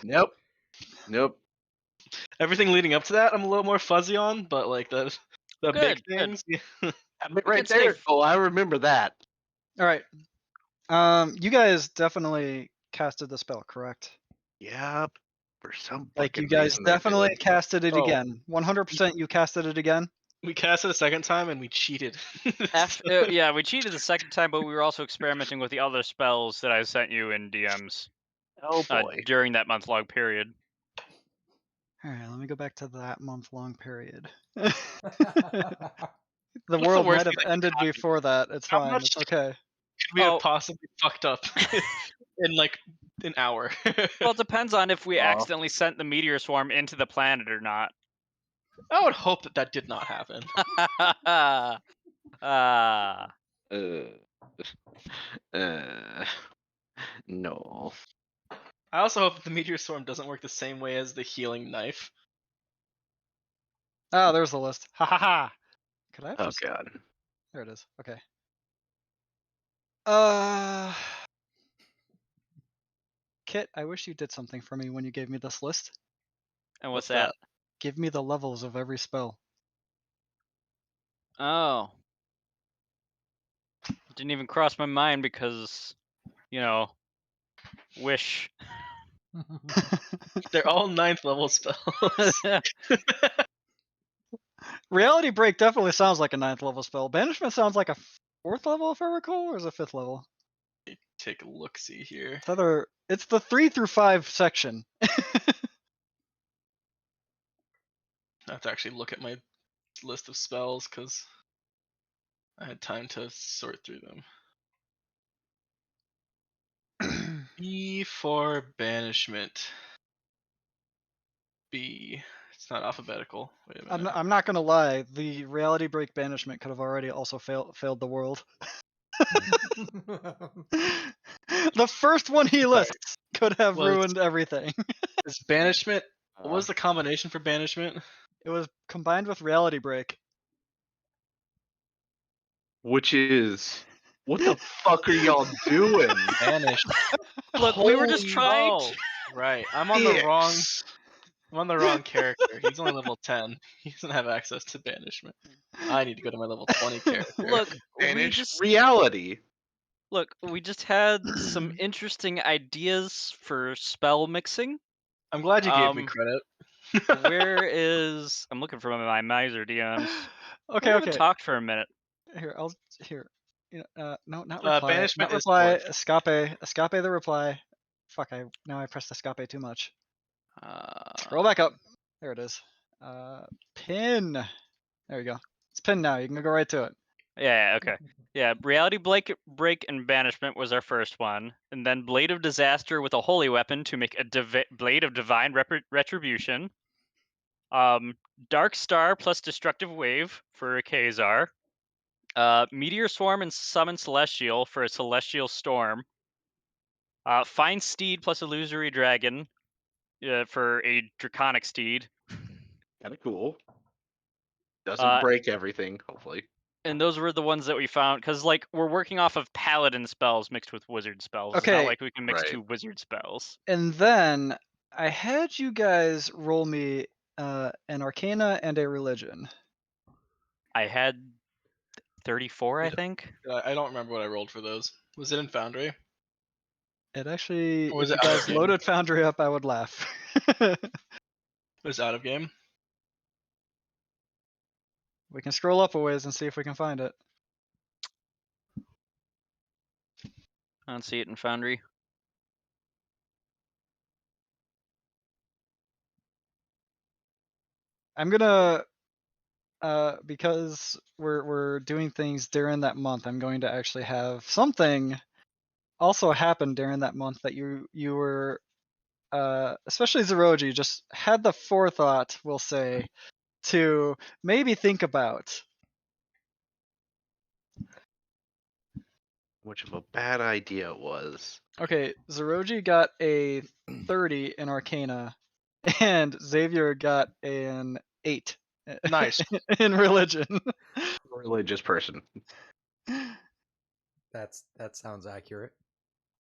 Nope. Everything leading up to that, I'm a little more fuzzy on, but like the big Good. things. Yeah. We Right could say there. Oh, I remember that. All right. You guys definitely casted the spell, correct? Yep. For some Like you fucking guys reason they do definitely it. casted it Oh. again. 100% you casted it again. We cast it a second time and we cheated. yeah, we cheated the second time, but we were also experimenting with the other spells that I sent you in DMs Oh boy. during that month-long period. All right, let me go back to that month-long period. What's The the world worst might have thing that could ended happen? before that. It's How fine. much- It's okay. Could we have possibly fucked up in like an hour? Well, it depends on if we Aw. accidentally sent the meteor swarm into the planet or not. I would hope that did not happen. No. I also hope that the meteor swarm doesn't work the same way as the healing knife. Oh, there's the list. Ha ha ha. Could I have Oh just... god. There it is. Okay. Kit, I wish you did something for me when you gave me this list. And what's What's that? that? Give me the levels of every spell. Oh. Didn't even cross my mind because, wish. They're all 9th level spells. Reality Break definitely sounds like a 9th level spell. Banishment sounds like a 4th level, if I recall, or is it 5th level? Take a look, see here. It's the 3 through 5 section. I have to actually look at my list of spells because I had time to sort through them. B for banishment. B. It's not alphabetical. Wait a minute. I'm not gonna lie. The Reality Break Banishment could have already also failed the world. The first one he lists could have ruined everything. Is banishment? What was the combination for banishment? It was combined with Reality Break. Which is, what the fuck are y'all doing? Banish. Look, we were just Holy- trying. Oh, right. I'm on the wrong character. He's only level 10. He doesn't have access to banishment. I need to go to my level 20 character. Look, Banish reality. we just had some interesting ideas for spell mixing. I'm glad you gave me credit. Where is? I'm looking for my miser DMs. Okay, We haven't okay. talked for a minute. Here. No, not reply. Banishment Not is reply. fourth. Escape the reply. Fuck! Now I pressed escape too much. Uh, Scroll back up. There it is. Pin. There you go. It's pinned now. You can go right to it. Yeah, okay. Yeah, Reality Break and Banishment was our first one. And then Blade of Disaster with a holy weapon to make a Blade of Divine Retribution. Dark Star plus Destructive Wave for a Khazar. Meteor Swarm and Summon Celestial for a Celestial Storm. Find Steed plus Illusory Dragon for a Draconic Steed. Kind of cool. Doesn't break everything, hopefully. And those were the ones that we found, because we're working off of paladin spells mixed with wizard spells. It's not like we can mix 2 wizard spells. And then I had you guys roll me an Arcana and a Religion. I had 34, I think. I don't remember what I rolled for those. Was it in Foundry? It actually, Or was if it you out of guys game? loaded Foundry up, I would laugh. Was out of game? We can scroll up a ways and see if we can find it. I don't see it in Foundry. I'm gonna, because we're doing things during that month, I'm going to actually have something also happen during that month that you were, especially Zeroji, just had the forethought, we'll say, to maybe think about. Which of a bad idea it was. Okay, Zeroji got a 30 in Arcana, and Xavier got an 8. Nice. In Religion. Religious person. That sounds accurate.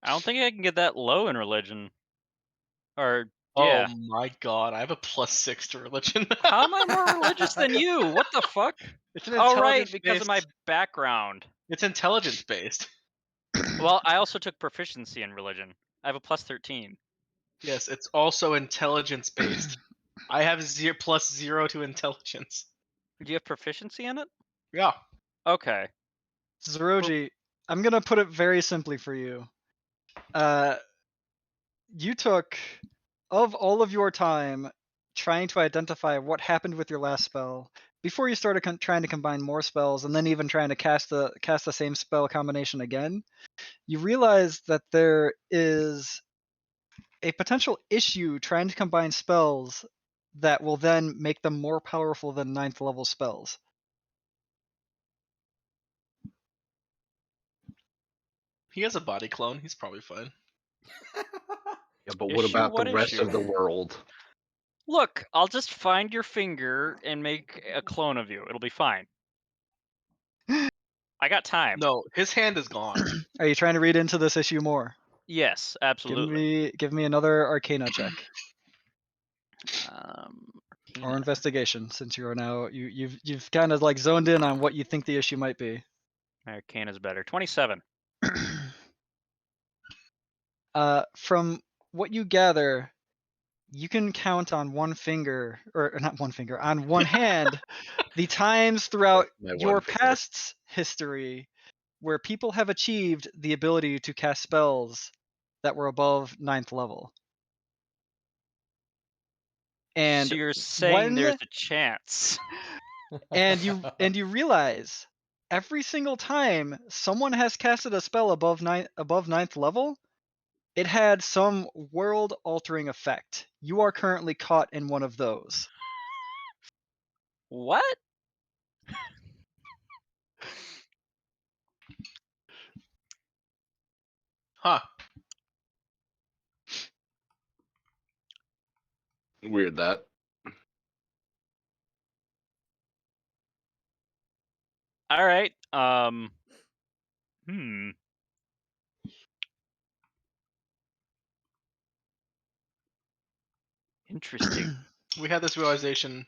I don't think I can get that low in Religion. Or Oh yeah. my god, I have a +6 to religion. How am I more religious than you? What the fuck? It's an Oh right, intelligence because of based. my background. It's intelligence based. Well, I also took proficiency in religion. I have a +13. Yes, it's also intelligence based. I have +0 to intelligence. Do you have proficiency in it? Yeah. Okay. Zeroji, I'm gonna put it very simply for you. You took, of all of your time trying to identify what happened with your last spell before you started trying to combine more spells, and then even trying to cast the same spell combination again, you realize that there is a potential issue trying to combine spells that will then make them more powerful than 9th level spells. He has a body clone. He's probably fine. Yeah, but what Issue? about the What rest issue? of the world? Look, I'll just find your finger and make a clone of you. It'll be fine. I got time. No, his hand is gone. Are you trying to read into this issue more? Yes, absolutely. Give me another Arcana check or Arcana. investigation, since you are now you've kind of like zoned in on what you think the issue might be. Arcana's better. 27. From what you gather, you can count on one finger, or not one finger, on one hand, the times throughout My your one finger. past history where people have achieved the ability to cast spells that were above 9th level. And So you're saying there's when a chance. you realize every single time someone has casted a spell above 9th level, it had some world altering effect. You are currently caught in one of those. What? Huh. Weird that. All right. Hmm. Interesting. We had this realization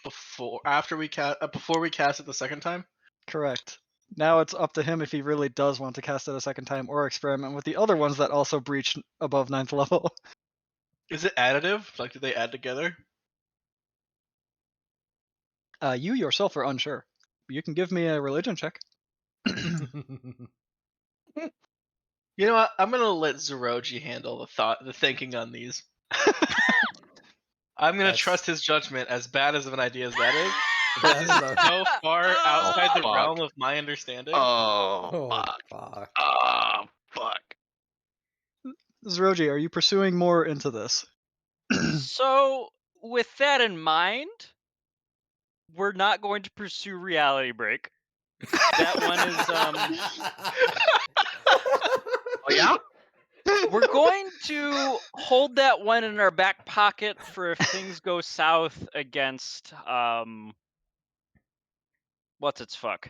before we cast it the second time. Correct. Now it's up to him if he really does want to cast it a second time or experiment with the other ones that also breach above 9th level. Is it additive? Like, do they add together? You yourself are unsure. You can give me a religion check. You know what? I'm gonna let Zeroji handle the thinking on these. I'm gonna trust his judgment, as bad as of an idea as that is. So far outside the fuck. realm of my understanding. Oh, fuck. Oh, fuck. Zeroji, are you pursuing more into this? So, with that in mind, we're not going to pursue Reality Break. That one is Oh, yeah? we're going to hold that one in our back pocket for if things go south against what's its fuck?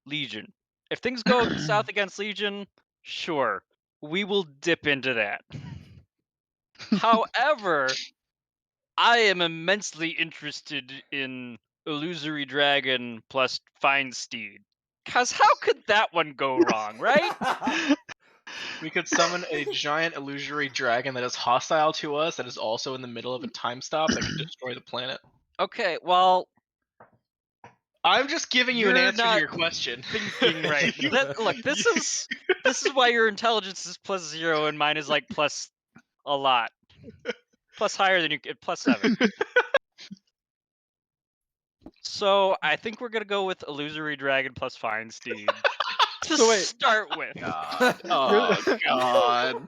Legion. If things go south against Legion, sure. We will dip into that. However, I am immensely interested in Illusory Dragon plus Fine Steed. Cause how could that one go wrong, right? We could summon a giant illusory dragon that is hostile to us, that is also in the middle of a time stop that could destroy the planet. Okay, well, I'm just giving you an You're answer to not your question. thinking right. Look, this is why your intelligence is +0 and mine is like plus a lot. Plus higher than you +7. So I think we're gonna go with Illusory Dragon plus Fine Steed to So wait. start with. God. Oh, God.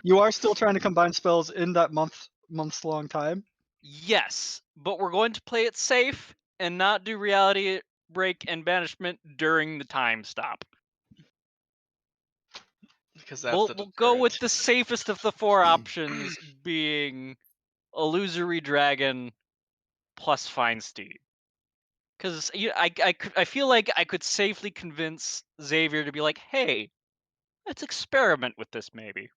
You are still trying to combine spells in that months long time? Yes, but we're going to play it safe and not do Reality Break and Banishment during the time stop. Because that's We'll go with the safest of the 4 options, being Illusory Dragon plus Fine Steed. Because I feel like I could safely convince Xavier to be like, hey, let's experiment with this maybe.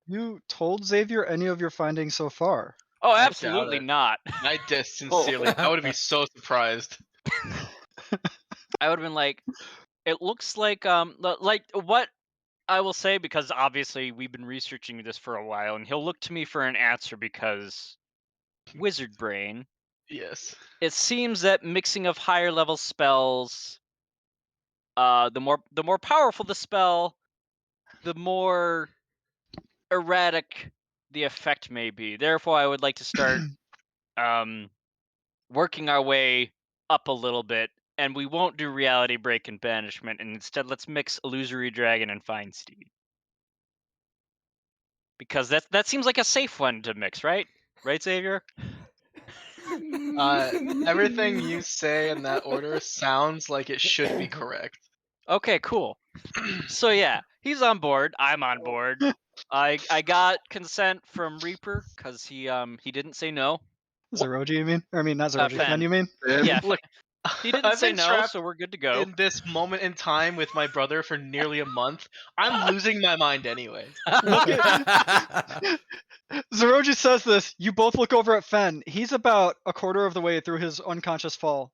you told Xavier any of your findings so far? Oh, I doubt absolutely it. not. I just sincerely, I would be so surprised. I would have been like, it looks like like what I will say, because obviously we've been researching this for a while, and he'll look to me for an answer because wizard brain. Yes. It seems that mixing of higher level spells, the more powerful the spell, the more erratic the effect may be. Therefore, I would like to start working our way up a little bit, and we won't do reality break and banishment, and instead let's mix illusory dragon and fine steed. Because that seems like a safe one to mix, right? Right, Xavier? Everything you say in that order sounds like it should be correct. Okay, cool. So yeah, he's on board. I'm on board. I got consent from Reaper because he didn't say no. Zeroji, you mean? Or I mean, not Zeroji. Fen. Fen, you mean? Yeah, Look, he didn't I've say been no, trapped so we're good to go. in this moment in time with my brother for nearly a month. I'm losing my mind anyway. Look at Zeroji says this. You both look over at Fen. He's about a quarter of the way through his unconscious fall.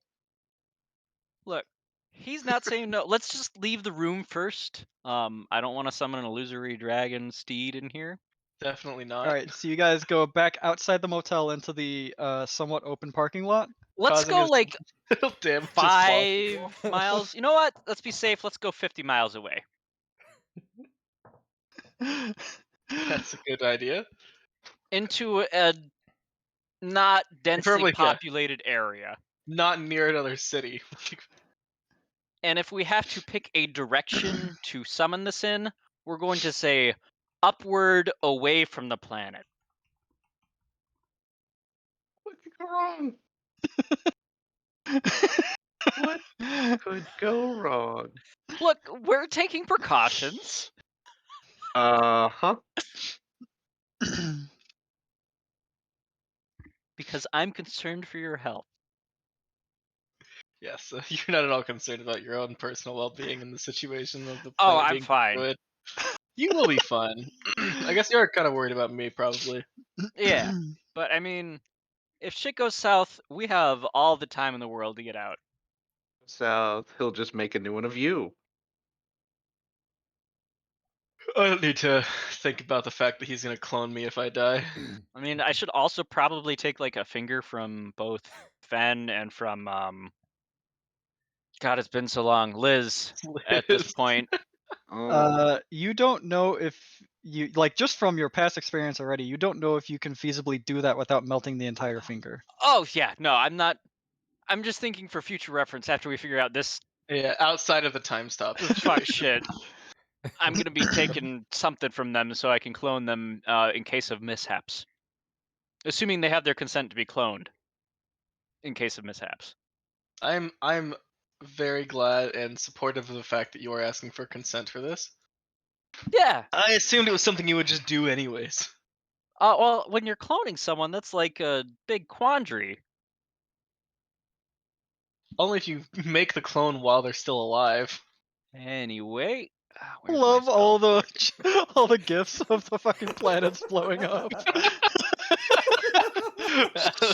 Look, he's not saying no. Let's just leave the room first. I don't want to summon an illusory dragon steed in here. Definitely not. All right, so you guys go back outside the motel into the somewhat open parking lot. Let's Causing go as like little damage as possible. 5 miles. You know what? Let's be safe. Let's go 50 miles away. That's a good idea. Into a not densely Preferably, yeah. populated area. Not near another city. And if we have to pick a direction to summon this in, we're going to say upward away from the planet. What could go wrong? What could go wrong? Look, we're taking precautions. Uh-huh. Because I'm concerned for your health. Yes, you're not at all concerned about your own personal well-being in the situation of the Oh, planet I'm being fine. destroyed. You will be fine. I guess you're kind of worried about me, probably. Yeah, but I mean, if shit goes south, we have all the time in the world to get out. South, he'll just make a new one of you. I don't need to think about the fact that he's gonna clone me if I die. I mean, I should also probably take like a finger from both Fen and from God, it's been so long, Liz. At this Liz. point, You don't know if you like just from your past experience already. You don't know if you can feasibly do that without melting the entire finger. oh yeah, no, I'm not. I'm just thinking for future reference after we figure out this Yeah, outside of the time stop. fuck shit. I'm gonna be taking something from them so I can clone them in case of mishaps. Assuming they have their consent to be cloned. In case of mishaps. I'm very glad and supportive of the fact that you are asking for consent for this. Yeah. I assumed it was something you would just do anyways. Well, when you're cloning someone, that's like a big quandary. Only if you make the clone while they're still alive. Anyway, I love all the gifs of the fucking planets blowing up.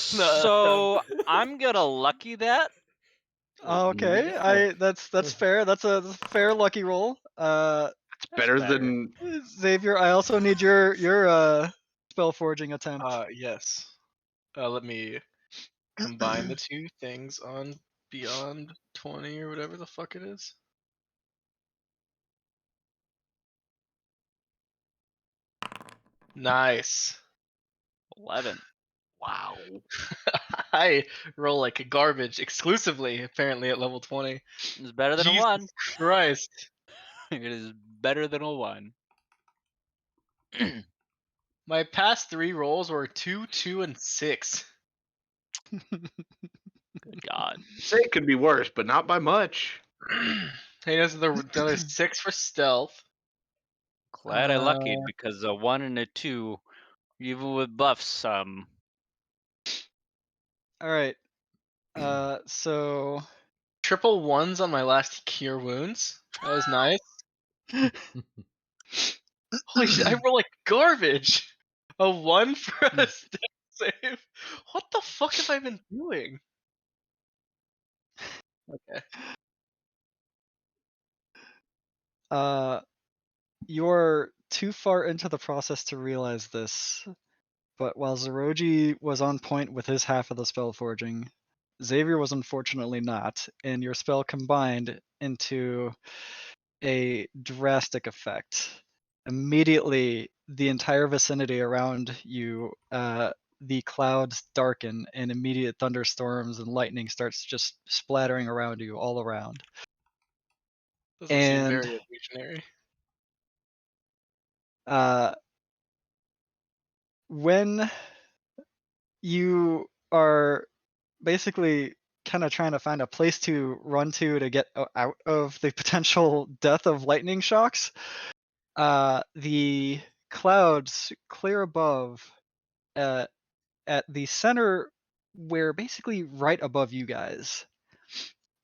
So I'm gonna lucky that. Okay, that's fair. That's a fair lucky roll. It's better than Xavier, I also need your spell forging attempt. Yes. Let me combine the two things on Beyond 20 or whatever the fuck it is. Nice. 11. wow. I roll like garbage exclusively, apparently, at level 20. It's better than Jesus a 1. Christ. It is better than a 1. My past 3 rolls were 2, 2, and 6. Good God. Say it could be worse, but not by much. Hey, there's another 6 for stealth. Glad I luckied because a 1 and a 2, even with buffs, All right. So Triple 1s on my last cure wounds. That was nice. Holy shit! I roll like garbage. A 1 for a dex save. What the fuck have I been doing? Okay. You're too far into the process to realize this, but while Zeroji was on point with his half of the spell forging, Xavier was unfortunately not, and your spell combined into a drastic effect. Immediately, the entire vicinity around you, the clouds darken, and immediate thunderstorms and lightning starts just splattering around you all around. Doesn't seem And very evolutionary. uh, when you are basically kind of trying to find a place to run to get out of the potential death of lightning shocks, the clouds clear above uh, at the center, where basically right above you guys,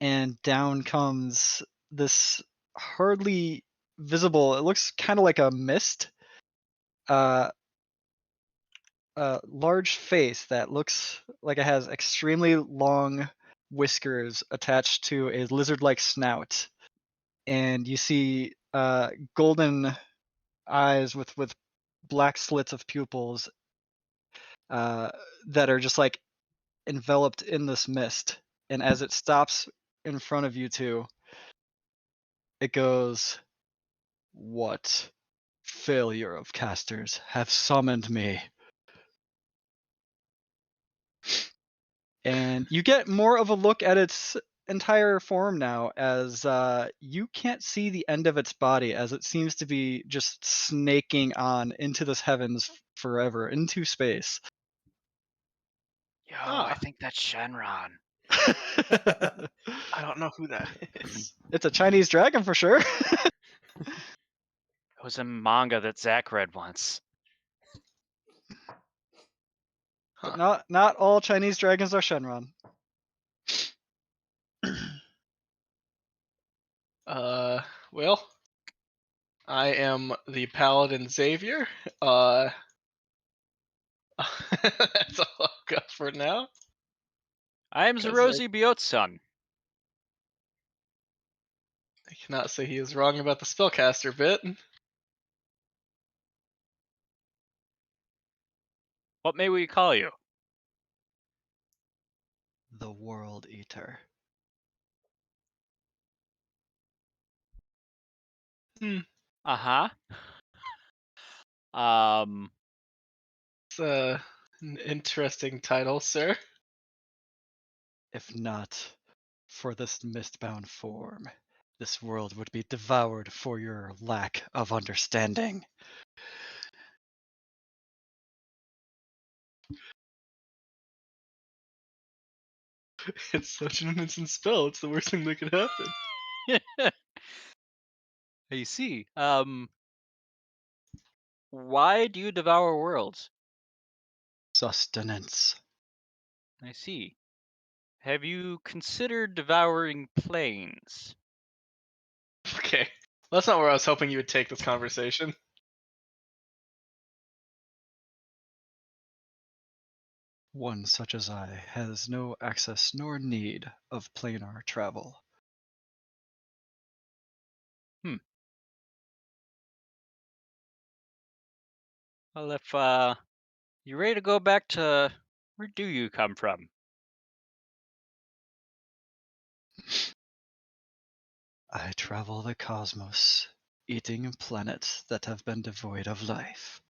and down comes this hardly visible, it looks kind of like a mist, uh, a large face that looks like it has extremely long whiskers attached to a lizard-like snout, and you see golden eyes with black slits of pupils uh, that are just like enveloped in this mist. And as it stops in front of you two, it goes, "What failure of casters have summoned me?" And you get more of a look at its entire form now, as you can't see the end of its body, as it seems to be just snaking on into this heavens forever, into space. Yo, I Ah, think that's Shenron. I don't know who that is. It's a Chinese dragon for sure. It was a manga that Zach read once. But Huh. not all Chinese dragons are Shenron. Well, I am the Paladin Xavier. Uh, that's all I've got for now. I am 'Cause Zerozi Biotsun. I cannot say he is wrong about the spellcaster bit. What may we call you? The World Eater. Uh-huh. Um, It's an interesting title, sir. If not for this mistbound form, this world would be devoured for your lack of understanding. It's such an innocent spell. It's the worst thing that could happen. I see. Why do you devour worlds? Sustenance. I see. Have you considered devouring planes? Okay, that's not where I was hoping you would take this conversation. One such as I has no access nor need of planar travel. Hmm. Well, if you're ready to go back to where do you come from? I travel the cosmos, eating planets that have been devoid of life.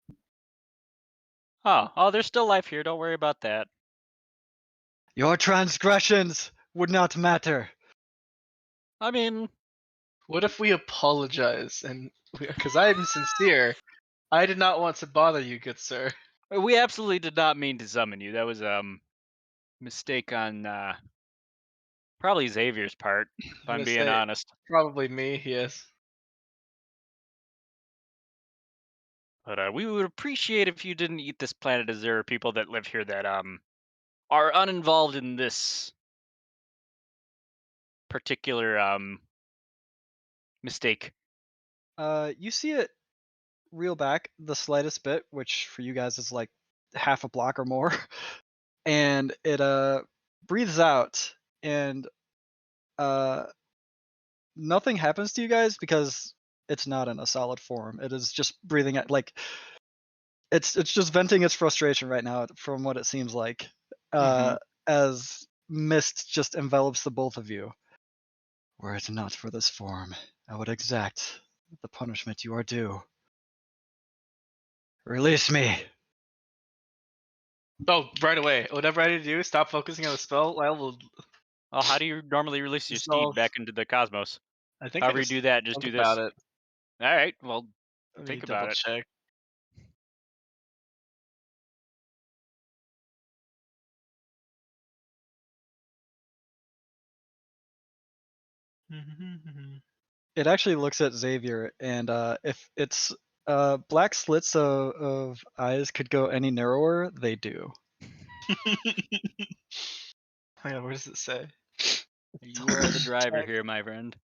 Oh, there's still life here. Don't worry about that. Your transgressions would not matter. I mean, What if we apologize and because I am sincere, I did not want to bother you, good sir. we absolutely did not mean to summon you. That was mistake on probably Xavier's part, if I'm I'm gonna being say honest. probably me. Yes. But we would appreciate if you didn't eat this planet, as there are people that live here that are uninvolved in this particular mistake. You see it reel back the slightest bit, which for you guys is like half a block or more, and it breathes out, and uh nothing happens to you guys because it's not in a solid form. It is just breathing out like it's just venting its frustration right now from what it seems like. Mhm. As mist just envelops the both of you. Were it not for this form, I would exact the punishment you are due. Release me. Oh, right away. Whatever I need to do, stop focusing on the spell. I will Well, how do you normally release your steed dissolve. back into the cosmos? I think I However you just do that, just think do about this. it. All right. Well, Let me think double about it. check. It actually looks at Xavier, and if its black slits of eyes could go any narrower, they do. Oh yeah, where does it say? You are the driver Check. here, my friend.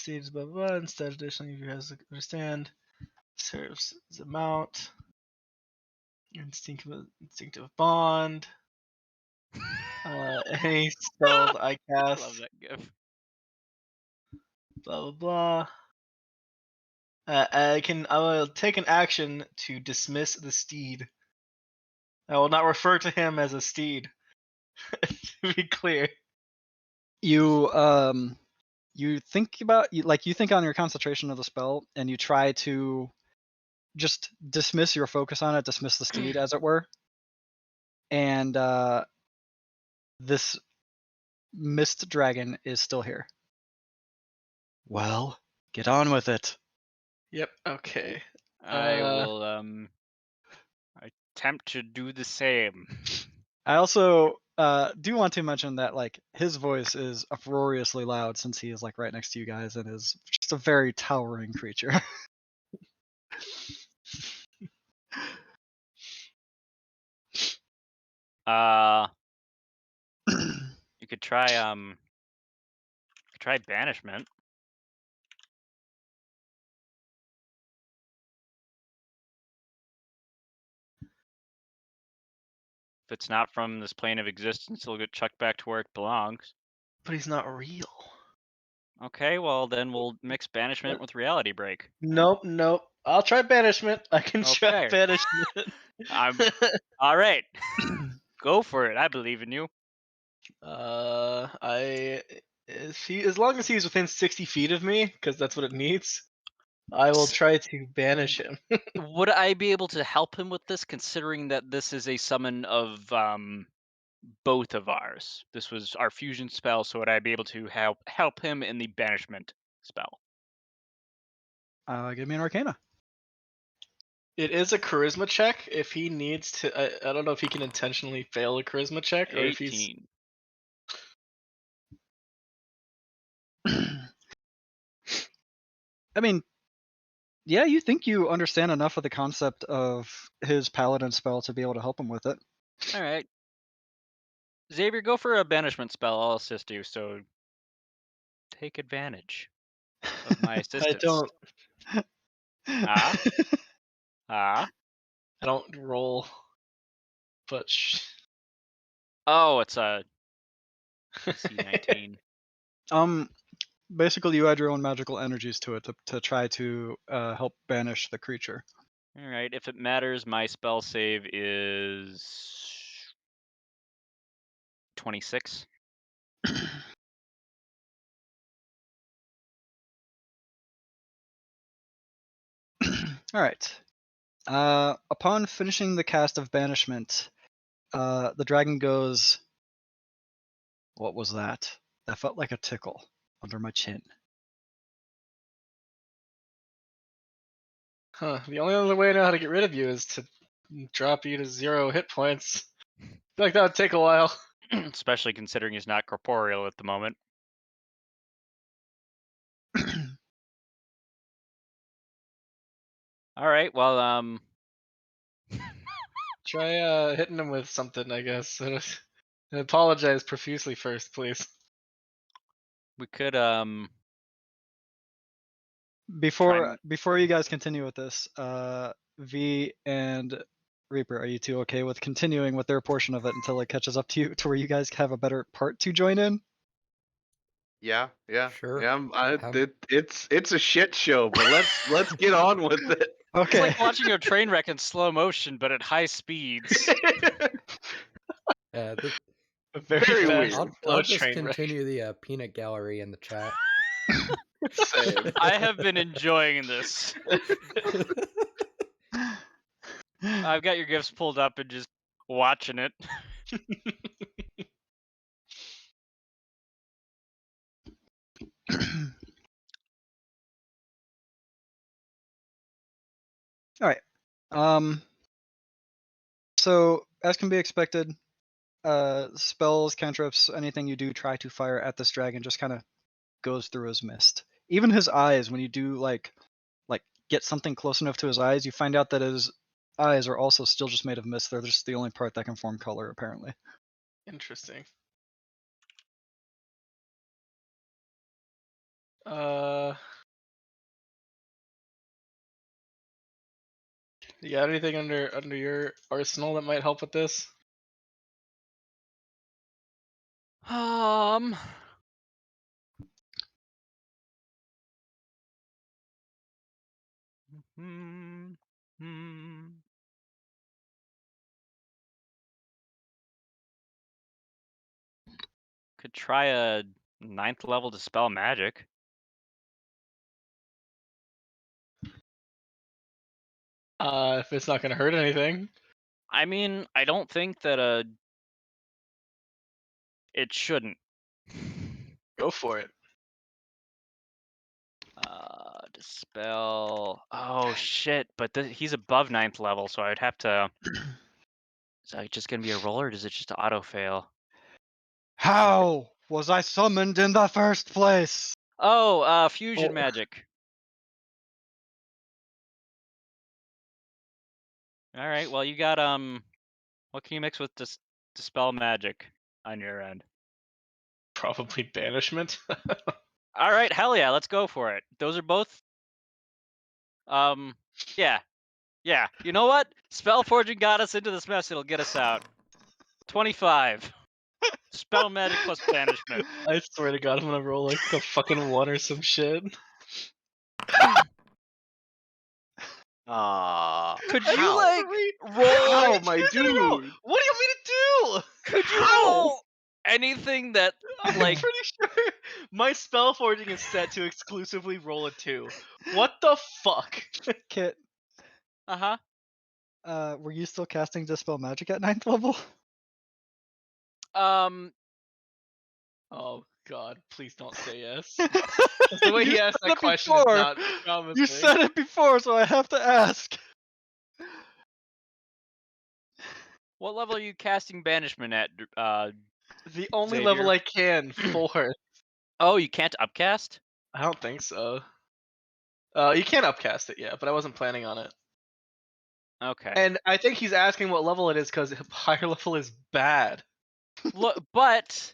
Steeds blah blah blah. Instead, additionally, if you has to understand, serves as a mount. Instinctive bond. Any spells I I cast, love that gif. blah blah blah. I will take an action to dismiss the steed. I will not refer to him as a steed. To be clear. You you think about you think on your concentration of the spell, and you try to just dismiss your focus on it, dismiss the steed, as it were. And this mist dragon is still here. Well, get on with it. Yep. Okay. I will attempt to do the same. I also do want to mention that like his voice is uproariously loud since he is like right next to you guys and is just a very towering creature. Uh, you could try banishment. If it's not from this plane of existence, it'll get chucked back to where it belongs. But he's not real. Okay, well then we'll mix banishment with reality break. Nope. Nope. I'll try banishment. I can try Okay. banishment. I'm all right. Go for it. I believe in you. I as long as he's within 60 feet of me, because that's what it needs, I will try to banish him. Would I be able to help him with this, considering that this is a summon of both of ours? This was our fusion spell, so would I be able to help him in the banishment spell? Give me an Arcana. It is a charisma check. If he needs to, I don't know if he can intentionally fail a charisma check or if he's. 18. I mean, yeah, you think you understand enough of the concept of his paladin spell to be able to help him with it. All right. Xavier, go for a banishment spell. I'll assist you, so take advantage of my I assistance. don't. Ah, ah. I don't roll, but Oh, it's a DC 19. Basically, you add your own magical energies to it to try to help banish the creature. All right. If it matters, my spell save is 26. All right. Upon finishing the cast of banishment, the dragon goes, "What was that? That felt like a tickle under my chin." huh? The only other way I know how to get rid of you is to drop you to 0 hit points. I feel like that would take a while. Especially considering he's not corporeal at the moment. All right. Well, Try hitting him with something, I guess. And apologize profusely first, please. we could Before you guys continue with this, V and Reaper, are you two okay with continuing with their portion of it until it catches up to you to where you guys have a better part to join in? Yeah, yeah, Sure. yeah. Um, It's a shit show, but let's get on with it. It's Okay. like watching a train wreck in slow motion, but at high speeds. Yeah, Very weird. I'll just continue the peanut gallery in the chat. Same. I have been enjoying this. I've got your gifts pulled up and just watching it. All right. So as can be expected, spells, cantrips, anything you do try to fire at this dragon just kind of goes through as mist. Even his eyes, when you do like get something close enough to his eyes, you find out that his eyes are also still just made of mist. They're just the only part that can form color, apparently. Interesting. You got anything under your arsenal that might help with this? Hmm. Hmm. Could try a 9th level dispel magic. If it's not gonna hurt anything. I mean, I don't think that it shouldn't. Go for it. Dispel. Oh shit! But he's above 9th level, so I'd have to. Is that just gonna be a roll, or does it just auto fail? How was I summoned in the first place? Oh, fusion Oh. magic. All right. Well, you got what can you mix with dispel magic on your end? Probably banishment. All right, hell yeah, let's go for it. Those are both. Yeah. You know what? Spell forging got us into this mess. It'll get us out. 25. Spell magic plus banishment. I swear to God, I'm gonna roll like a fucking 1 or some shit. Could you How? like roll? How, my dude? What do you want me to do? Could you How? roll anything that I'm like? pretty sure my spell forging is set to exclusively roll a 2. What the fuck? Kit, were you still casting dispel magic at 9th level? Oh God, please don't say yes. The way You he asked said that it question before. is not promising. You said it before, so I have to ask. What level are you casting banishment at? The only Xavier? level I can, 4. Oh, you can't upcast. I don't think so. You can upcast it, yeah, but I wasn't planning on it. Okay. And I think he's asking what level it is because higher level is bad. Look, but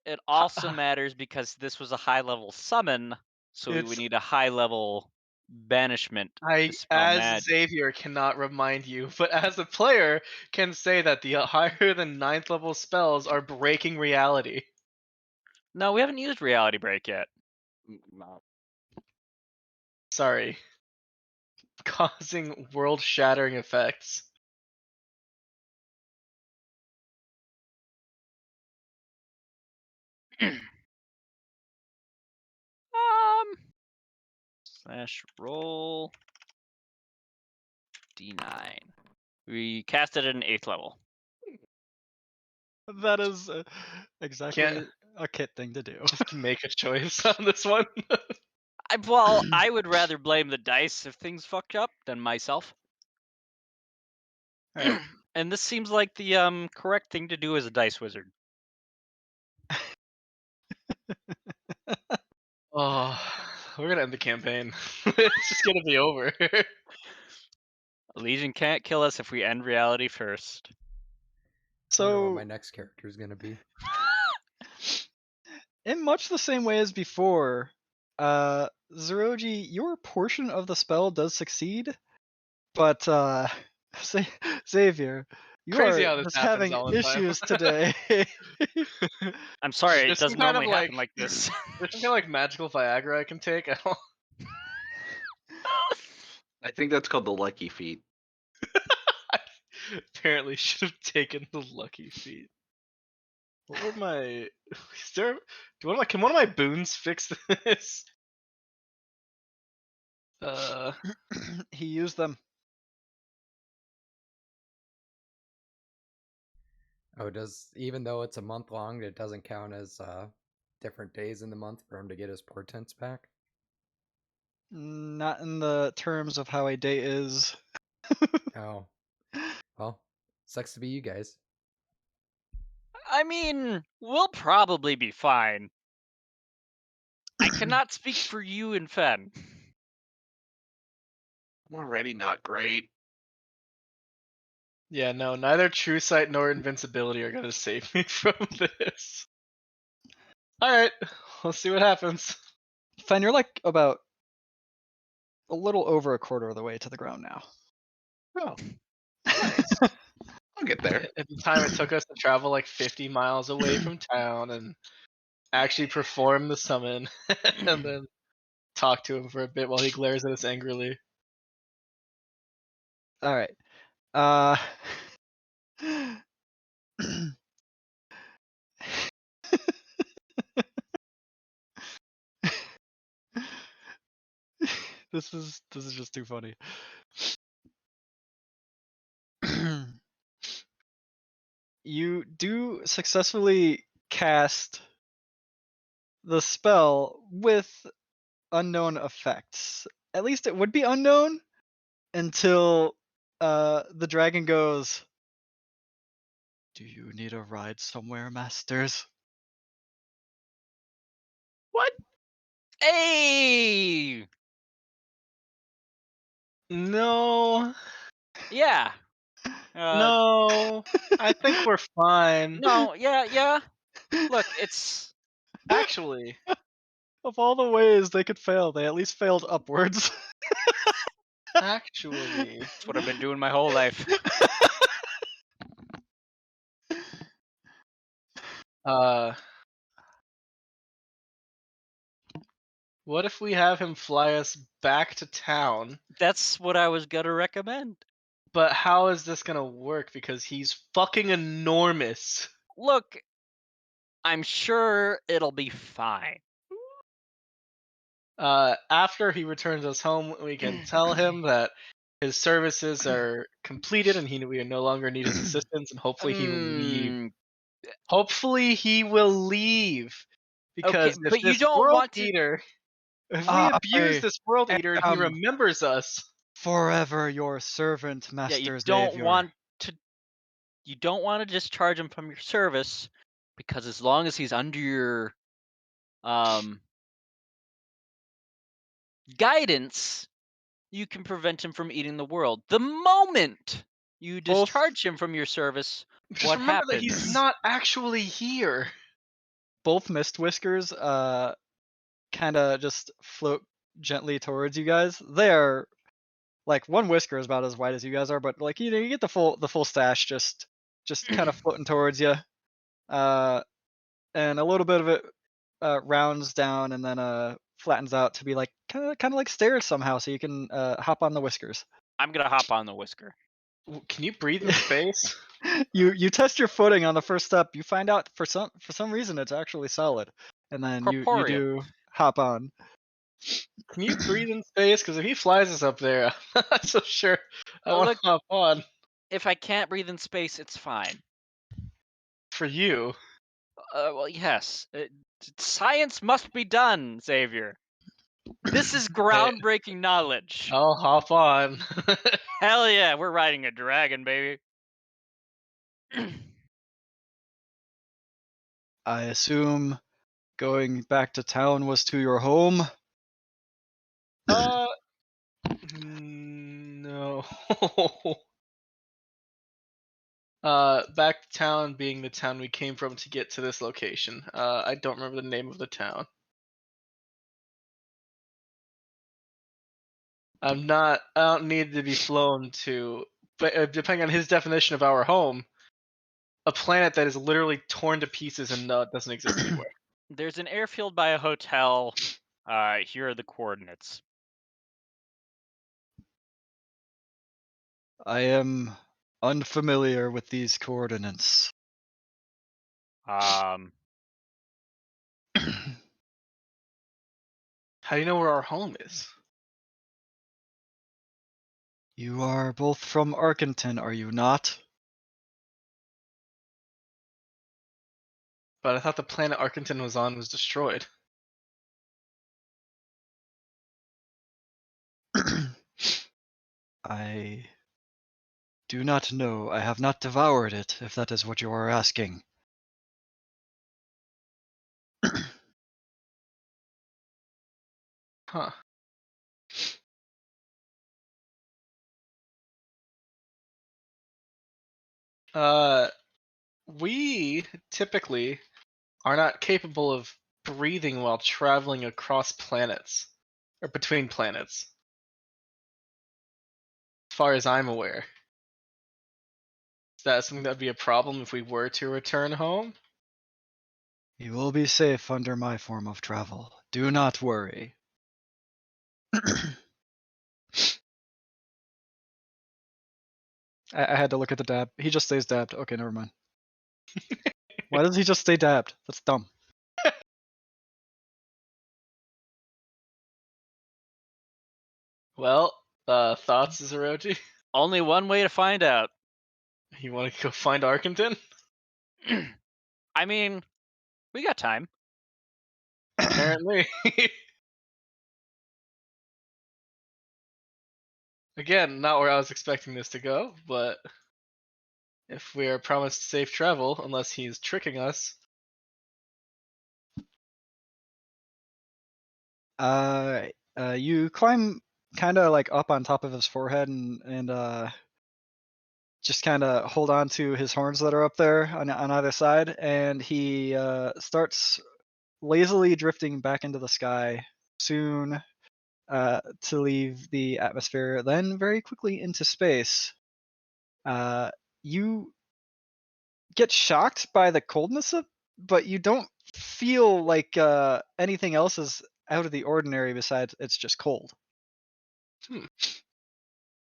it also matters because this was a high level summon, so we would It's- need a high level banishment. I, dispel as magic. Xavier, cannot remind you, but as a player, can say that the higher than 9th level spells are breaking reality. No, we haven't used reality break yet. No. Sorry. Causing world-shattering effects. Slash roll D9. We cast it at an 8th level. That is exactly Can't- a Kit thing to do. Just make a choice on this one. I would rather blame the dice if things fucked up than myself. Alright. And this seems like the correct thing to do as a dice wizard. Oh, we're gonna end the campaign. It's just gonna be over. Legion can't kill us if we end reality first. I wonder what So, my next character is gonna be. in much the same way as before, Zeroji, your portion of the spell does succeed, but Xavier, you Crazy are how this just happens having all the time. issues today. I'm sorry, it There's some doesn't kind of normally happen like this. there's some kind of like magical Viagra I can take. I don't. I think that's called the lucky feet. Apparently should have taken the lucky feet. What were my? Is there? Can one of my boons fix this? He used them. Oh, even though it's a month long, it doesn't count as different days in the month for him to get his portents back? Not in the terms of how a day is. Oh. Well, sucks to be you guys. I mean, we'll probably be fine. I cannot speak for you and Fen. I'm already not great. Yeah, no, neither True Sight nor Invincibility are gonna save me from this. Alright, let's see what happens. Fen, you're like about a little over a quarter of the way to the ground now. Oh, nice. I'll get there. At the time it took us to travel like 50 miles away from town and actually perform the summon and then talk to him for a bit while he glares at us angrily. All right. Uh this is just too funny. You do successfully cast the spell with unknown effects. At least it would be unknown until the dragon goes, "Do you need a ride somewhere, masters?" What? Hey! No, Yeah. no, I think we're fine. No, yeah. Look, it's Actually, Of all the ways they could fail, they at least failed upwards. actually, what I've been doing my whole life. uh, what if we have him fly us back to town? That's what I was gonna recommend. But how is this gonna work? Because he's fucking enormous. Look, I'm sure it'll be fine. After he returns us home, we can tell him that his services are completed and we no longer need his assistance, and hopefully he will leave. Mm, Hopefully he will leave. okay, Because if but you this don't world want to. eater, if we abuse I this world eater and he am remembers us, forever your servant, Yeah, Master you don't Xavier. want to. You don't want to discharge him from your service, because as long as he's under your guidance, you can prevent him from eating the world. The moment you both discharge him from your service, just what remember that he's happens? not actually here. Both Mist Whiskers kind of just float gently towards you guys. They are like one whisker is about as wide as you guys are, but like you get the full stash just kind of floating towards you. And a little bit of it rounds down and then flattens out to be like kind of like stairs somehow, so you can hop on the whiskers. I'm gonna hop on the whisker. Can you breathe in space? You test your footing on the first step. You find out for some reason it's actually solid, and then you Corporeal. do hop on. Can you breathe in space? Because if he flies us up there, I'm not so sure I want Look, to hop on. if I can't breathe in space, it's fine. For you. Well, yes. Science must be done, Xavier. This is groundbreaking knowledge. I'll hop on. Hell yeah, we're riding a dragon, baby. I assume going back to town was to your home. No. Back to town being the town we came from to get to this location. I don't remember the name of the town. I'm not. I don't need to be flown to. But depending on his definition of our home, a planet that is literally torn to pieces and doesn't exist anymore. There's an airfield by a hotel. Here are the coordinates. I am unfamiliar with these coordinates. Um, How do you know where our home is? You are both from Arkenton, are you not? But I thought the planet Arkenton was on was destroyed. I do not know. I have not devoured it, if that is what you are asking. Huh. We typically are not capable of breathing while traveling across planets or between planets, as far as I'm aware. Is that something that would be a problem if we were to return home? You will be safe under my form of travel. Do not worry. I had to look at the dab. He just stays dabbed. Okay, never mind. Why does he just stay dabbed? That's dumb. Well, thoughts, Zeroji? only one way to find out. You want to go find Arkenton? I mean, we got time. Apparently. Again, not where I was expecting this to go, but if we are promised safe travel, unless he's tricking us. You climb kind of like up on top of his forehead and just kind of hold on to his horns that are up there on either side, and he starts lazily drifting back into the sky, soon to leave the atmosphere, then very quickly into space. You get shocked by the coldness of, but you don't feel like anything else is out of the ordinary besides it's just cold.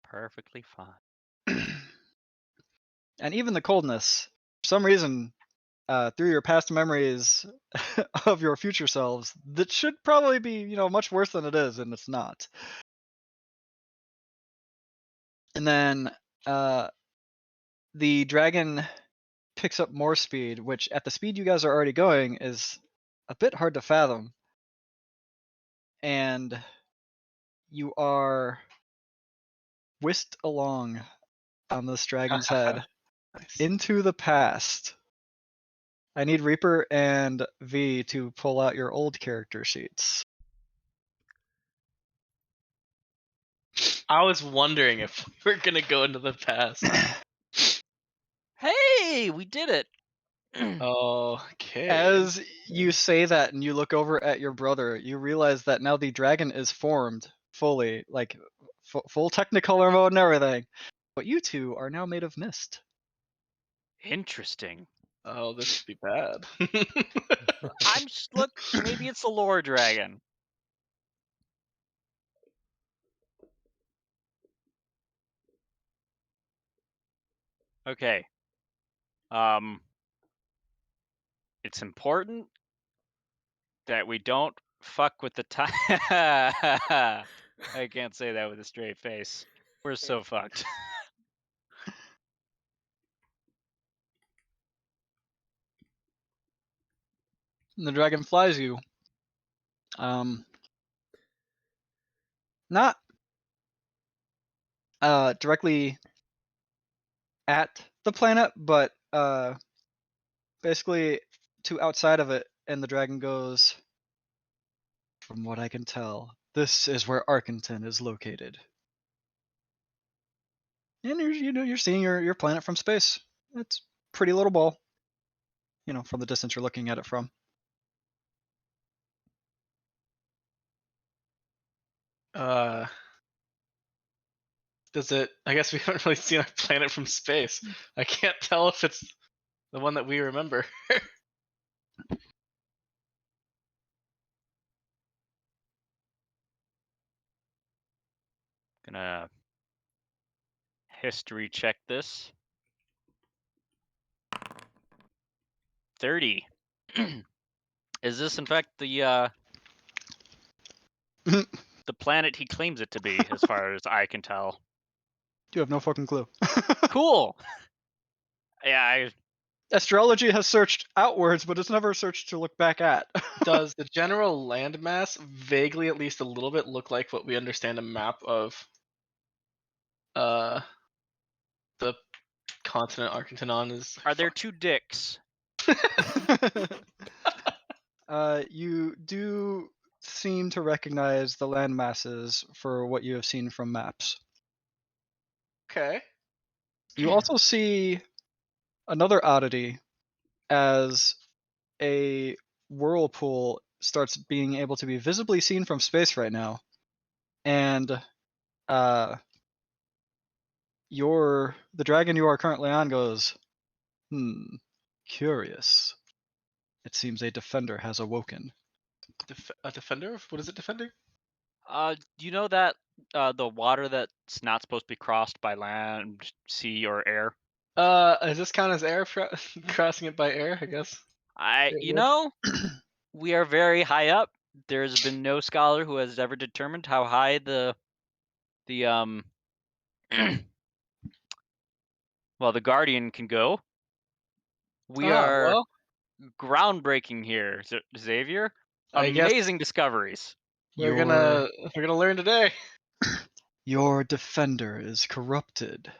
Perfectly fine. And even the coldness, for some reason, through your past memories of your future selves, that should probably be, much worse than it is, and it's not. And then the dragon picks up more speed, which at the speed you guys are already going is a bit hard to fathom. And you are whisked along on this dragon's head Nice. into the past. I need Reaper and V to pull out your old character sheets. I was wondering if we were gonna go into the past. Hey, we did it. Okay. As you say that and you look over at your brother, you realize that now the dragon is formed fully, like full Technicolor mode and everything. But you two are now made of mist. Interesting. Oh, this could be bad. I'm just look. Maybe it's a lore dragon. Okay. It's important that we don't fuck with the time. I can't say that with a straight face. We're so fucked. And the dragon flies you. Not directly at the planet, but basically to outside of it, and the dragon goes, "From what I can tell, this is where Arkenton is located." And you're seeing your planet from space. It's a pretty little ball, from the distance you're looking at it from. Does it? I guess we haven't really seen our planet from space. I can't tell if it's the one that we remember. Gonna history check this. 30. Is this in fact the planet he claims it to be, as far as I can tell? You have no fucking clue. Cool. Yeah, Astrology has searched outwards, but it's never searched to look back at. Does the general landmass vaguely, at least a little bit, look like what we understand a map of the continent Arcantonon is? are there two dicks? You do seem to recognize the land masses for what you have seen from maps. Okay. You also see another oddity as a whirlpool starts being able to be visibly seen from space right now. And the dragon you are currently on goes, curious. It seems a defender has awoken. A defender? What is it defending? Do you know that the water that's not supposed to be crossed by land, sea, or air? Does this count as air crossing it by air? I guess. You know, we are very high up. There's been no scholar who has ever determined how high the well, the Guardian can go. We are Well, groundbreaking here, Xavier. I guess Amazing discoveries. we're gonna learn today. Your defender is corrupted.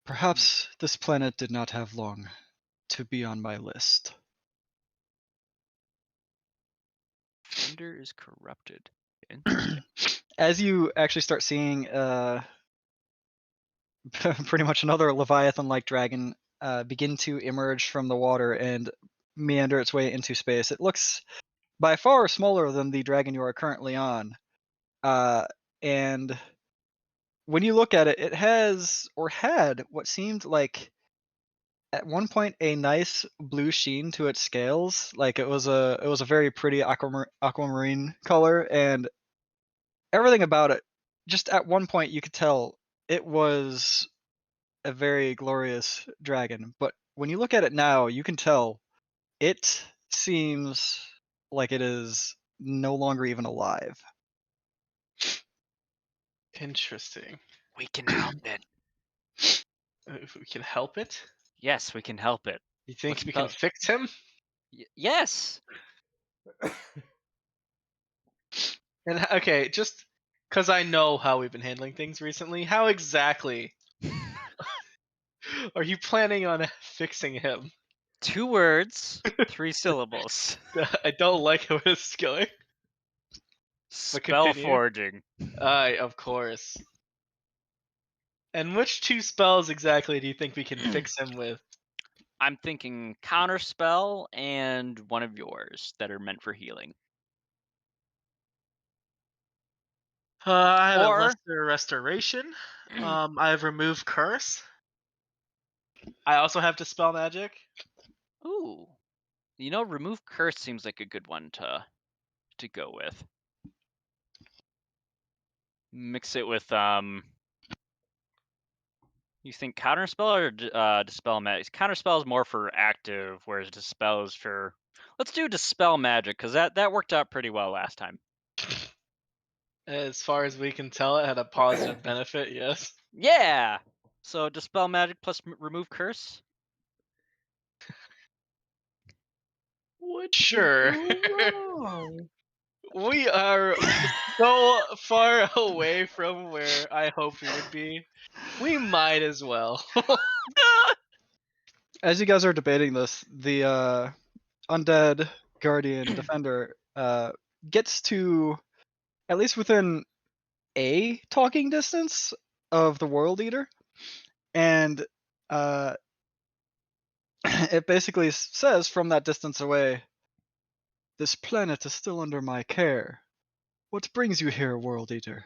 Perhaps this planet did not have long to be on my list. Defender is corrupted. Interesting. As you actually start seeing pretty much another Leviathan-like dragon begin to emerge from the water and meander its way into space, it looks by far smaller than the dragon you are currently on. And when you look at it, it has or had what seemed like at one point a nice blue sheen to its scales. Like it was a very pretty aquamarine color, and everything about it, just at one point you could tell it was a very glorious dragon. But when you look at it now, you can tell it seems like it is no longer even alive. Interesting. We can help it. If we can help it, Yes, we can help it. you think What's we can the- fix him? Yes. And okay, just because I know how we've been handling things recently, how exactly are you planning on fixing him? 2 words, 3 syllables. I don't like how this is going. Spell continue. forging. Of course. And which 2 spells exactly do you think we can fix him with? I'm thinking counterspell and one of yours that are meant for healing. I have Or- a lesser restoration. I have remove curse. I also have dispel magic. Ooh. You know, remove curse seems like a good one to go with. Mix it with you think counterspell or dispel magic? Counterspell is more for active, whereas dispel is for. Let's do dispel magic because that worked out pretty well last time. As far as we can tell, it had a positive benefit, yes. Yeah. So dispel magic plus remove curse. What? Sure. We are so far away from where I hoped we would be. We might as well. As you guys are debating this, the undead guardian defender gets to at least within a talking distance of the world eater, and it basically says from that distance away, "This planet is still under my care. What brings you here, World Eater?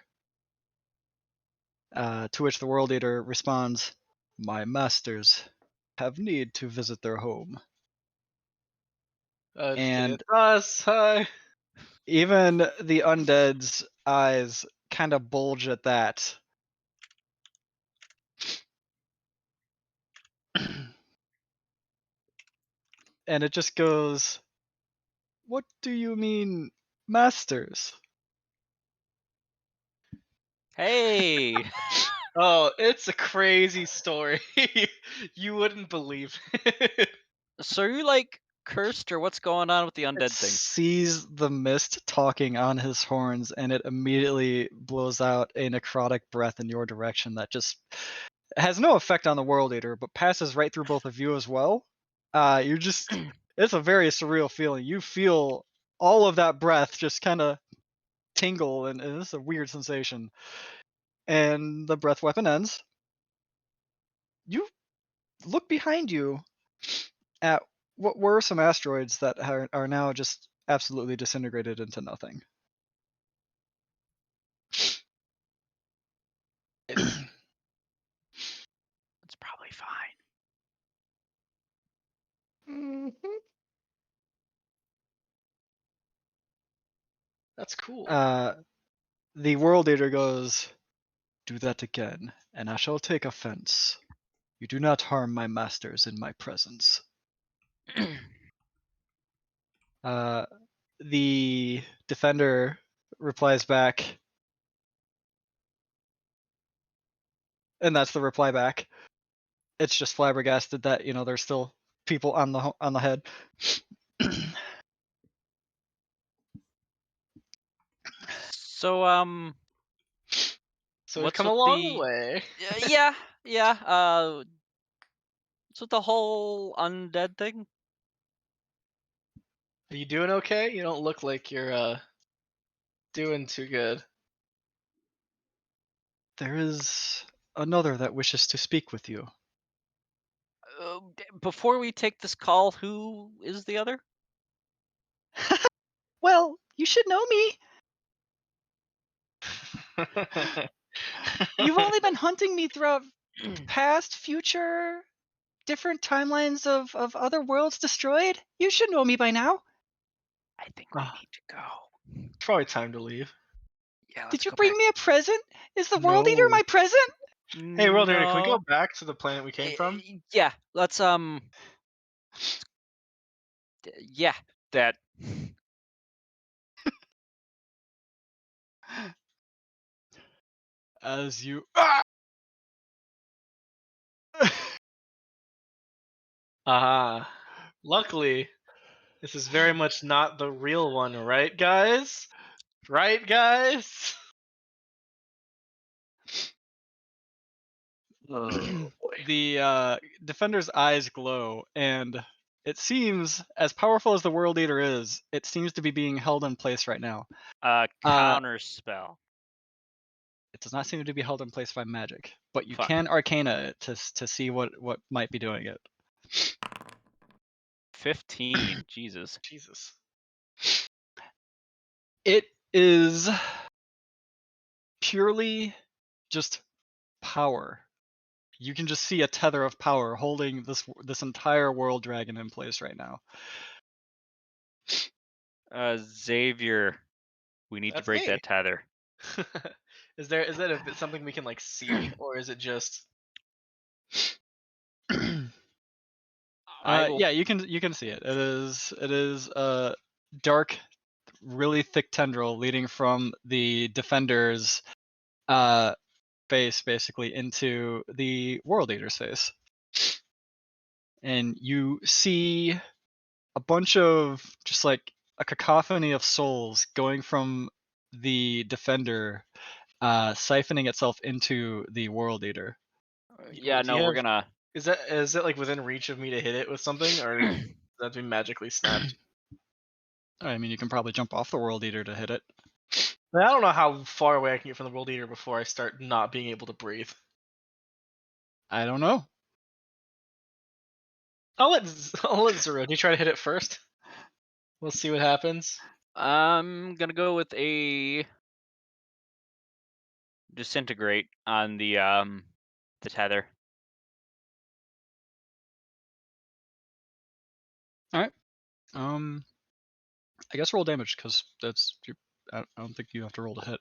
To which the World Eater responds, my masters have need to visit their home. And It's us. Hi. even the undead's eyes kind of bulge at that. And it just goes, what do you mean, masters? Hey. Oh, it's a crazy story. You wouldn't believe it. So are you like cursed or what's going on with the It undead thing? sees the mist talking on his horns, and it immediately blows out a necrotic breath in your direction that just has no effect on the World Eater, but passes right through both of you as well. You just, it's a very surreal feeling. You feel all of that breath just kind of tingle, and it's a weird sensation. And the breath weapon ends. You look behind you at what were some asteroids that are now just absolutely disintegrated into nothing. It's probably fine. That's cool. The World Eater goes, do that again, and I shall take offense. You do not harm my masters in my presence. The defender replies back, and that's the reply back. It's just flabbergasted that there's still people on the head. So So we've what's come a with long the way. yeah. What's with the whole undead thing? Are you doing okay? You don't look like you're doing too good. There is another that wishes to speak with you. Before we take this call, who is the other? Well, you should know me. You've only been hunting me throughout past, future, different timelines of other worlds destroyed. You should know me by now. I think we Ah. need to go. Probably time to leave. Yeah, let's Did you go bring back. me a present? Is the World Eater No. my present? Hey, World Eater, can we go No. back to the planet we came from? Yeah, let's yeah, that. As you Ah, luckily, this is very much not the real one, right, guys? Right, guys? Oh boy. the defender's eyes glow, and it seems, as powerful as the World Eater is, it seems to be being held in place right now. Counter spell. It does not seem to be held in place by magic, but you Fuck. can arcana it to see what might be doing it. 15. Jesus. Jesus. It is purely just power. You can just see a tether of power holding this entire world dragon in place right now. Xavier, we need to That's break me. that tether. Is that something we can like see, or is it just? I will. Yeah, you can see it. It is a dark, really thick tendril leading from the defender's face basically into the World Eater's face. And you see a bunch of just like a cacophony of souls going from the defender, siphoning itself into the World Eater. Yeah, Do you no, we're have? gonna. Is it like within reach of me to hit it with something, or does that be magically snapped? I mean, you can probably jump off the World Eater to hit it. I don't know how far away I can get from the World Eater before I start not being able to breathe. I don't know. I'll let Zerodi try to hit it first. We'll see what happens. I'm gonna go with a disintegrate on the tether. Um, I guess roll damage because that's your. I don't think you have to roll to hit.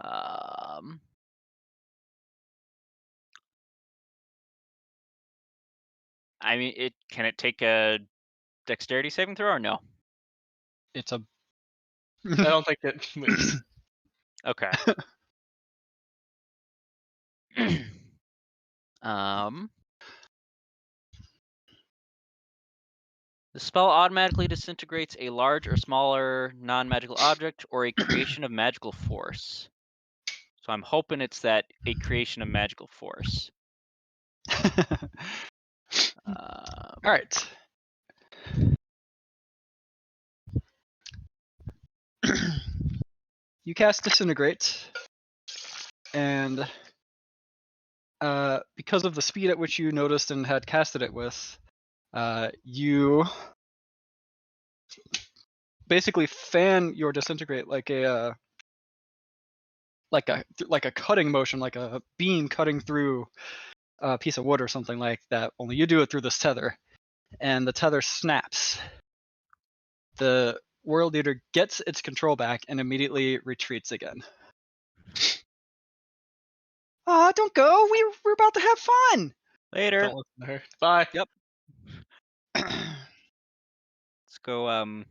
Um, I mean, can it take a dexterity saving throw or no? It's a. I don't think it moves. Okay. um, the spell automatically disintegrates a large or smaller non-magical object or a creation of magical force. So I'm hoping it's that a creation of magical force. All right. You cast disintegrate, and because of the speed at which you noticed and had casted it with, you basically fan your disintegrate like a cutting motion, like a beam cutting through a piece of wood or something like that. Only you do it through this tether, and the tether snaps. The world leader gets its control back and immediately retreats again. Don't go. We're about to have fun. Later. Don't listen to her. Bye. Yep. Let's go.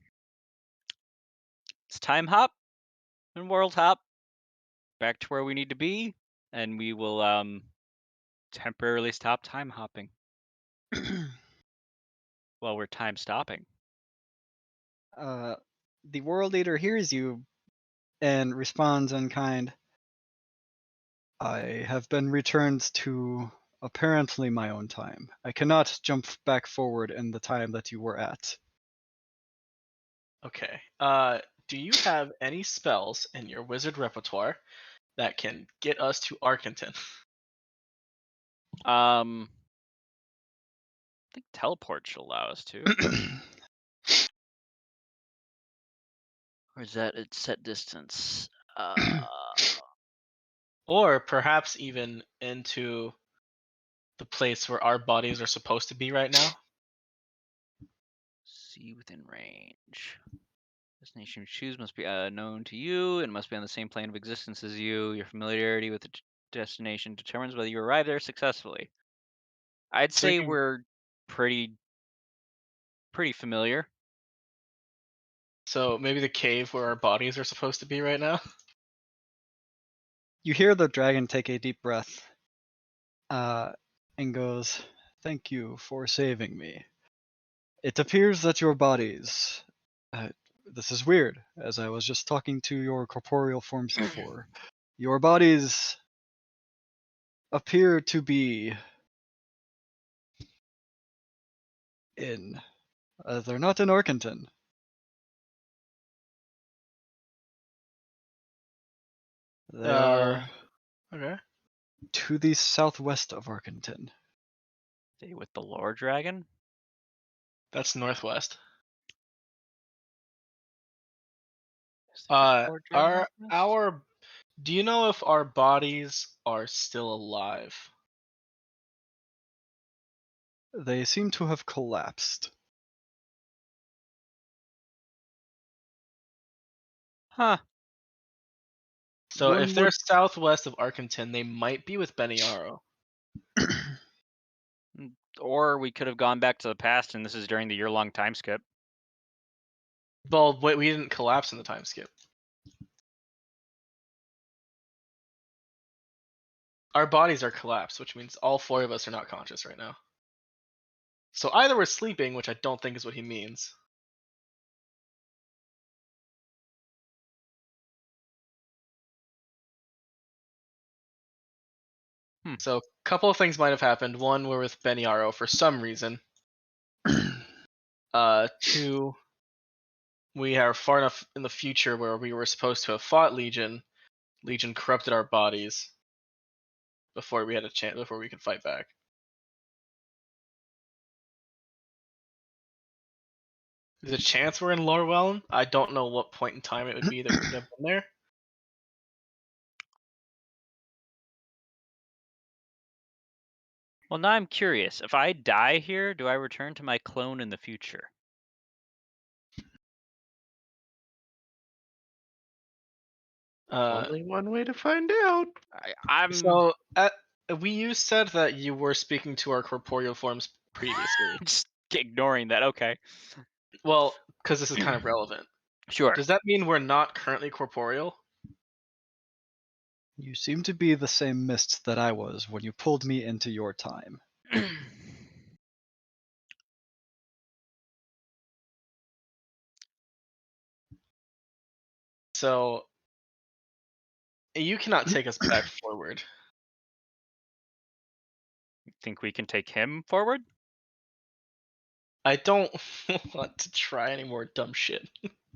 It's time hop and world hop back to where we need to be, and we will temporarily stop time hopping. Well, we're time stopping. The world leader hears you and responds in kind. I have been returned to apparently my own time. I cannot jump back forward in the time that you were at. Okay. Do you have any spells in your wizard repertoire that can get us to Arkenton? I think teleport should allow us to. Or is that at set distance? Or perhaps even into the place where our bodies are supposed to be right now? See within range. Destination you choose must be known to you and must be on the same plane of existence as you. Your familiarity with the destination determines whether you arrive there successfully. I'd So we say can. we're pretty familiar. So maybe the cave where our bodies are supposed to be right now? You hear the dragon take a deep breath and goes, "Thank you for saving me. It appears that your bodies. This is weird, as I was just talking to your corporeal forms before. Your bodies appear to be in. They're not in Orkington. They are Okay. to the southwest of Orkington. Stay with the lore dragon. That's northwest. Is there a lore dragon northwest? Our do you know if our bodies are still alive? They seem to have collapsed. Huh. So One if they're would southwest of Arkenton, they might be with Beniaro. Or we could have gone back to the past, and this is during the year-long time skip. Well, wait, we didn't collapse in the time skip. Our bodies are collapsed, which means all four of us are not conscious right now. So either we're sleeping, which I don't think is what he means. So a couple of things might have happened. One, we're with Beniaro for some reason. Two, we are far enough in the future where we were supposed to have fought Legion. Legion corrupted our bodies. before we had a chance before we could fight back. There's a chance we're in Lorwell. I don't know what point in time it would be that we could have been there. Well, now I'm curious. If I die here, do I return to my clone in the future? Only one way to find out. I'm So you said that you were speaking to our corporeal forms previously. just ignoring that. Okay. Well, because this is kind of relevant. Sure. Does that mean we're not currently corporeal? You seem to be the same mist that I was when you pulled me into your time. So you cannot take us back forward. Think we can take him forward? I don't want to try any more dumb shit.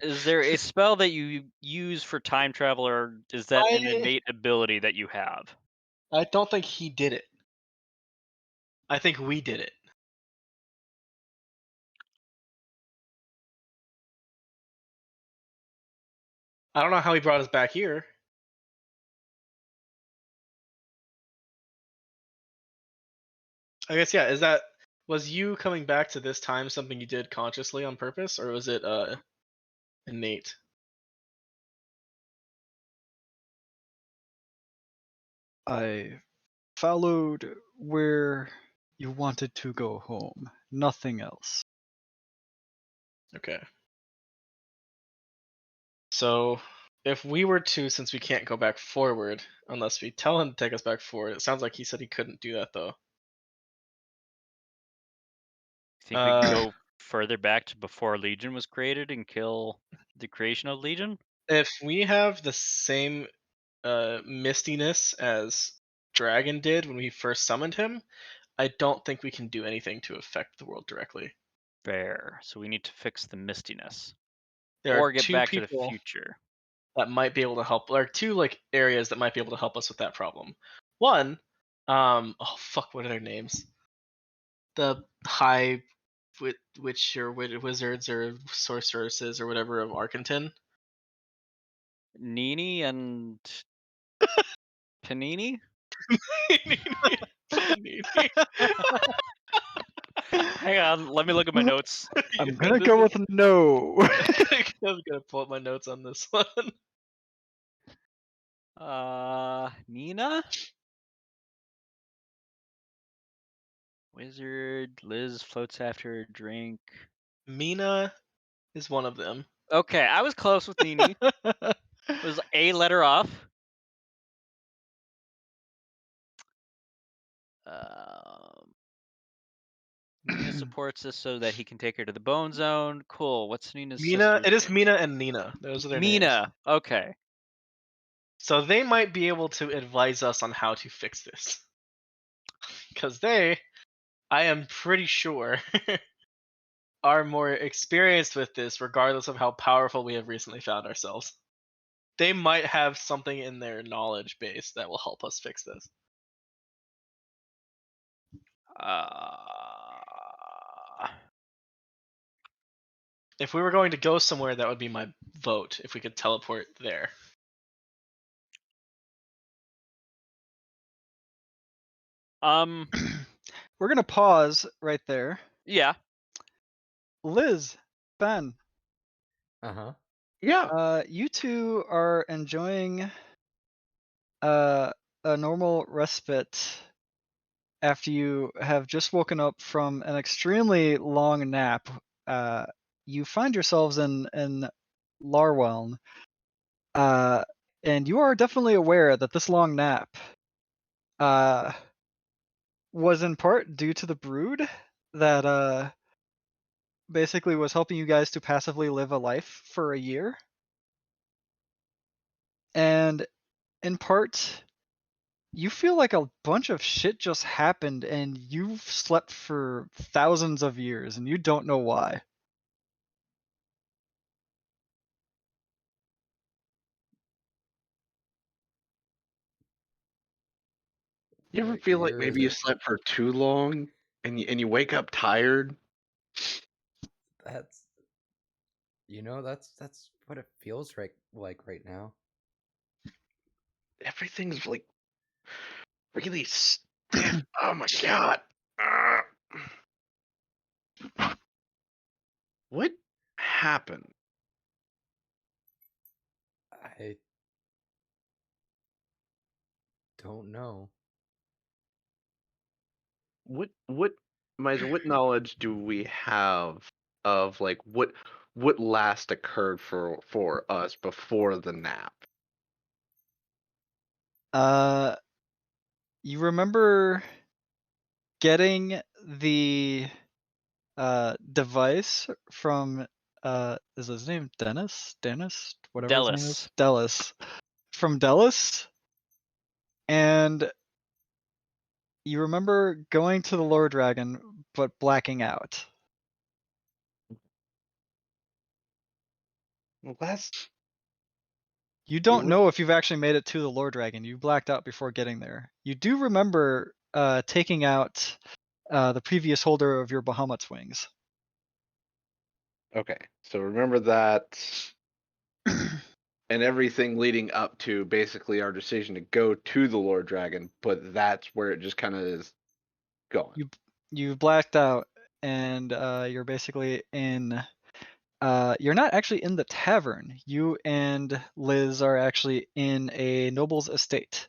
Is there a spell that you use for time travel, or is that an I innate ability that you have? I don't think he did it. I think we did it. I don't know how he brought us back here. I guess yeah. Was you coming back to this time something you did consciously on purpose, or was it innate? I followed where you wanted to go home. Nothing else. Okay. So if we were to, since we can't go back forward unless we tell him to take us back forward, it sounds like he said he couldn't do that though. Think we can go further back to before Legion was created and kill the creation of Legion? If we have the same mistiness as Dragon did when we first summoned him, I don't think we can do anything to affect the world directly. Fair. So we need to fix the mistiness. There Or are get two back to the people future. that might be able to help. There are two like areas that might be able to help us with that problem. One, oh fuck, what are their names? The high witch or wizards or sorceresses or whatever of Arkenton. Nini and Panini? Hang on, let me look at my notes. I'm gonna go with no. I was gonna pull up my notes on this one. Nina? Wizard, Liz floats after a drink. Mina is one of them. Okay, I was close with Nini. Was a letter off. Nina supports us so that he can take her to the bone zone. Cool. What's Nina's Mina, sister's it is name? Mina and Nina. Those are their names. Mina. Okay. So they might be able to advise us on how to fix this. Because they, I am pretty sure, are more experienced with this, regardless of how powerful we have recently found ourselves. They might have something in their knowledge base that will help us fix this. If we were going to go somewhere, that would be my vote, if we could teleport there. We're gonna pause right there. Yeah. Liz, Ben, Uh-huh. Yeah. you two are enjoying a normal respite after you have just woken up from an extremely long nap. You find yourselves in Larweln, and you are definitely aware that this long nap was in part due to the brood that basically was helping you guys to passively live a life for a year. And in part, you feel like a bunch of shit just happened and you've slept for thousands of years and you don't know why. You ever Like, feel like year is maybe you it? slept for too long and you wake up tired? That's that's what it feels like right now. Everything's like really stiff. Oh my god. Ah. What happened? I don't know. What Miser, what knowledge do we have of like what last occurred for us before the nap? Uh, you remember getting the device from is his name Dennis? Dennis? Whatever his name is. Dallas. Dallas. From Dallas. And you remember going to the Lord Dragon but blacking out. Well, last You wait, don't what? know if you've actually made it to the Lord Dragon. You blacked out before getting there. You do remember taking out the previous holder of your Bahamut's wings. Okay, so remember that and everything leading up to basically our decision to go to the Lord Dragon, but that's where it just kind of is going. You blacked out, and you're basically in. You're not actually in the tavern. You and Liz are actually in a noble's estate.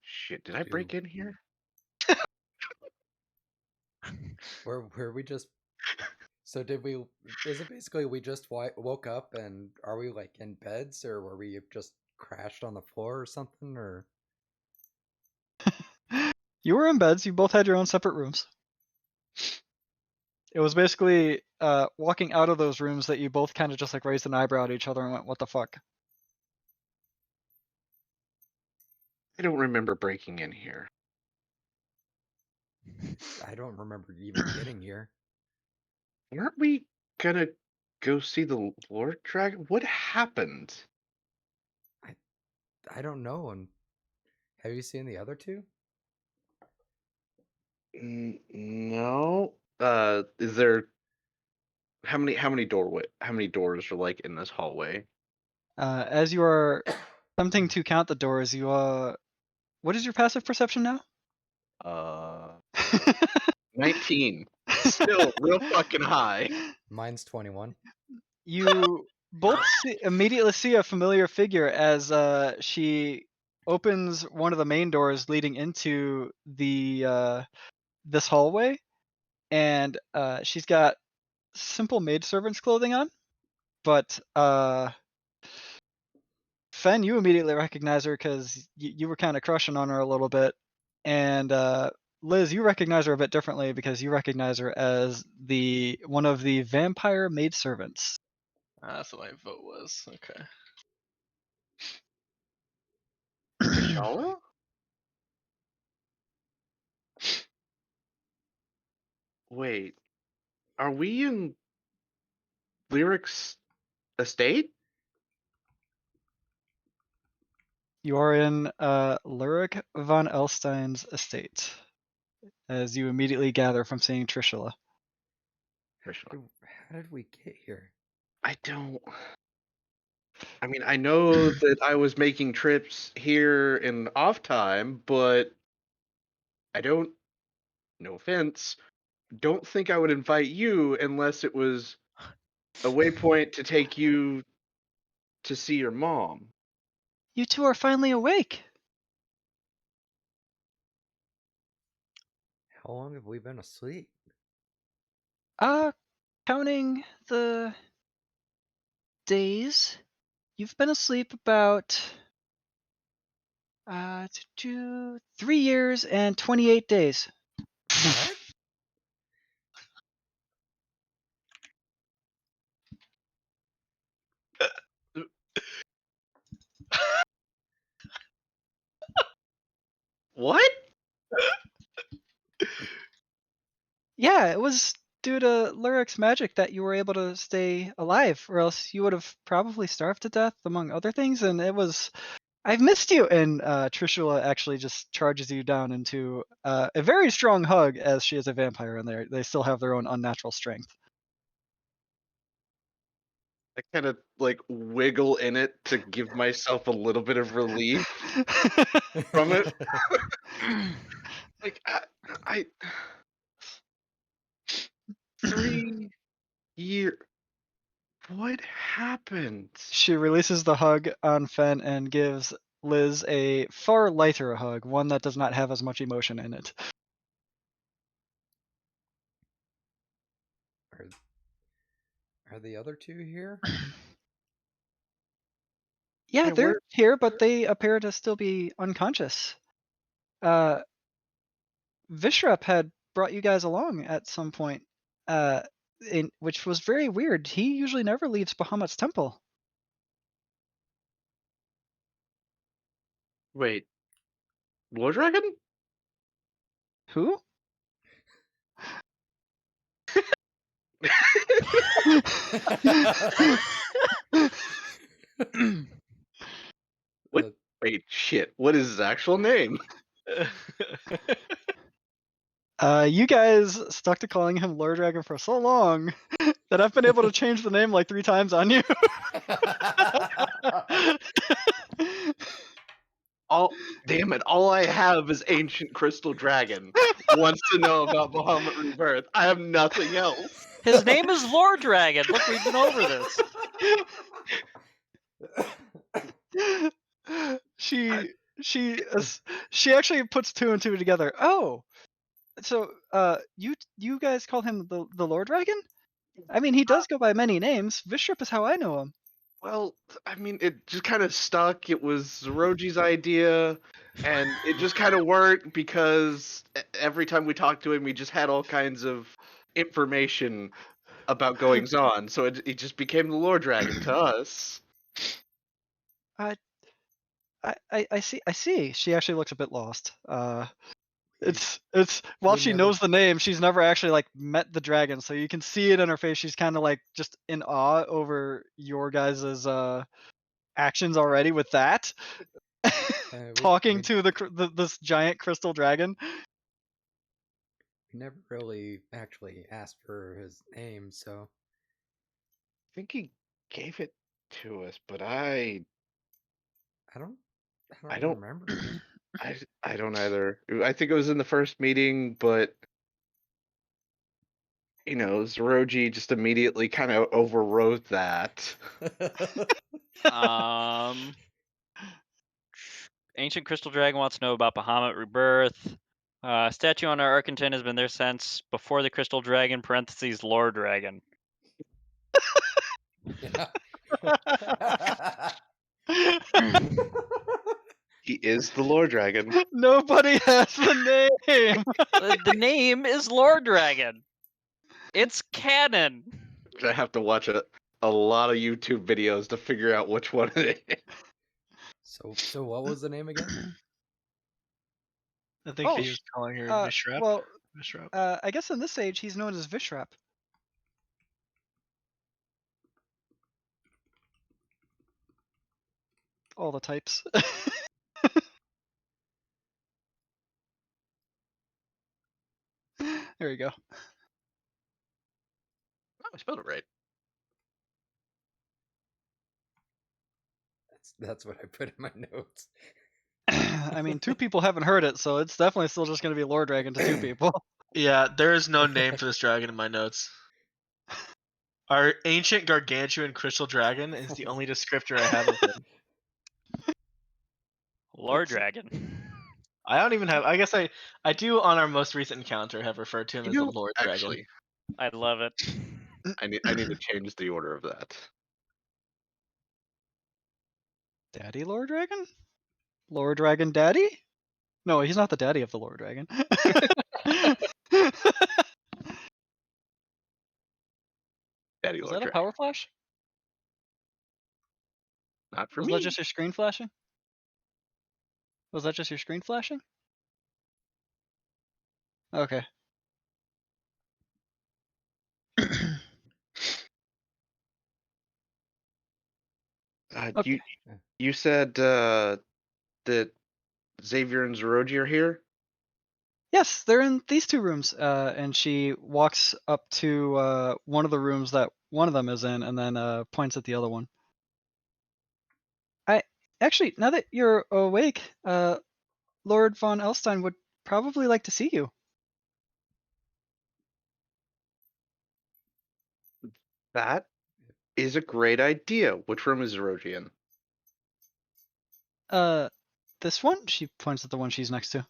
Shit, did I Do break in here? were we just so did we? Is it basically we just woke up and are we like in beds or were we just crashed on the floor or something or? You were in beds. You both had your own separate rooms. It was basically walking out of those rooms that you both kind of just like raised an eyebrow at each other and went, "What the fuck?" I don't remember breaking in here. I don't remember even getting here. Weren't we gonna go see the Lord Dragon? What happened? I don't know. And have you seen the other two? No. Is there how many doors are like in this hallway? As you are attempting to count the doors, you what is your passive perception now? Uh, 19. Still real fucking high. Mine's 21. You both immediately see a familiar figure as she opens one of the main doors leading into the this hallway, and she's got simple maidservant's clothing on, but Fen, you immediately recognize her because you were kind of crushing on her a little bit, and Liz, you recognize her a bit differently because you recognize her as the one of the vampire maidservants. That's what my vote was. Okay. Tishala? Wait, are we in Lyric's estate? You are in Lyric von Elstein's estate, as you immediately gather from seeing Trishula. Tishala. How did we get here? I don't. I mean, I know that I was making trips here in off time, but I don't. No offense. Don't think I would invite you unless it was a waypoint to take you to see your mom. You two are finally awake. How long have we been asleep? Uh, counting the days, you've been asleep about 3 years and 28 days. What? What? Yeah, it was due to Lyric's magic that you were able to stay alive, or else you would have probably starved to death, among other things. And it was I've missed you, and Trishula actually just charges you down into a very strong hug, as she is a vampire, and they still have their own unnatural strength. I kind of like wiggle in it to give myself a little bit of relief from it. Like I 3 year. What happened? She releases the hug on Fen and gives Liz a far lighter hug, one that does not have as much emotion in it. Are the other two here? Yeah, Yeah, they're here, but they appear to still be unconscious. Vishrep had brought you guys along at some point, which was very weird. He usually never leaves Bahamut's temple. Wait, Lord Dragon? Who? What? Wait, shit. What is his actual name? You guys stuck to calling him Lord Dragon for so long that I've been able to change the name like 3 times on you. Damn it! All I have is Ancient Crystal Dragon. Wants to know about Bahamut Rebirth. I have nothing else. His name is Lord Dragon. Look, we've been over this. She actually puts 2 and 2 together. Oh, so you guys call him the Lord Dragon? I mean, he does go by many names. Vishrep is how I know him. Well, I mean, it just kind of stuck. It was Zeroji's idea, and it just kind of worked because every time we talked to him, he just had all kinds of information about goings on. So it just became the Lord Dragon to us. I see. She actually looks a bit lost. It's while we she never- knows the name, she's never actually like met the dragon, so you can see it in her face. She's kind of like just in awe over your guys' actions already with that. Talking to this giant crystal dragon. We never really actually asked for his name, so I think he gave it to us, but I I don't don't remember. I don't either. I think it was in the first meeting, but Zeroji just immediately kind of overrode that. Ancient Crystal Dragon wants to know about Bahamut Rebirth. Statue on our Arcanton has been there since before the Crystal Dragon, parentheses, Lord Dragon. He is the Lord Dragon. Nobody has the name. The name is Lord Dragon. It's canon. I have to watch a lot of YouTube videos to figure out which one it is. So what was the name again? I think he was calling her Vishrep. Well, Vishrep. I guess in this age he's known as Vishrep. All the types. There you go. Oh, I spelled it right. That's what I put in my notes. I mean, 2 people haven't heard it, so it's definitely still just going to be Lord Dragon to 2 people. Yeah, there is no name for this dragon in my notes. Our ancient gargantuan crystal dragon is the only descriptor I have of him. Lord Dragon. I don't even have. I guess I do on our most recent encounter have referred to him as the Lord Dragon. Actually, I love it. I need to change the order of that. Daddy Lord Dragon? Lord Dragon Daddy? No, he's not the daddy of the Lord Dragon. Daddy Was Lord that a Dragon. power flash? Not for Was me. that just your screen flashing? Was that just your screen flashing? Okay. You said that Xavier and Zeroji are here? Yes, they're in these two rooms. And she walks up to one of the rooms that one of them is in, and then points at the other one. I actually, now that you're awake, Lord von Elstein would probably like to see you. That is a great idea. Which room is Zeroji in? This one? She points at the one she's next to.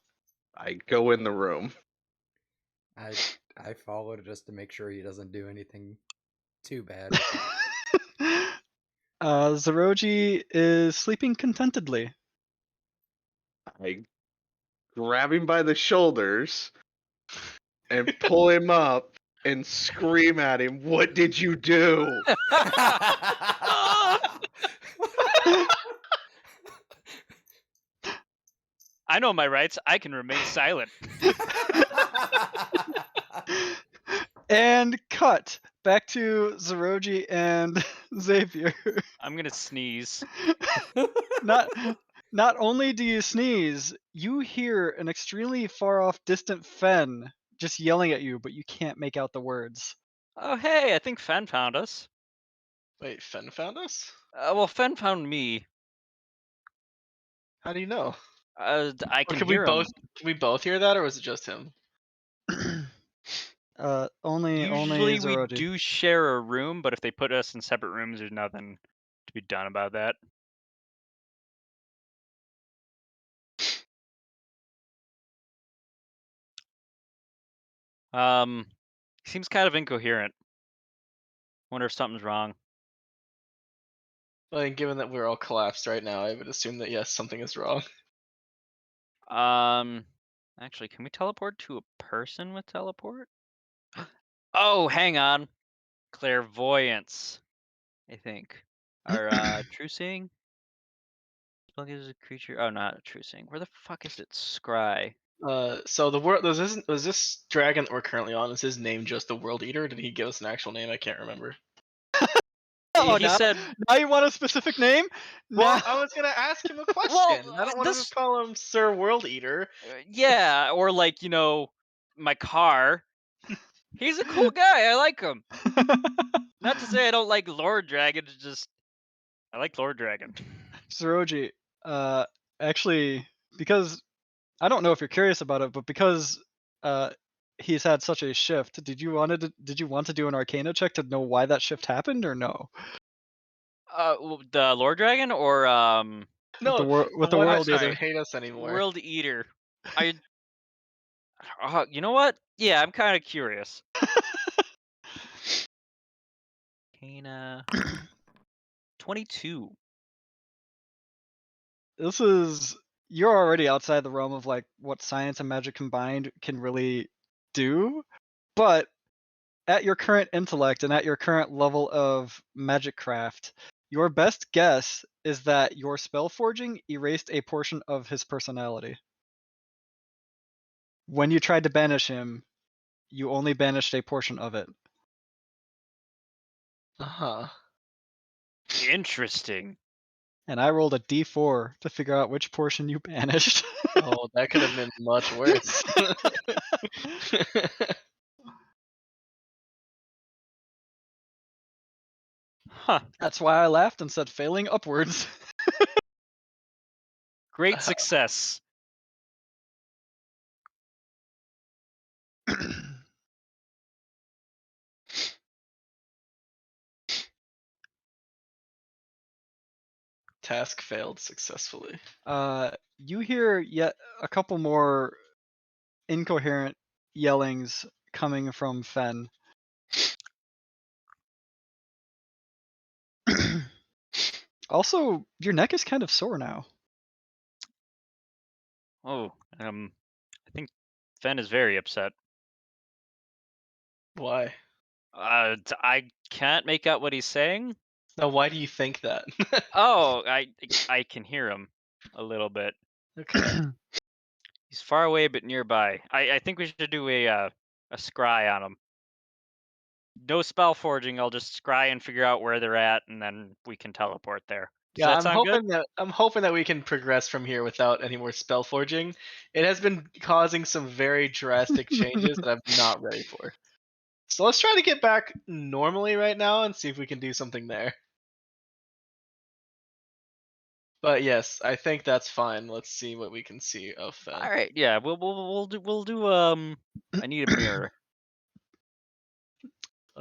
I go in the room. I followed just to make sure he doesn't do anything too bad. Zeroji is sleeping contentedly. I grab him by the shoulders and pull him up and scream at him, "What did you do?" I know my rights. I can remain silent. And cut back to Zeroji and Xavier. I'm gonna sneeze. Not only do you sneeze, you hear an extremely far off distant Fen just yelling at you, but you can't make out the words. Oh, hey, I think Fen found us. Wait, Fen found us? Well, Fen found me. How do you know? I Or can could we hear him. both hear that, or was it just him? Only Usually we Zeroji. do share a room, but if they put us in separate rooms, there's nothing to be done about that. Seems kind of incoherent. Wonder if something's wrong. Well, and given that we're all collapsed right now, I would assume that yes, something is wrong. Actually, can we teleport to a person with teleport? Oh, hang on. Clairvoyance, I think. Or true seeing? Spell gives a creature. Oh, not true seeing. Where the fuck is it? Scry. So the world was this dragon that we're currently on? Is his name just the World Eater? Did he give us an actual name? I can't remember. Oh, He said, now you want a specific name? Well, Now- I was gonna ask him a question. Well, I don't want to this- just call him Sir World Eater. yeah, or like, my car. He's a cool guy. I like him. Not to say I don't like Lord Dragon, it's just I like Lord Dragon. Zeroji, actually, because I don't know if you're curious about it, but because he's had such a shift, did you want to do an Arcana check to know why that shift happened, or no? The Lord Dragon or No, with the one World that doesn't Eater. hate us anymore. World Eater? You know what? Yeah, I'm kind of curious. Arcana 22. You're already outside the realm of like what science and magic combined can really do, but at your current intellect and at your current level of magic craft, your best guess is that your spell forging erased a portion of his personality. When you tried to banish him, you only banished a portion of it. Uh-huh. Interesting. And I rolled a d4 to figure out which portion you banished. Oh, that could have been much worse. Huh. That's why I laughed and said failing upwards. Great success. Task failed successfully. You hear yet a couple more incoherent yellings coming from Fen. Also, your neck is kind of sore now. Oh, I think Fen is very upset. Why? I can't make out what he's saying. Now, why do you think that? Oh, I can hear him a little bit. Okay. He's far away but nearby. I think we should do a scry on him. No spell forging. I'll just scry and figure out where they're at, and then we can teleport there. Does that sound good? I'm hoping that we can progress from here without any more spell forging. It has been causing some very drastic changes that I'm not ready for. So let's try to get back normally right now and see if we can do something there. But yes, I think that's fine. Let's see what we can see of Fen. All right, yeah, we'll do I need a mirror.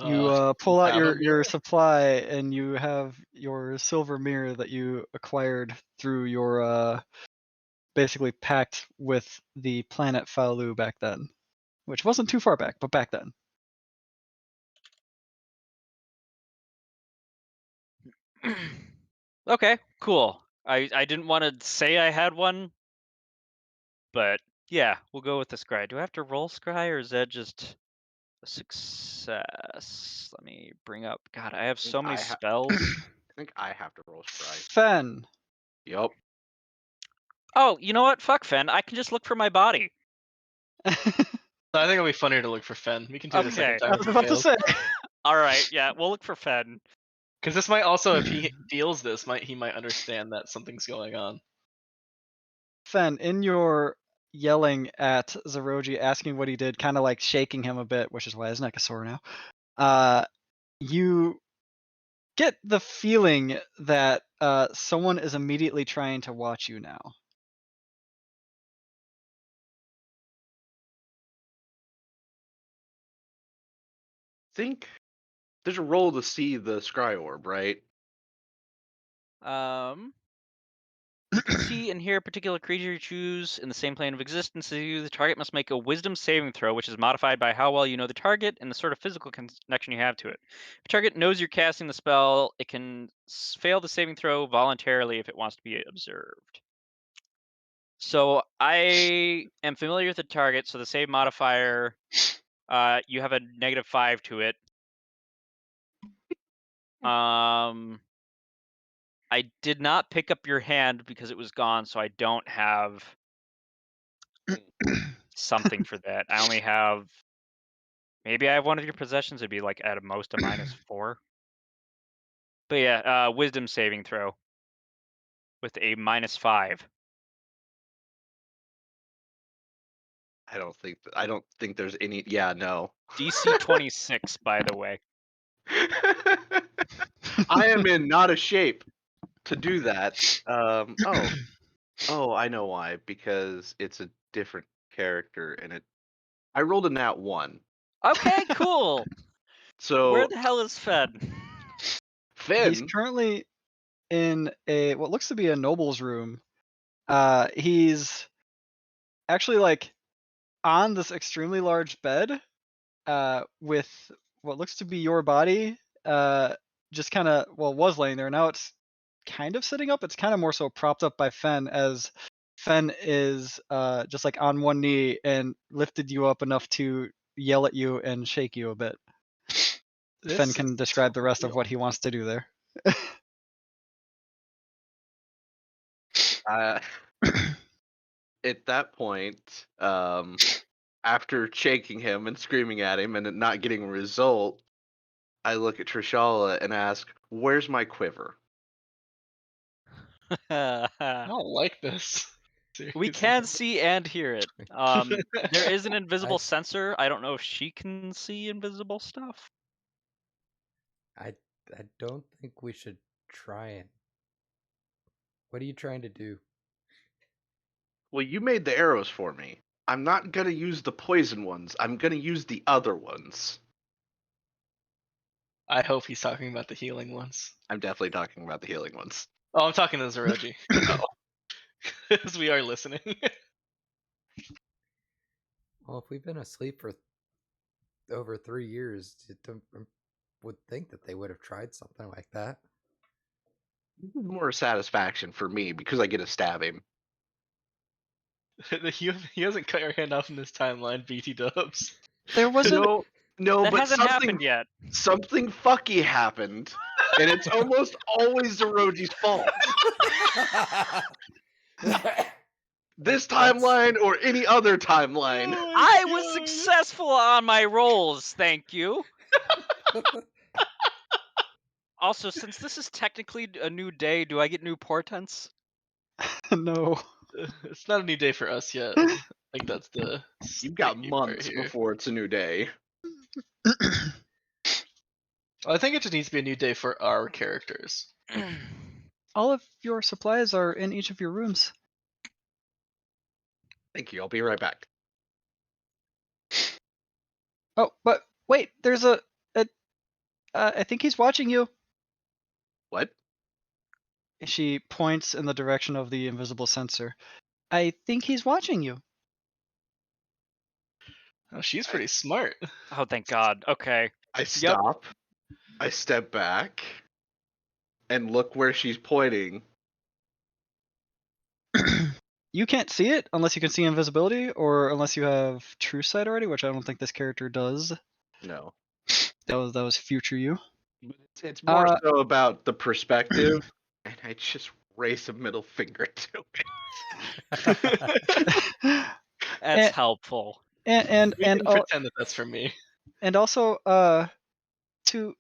You pull out have a your supply, and you have your silver mirror that you acquired through your basically pact with the planet Falu back then, which wasn't too far back, but back then. Okay, cool. I didn't want to say I had one, but yeah, we'll go with the scry. Do I have to roll scry, or is that just a success? Let me bring up. God, I have so many spells. I think I have to roll scry. Fen. Yup. Oh, you know what? Fuck Fen. I can just look for my body. I think it'll be funnier to look for Fen. We can do it a second Okay. time. I was about to say. All right, yeah, we'll look for Fen. Because this might also, if he feels this, he might understand that something's going on. Fen, in your yelling at Zeroji, asking what he did, kind of like shaking him a bit, which is why his neck is sore now, you get the feeling that someone is immediately trying to watch you now. Think there's a roll to see the scry orb, right? You can see and hear a particular creature you choose in the same plane of existence as you. The target must make a wisdom saving throw, which is modified by how well you know the target and the sort of physical connection you have to it. If the target knows you're casting the spell, it can fail the saving throw voluntarily if it wants to be observed. So I am familiar with the target, so the save modifier, you have a -5 to it. I did not pick up your hand because it was gone, so I don't have something for that. I only have, maybe I have one of your possessions. It'd be like at most a -4. But yeah, wisdom saving throw with a -5. I don't think there's any. Yeah, no. DC 26, by the way. I am in not a shape to do that. Oh, I know why. Because it's a different character, and I rolled a nat 1. Okay, cool. So Where the hell is Fed? He's Finn, currently in what looks to be a noble's room. He's actually like on this extremely large bed, with what looks to be your body, just kind of was laying there. Now it's kind of sitting up. It's kind of more so propped up by Fen, as Fen is just like on one knee and lifted you up enough to yell at you and shake you a bit. Fen can describe the rest of what he wants to do there. at that point, after shaking him and screaming at him and not getting a result, I look at Trishala and ask, "Where's my quiver?" I don't like this. We Seriously. can see and hear it. There is an invisible sensor. I don't know if she can see invisible stuff. I don't think we should try it. What are you trying to do? Well, you made the arrows for me. I'm not gonna use the poison ones. I'm gonna use the other ones. I hope he's talking about the healing ones. I'm definitely talking about the healing ones. Oh, I'm talking to Zeroji. Because we are listening. Well, if we've been asleep for over 3 years, would think that they would have tried something like that. More satisfaction for me because I get to stab him. He hasn't cut your hand off in this timeline, BT Dubs. There wasn't. No, That but hasn't happened yet. something fucky happened, and it's almost always Zeroji's fault. This timeline or any other timeline. I was successful on my rolls, thank you. Also, since this is technically a new day, do I get new portents? No. It's not a new day for us yet. I think that's the You've got sticky part months here. before it's a new day. I think it just needs to be a new day for our characters. All of your supplies are in each of your rooms. Thank you. I'll be right back. Oh, but wait, there's a I think he's watching you. What? She points in the direction of the invisible sensor. I think he's watching you. Oh, she's pretty smart. Oh, thank God. Okay. I stop. I step back and look where she's pointing. You can't see it unless you can see invisibility or unless you have true sight already, which I don't think this character does. No. That was future you. But it's more Uh, so about the perspective, and I just raise a middle finger to it. That's and helpful. and We and can and, pretend that that's for me. and also to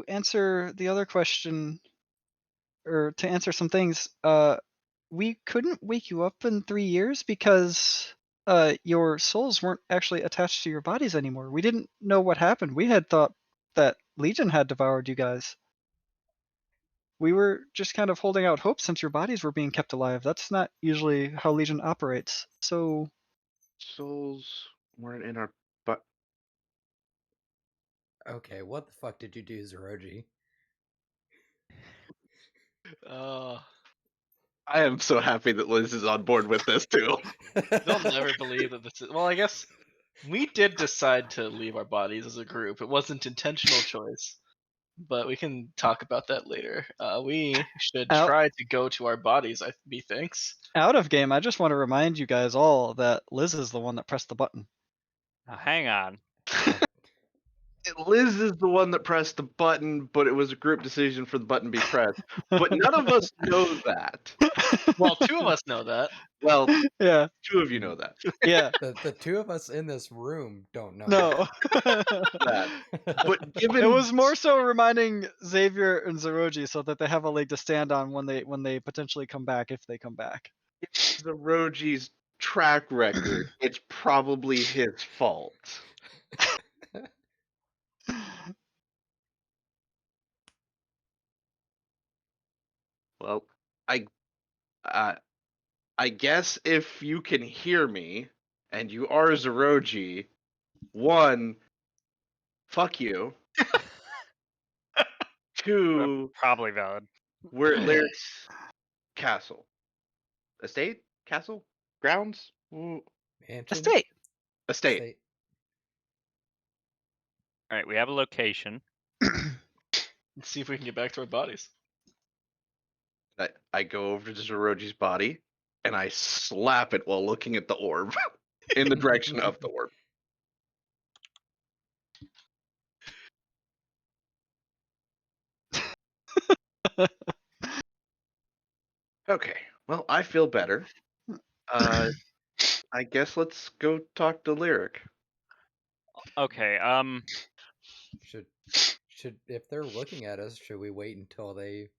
answer the other question, or to answer some things, we couldn't wake you up in 3 years because your souls weren't actually attached to your bodies anymore. We didn't know what happened. We had thought that Legion had devoured you guys. We were just kind of holding out hope since your bodies were being kept alive. That's not usually how Legion operates. So Souls weren't in our but Okay, what the fuck did you do, Zeroji? I am so happy that Liz is on board with this too. They'll never believe that this is. Well, I guess we did decide to leave our bodies as a group. It wasn't intentional choice, but we can talk about that later. We should out try to go to our bodies. Methinks. out of game, I just want to remind you guys all that Liz is the one that pressed the button. Now, hang on. Liz is the one that pressed the button, but it was a group decision for the button to be pressed. But none of us know that. Well, two of us know that. Well, Yeah. two of you know that. Yeah. The two of us in this room don't know. No. That. But given It was more so reminding Xavier and Zeroji so that they have a leg to stand on when they potentially come back, if they come back. Zeroji's track record, it's probably his fault. Well, I uh, I guess if you can hear me and you are Zeroji, one, fuck you. Two, Probably valid. we're at Lyric's castle. Estate? Castle? Grounds? Mansion? Estate. Estate. State. All right, we have a location. Let's see if we can get back to our bodies. I go over to Zeroji's body and I slap it while looking at the orb in the direction of the orb. Okay, well, I feel better. I guess let's go talk to Lyric. Okay. Should if they're looking at us, should we wait until they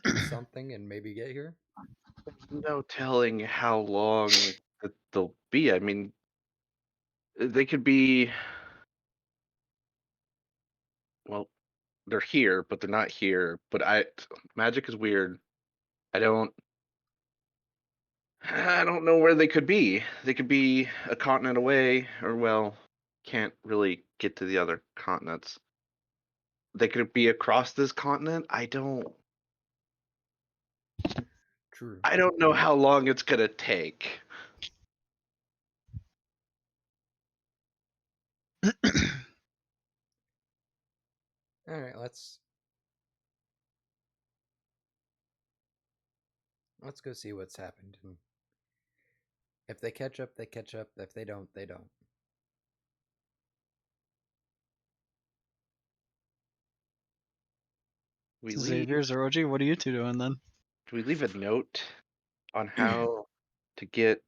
do something and maybe get here? No telling how long that they'll be. I mean, they could be. Well, they're here, but they're not here. But magic is weird. I don't. I don't know where they could be. They could be a continent away, or well, can't really get to the other continents. They could be across this continent. True. I don't know how long it's gonna take. All right, let's go see what's happened. And if they catch up, they catch up. If they don't, they don't. We Xavier, leave. Zeroji, what are you two doing then? Do we leave a note on how to get?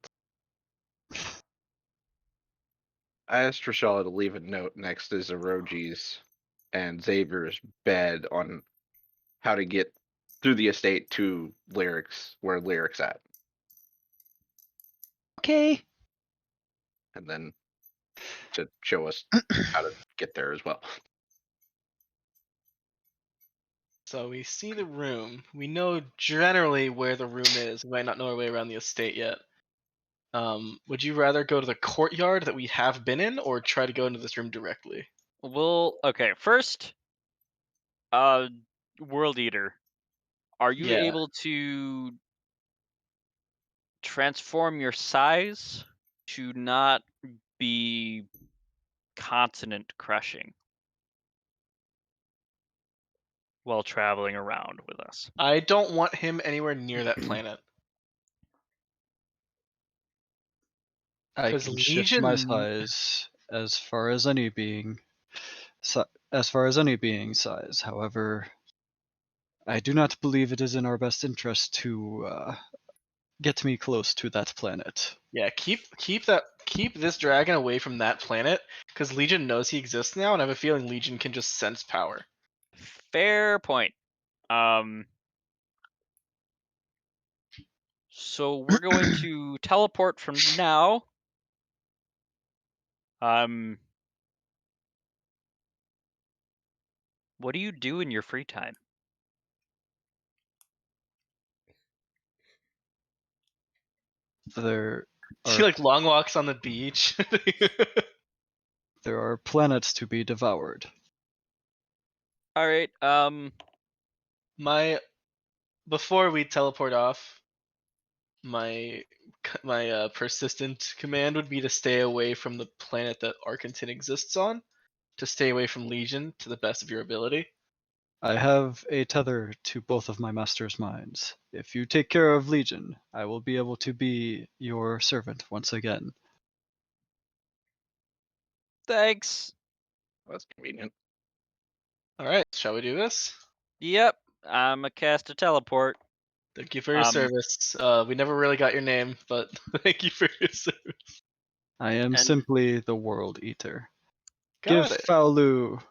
I asked Trishalla to leave a note next to Zeroji's and Xavier's bed on how to get through the estate to Lyric's, where Lyric's at, Okay. and then to show us how to get there as well. So we see the room. We know generally where the room is. We might not know our way around the estate yet. Would you rather go to the courtyard that we have been in, or try to go into this room directly? Okay, first, World Eater, are you Yeah. able to transform your size to not be continent crushing while traveling around with us? I don't want him anywhere near that planet. I 'Cause can shift my Legion- size as far as any being, as far as any being size. However, I do not believe it is in our best interest to get me close to that planet. Yeah, keep this dragon away from that planet, because Legion knows he exists now, and I have a feeling Legion can just sense power. Fair point. So we're going to teleport from now. What do you do in your free time? There He are like long walks on the beach. there are planets to be devoured. All right. My before we teleport off, my persistent command would be to stay away from the planet that Arkenton exists on, to stay away from Legion to the best of your ability. I have a tether to both of my master's minds. If you take care of Legion, I will be able to be your servant once again. Thanks. That's convenient. All right, shall we do this? Yep. I'm a cast a teleport. Thank you for your service. We never really got your name, but thank you for your service. I am And- simply the World Eater. Got Give it. Faolu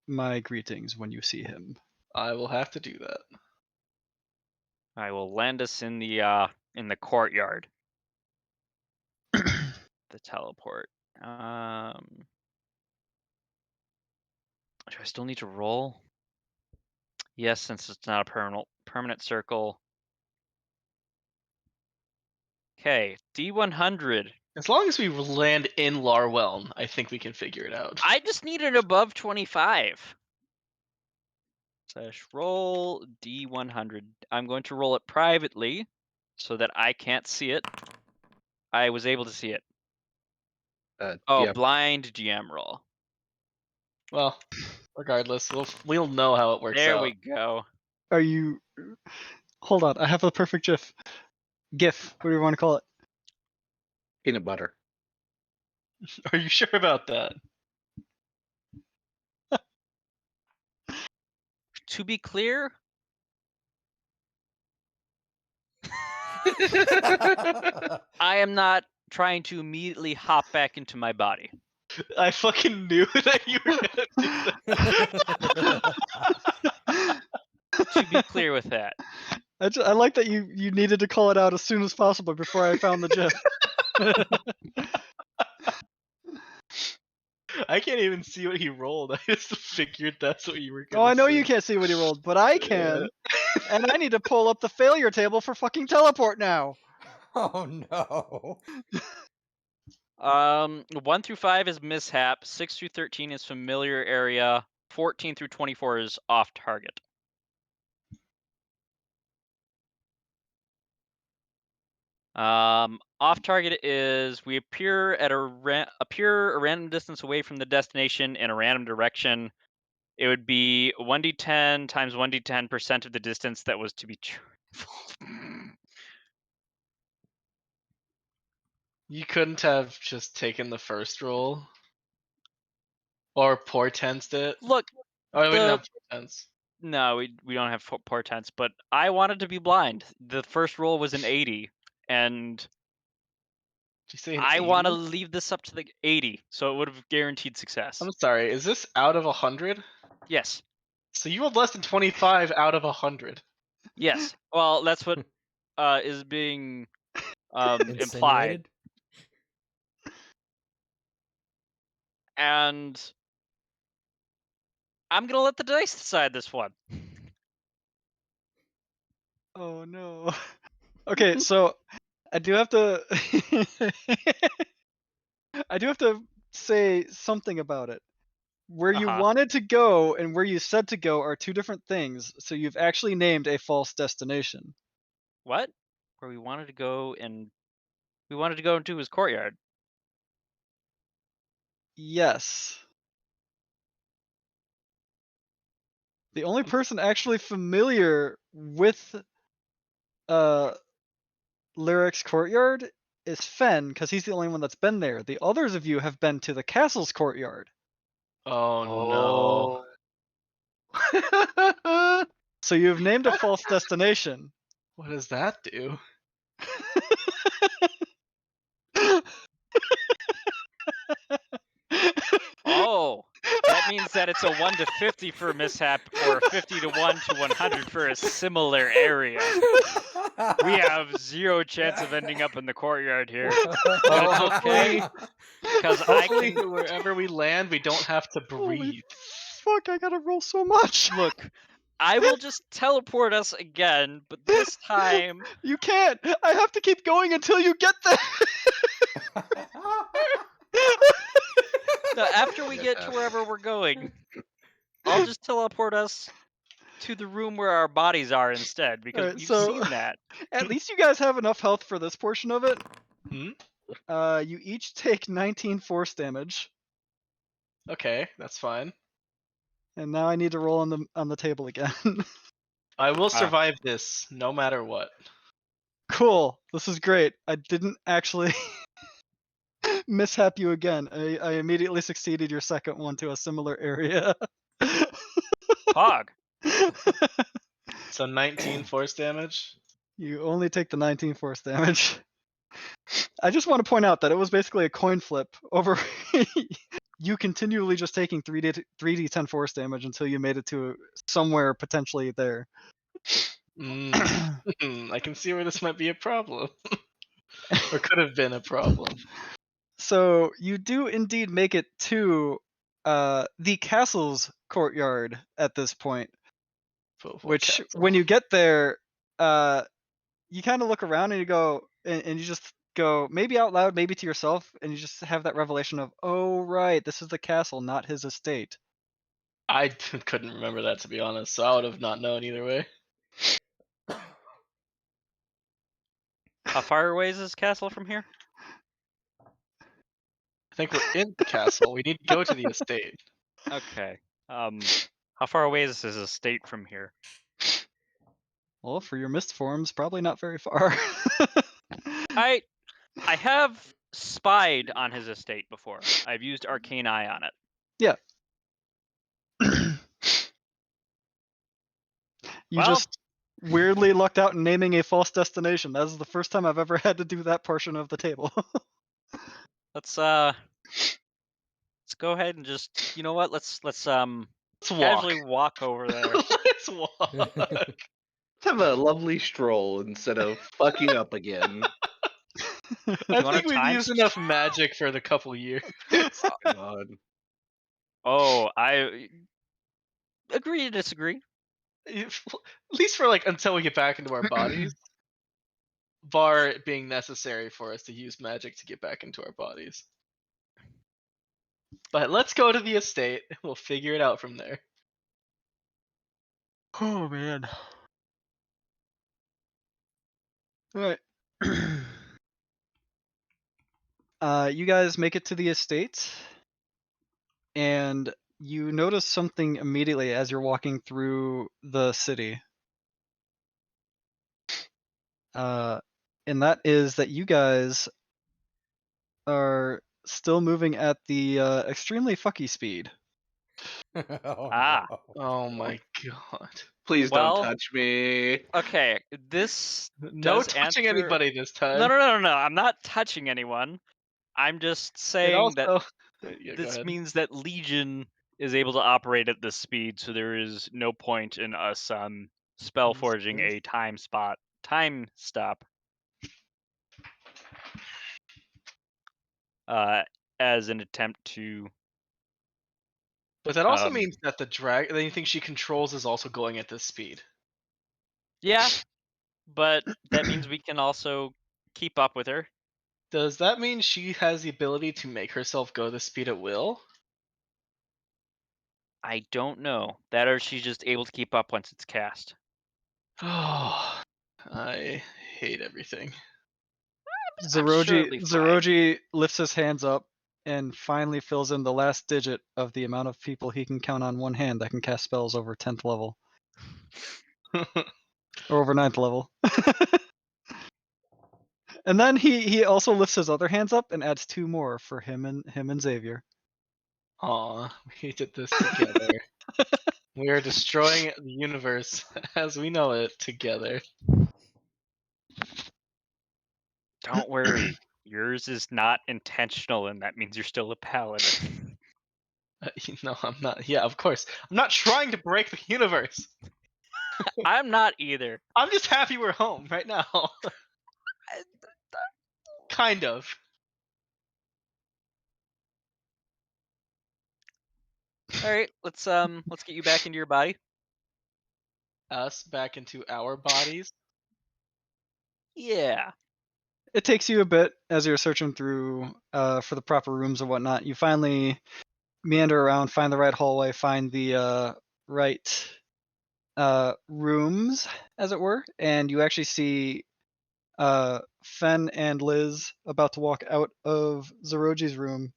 my greetings when you see him. I will have to do that. I will land us in the courtyard. The teleport. Do I still need to roll? Yes, since it's not a permanent circle. Okay, D100. As long as we land in Larweln, I think we can figure it out. I just need it above 25. / roll D100. I'm going to roll it privately so that I can't see it. I was able to see it. Yeah, Blind GM roll. Well, regardless, we'll know how it works There out. we go. Are you? Hold on, I have a perfect GIF. GIF, what do you want to call it? peanut butter. Are you sure about that? To be clear, I am not trying to immediately hop back into my body. I fucking knew that you were gonna do that. To be clear with that. I like that you needed to call it out as soon as possible before I found the GIF. I can't even see what he rolled. I just figured that's what you were gonna Oh, I know say. you can't see what he rolled, but I can. And I need to pull up the failure table for fucking teleport now. Oh no. 1 through 5 is mishap. 6 through 13 is familiar area. 14 through 24 is off target. Off target is we appear at a random distance away from the destination in a random direction. It would be 1d10 times 1d10% of the distance that was to be traveled. You couldn't have just taken the first roll? Or portensed it? Look, Oh, we didn't have portents. no, we don't have portents, but I wanted to be blind. The first roll was an 80, and Did you say an I want to 80? leave this up to the 80, so it would have guaranteed success. I'm sorry, is this out of 100? Yes. So you rolled less than 25 out of 100. Yes. Well, that's what is being implied. Insinuated? And I'm gonna let the dice decide this one. Oh no. Okay, so I do have to I do have to say something about it. Where you Uh-huh. wanted to go and where you said to go are two different things, so you've actually named a false destination. What? Where we wanted to go into his courtyard. Yes. The only person actually familiar with uh Lyric's courtyard is Fen, because he's the only one that's been there. The others of you have been to the castle's courtyard. Oh no. So you've named a false destination. What does that do? Oh, that means that it's a 1 to 50 for a mishap, or a 50 to 1 to 100 for a similar area. We have 0 chance of ending up in the courtyard here. Well, it's hopefully, Because I hopefully can wherever we land, we don't have to Holy breathe. fuck, I gotta roll so much. look. I will just teleport us again, but this time You can't. I have to keep going until you get there. after we get to Yeah. wherever we're going, I'll just teleport us to the room where our bodies are instead, because Alright, we've so- seen that. At least you guys have enough health for this portion of it. Hmm? You each take 19 force damage, Okay, that's fine. and now I need to roll on the table again. I will survive this no matter what. Cool. This is great. I didn't actually mishap you again. I immediately succeeded your second one to a similar area. Pog. So 19 force damage. You only take the 19 force damage. I just want to point out that it was basically a coin flip over you continually just taking 3d10 force damage until you made it to somewhere potentially there. I can see where this might be a problem. Or could have been a problem. So you do indeed make it to the castle's courtyard at this point. What Which, castle? when you get there, you kind of look around and you go, and you just go, maybe out loud, maybe to yourself, and you just have that revelation of, oh right, this is the castle, not his estate. I couldn't remember that, to be honest, so I would have not known either way. How far away is this castle from here? I think we're in the castle. We need to go to the estate. Okay. How far away is his estate from here? Well, for your mist forms, probably not very far. I have spied on his estate before. I've used Arcane Eye on it. You Well- just weirdly lucked out in naming a false destination. That is the first time I've ever had to do that portion of the table. Let's go ahead and just, you know what? Let's Let's walk. casually walk over there. Let's walk. Let's have a lovely stroll instead of fucking up again. I want think a we've time used enough magic for the couple years. God. Oh, I agree to disagree. At least for until we get back into our bodies. Bar it being necessary for us to use magic to get back into our bodies. But let's go to the estate. We'll figure it out from there. Oh man. Alright. You guys make it to the estate, and you notice something immediately as you're walking through the city. And that is that you guys are still moving at the extremely fucky speed. Oh, Ah. no. Oh my god. Please Well- don't touch me. Okay, this No does touching answer- anybody this time. No. I'm not touching anyone. I'm just It saying that also... Yeah, go this ahead. means that Legion is able to operate at this speed, so there is no point in us spell forging a time stop as an attempt to But that also um means that anything she controls is also going at this speed. yeah, but that means we can also keep up with her. Does that mean she has the ability to make herself go this speed at will? I don't know. That or she's just able to keep up once it's cast. Oh, I hate everything. I'm sure it'll be fine. Zeroji lifts his hands up and finally fills in the last digit of the amount of people he can count on one hand that can cast spells over 10th level or over 9th level. And then he also lifts his other hands up and adds 2 more for him and Xavier. Aw, we did this together. We are destroying the universe as we know it together. Don't worry. Yours is not intentional, and that means you're still a paladin. No, I'm not. Yeah, of course. I'm not trying to break the universe. I'm not either. I'm just happy we're home right now. Kind of. All right, let's get you back into your body. Us back into our bodies. Yeah. It takes you a bit as you're searching through for the proper rooms and whatnot. You finally meander around, find the right hallway, find the right rooms, as it were, and you actually see Fen and Liz about to walk out of Zeroji's room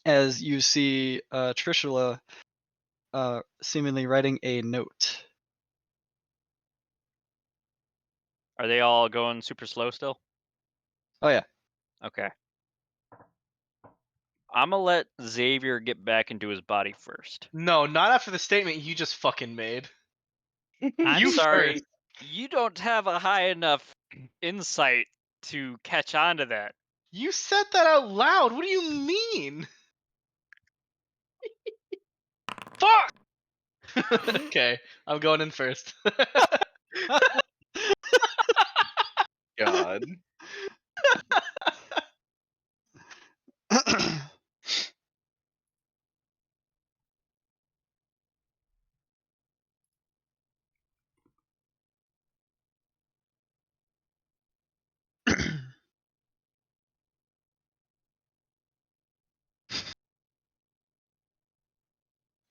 as you see Trishula seemingly writing a note. Are they all going super slow still? Oh yeah. Okay. I'm gonna let Xavier get back into his body first. No, not after the statement you just fucking made. I'm You sorry. first. You don't have a high enough insight to catch on to that. You said that out loud. What do you mean? Fuck! Okay, I'm going in first. God.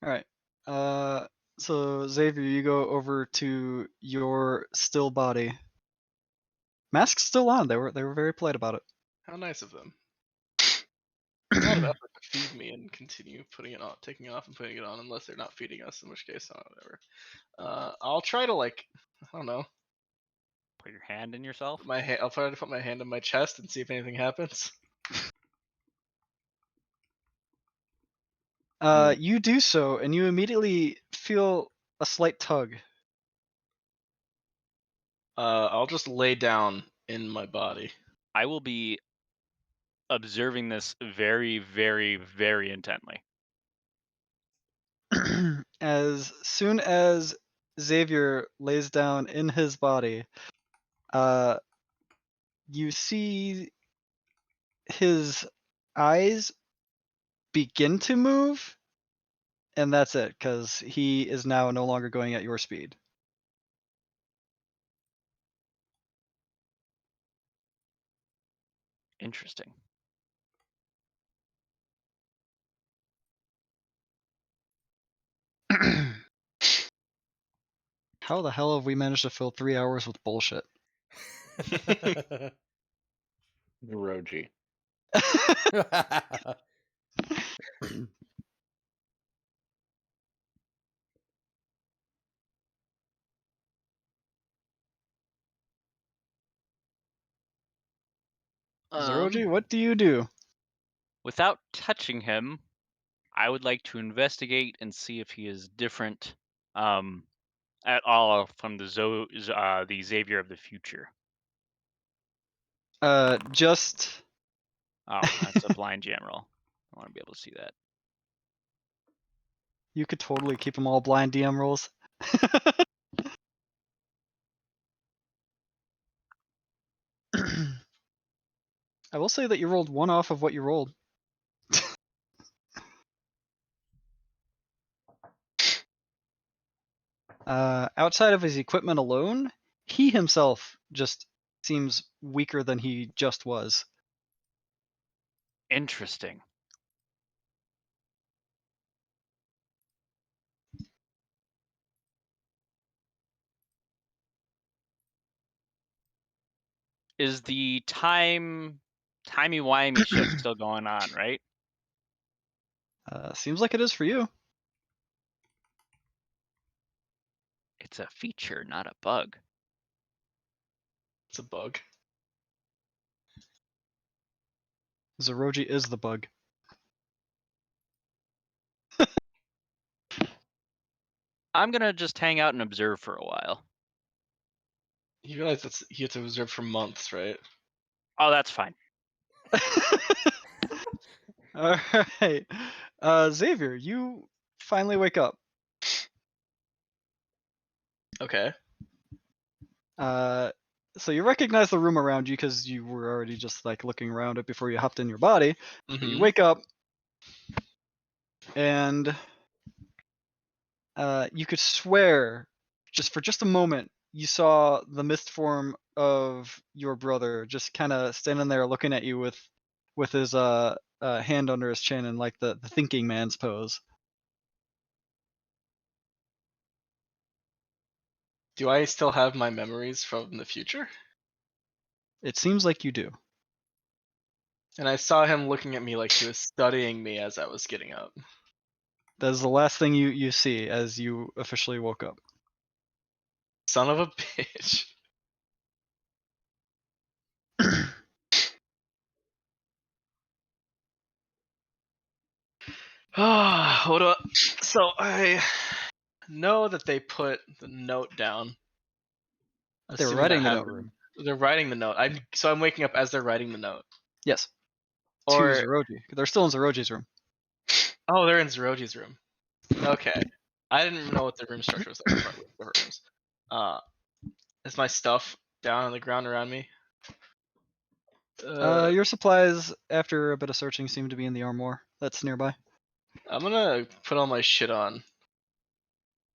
All right. So Xavier, you go over to your still body. Mask's still on. They were very polite about it. How nice of them. A lot of effort to feed me and continue putting it on, taking it off and putting it on, unless they're not feeding us, in which case, whatever. I'll try to I don't know, Put your hand in yourself. I'll try to put my hand on my chest and see if anything happens. You do so, and you immediately feel a slight tug. I'll just lay down in my body. I will be observing this very, very, very intently. As soon as Xavier lays down in his body, you see his eyes begin to move, and that's it, because he is now no longer going at your speed. Interesting. How the hell have we managed to fill 3 hours with bullshit? Roji. Zeroji, what do you do? Without touching him, I would like to investigate and see if he is different at all from the the Xavier of the future. Just Oh, that's a blind jam roll. I want to be able to see that. You could totally keep them all blind DM rolls. I will say that you rolled 1 off of what you rolled. Outside of his equipment alone, he himself just seems weaker than he just was. Interesting. Is the timey-wimey shift still going on, right? Seems like it is for you. It's a feature, not a bug. It's a bug. Zeroji is the bug. I'm gonna just hang out and observe for a while. You realize that's you have to observe for months, right? Oh, that's fine. All right. Xavier, you finally wake up. Okay. So you recognize the room around you because you were already just like looking around it before you hopped in your body. But you Mm-hmm. wake up and you could swear just for just a moment you saw the mist form of your brother just kind of standing there looking at you with his hand under his chin in like the thinking man's pose. Do I still have my memories from the future? It seems like you do. And I saw him looking at me like he was studying me as I was getting up. That is the last thing you see as you officially woke up. Son of a bitch. Hold up. So I know that they put the note down. They were Assuming writing that the In the note. room. they're writing the note. I'm waking up as they're writing the note. Yes. To Or Zeroji. They're still in Zeroji's room. oh, they're in Zeroji's room. Okay. I didn't know what the room structure was like for different rooms. Is my stuff down on the ground around me? Your supplies, after a bit of searching, seem to be in the armoire that's nearby. I'm gonna put all my shit on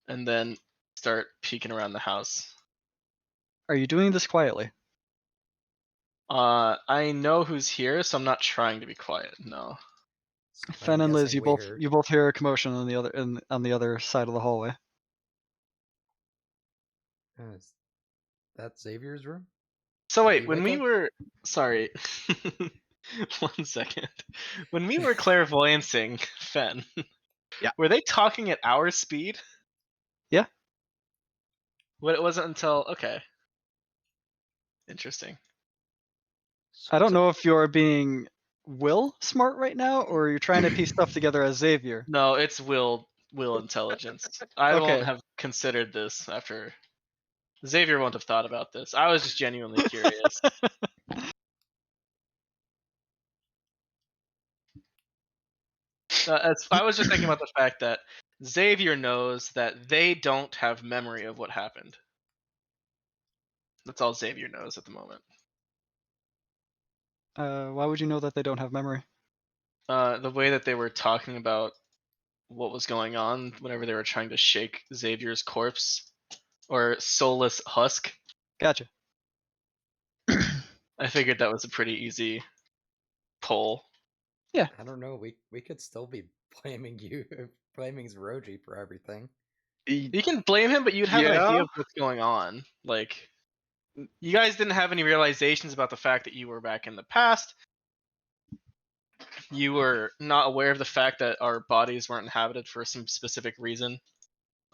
and then start peeking around the house. Are you doing this quietly? I know who's here, so I'm not trying to be quiet. No. Fen I'm and Liz, guessing we heard. you both hear a commotion on the other side of the hallway. Is that Xavier's room? So Did wait, he when wake we up? were sorry. 1 second. When we were clairvoyancing Fen, Yeah. were they talking at our speed? Yeah. Well, it wasn't until okay. Interesting. So I it's don't know if you're being Will smart right now, or you're trying to piece stuff together as Xavier. No, it's will intelligence. I won't Okay. have considered this after Xavier won't have thought about this. I was just genuinely curious. I was just thinking about the fact that Xavier knows that they don't have memory of what happened. That's all Xavier knows at the moment. Why would you know that they don't have memory? The way that they were talking about what was going on whenever they were trying to shake Xavier's corpse or soulless husk, Gotcha. I figured that was a pretty easy poll. I don't know. We could still be blaming you, blaming Zeroji for everything. You can blame him, but you'd have an Yeah. idea of what's going on. Like, you guys didn't have any realizations about the fact that you were back in the past. You were not aware of the fact that our bodies weren't inhabited for some specific reason.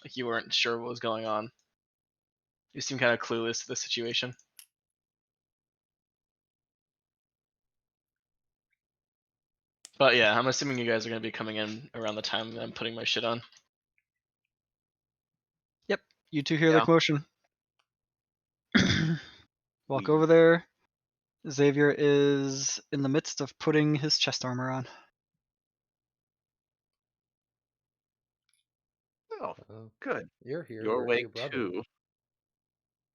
Like, you weren't sure what was going on. You seem kind of clueless to the situation. But yeah, I'm assuming you guys are going to be coming in around the time that I'm putting my shit on. Yep. You two hear the Yeah. commotion. Walk weird. over there. Xavier is in the midst of putting his chest armor on. Oh, Oh, good. you're here. You're Where's awake your brother? too.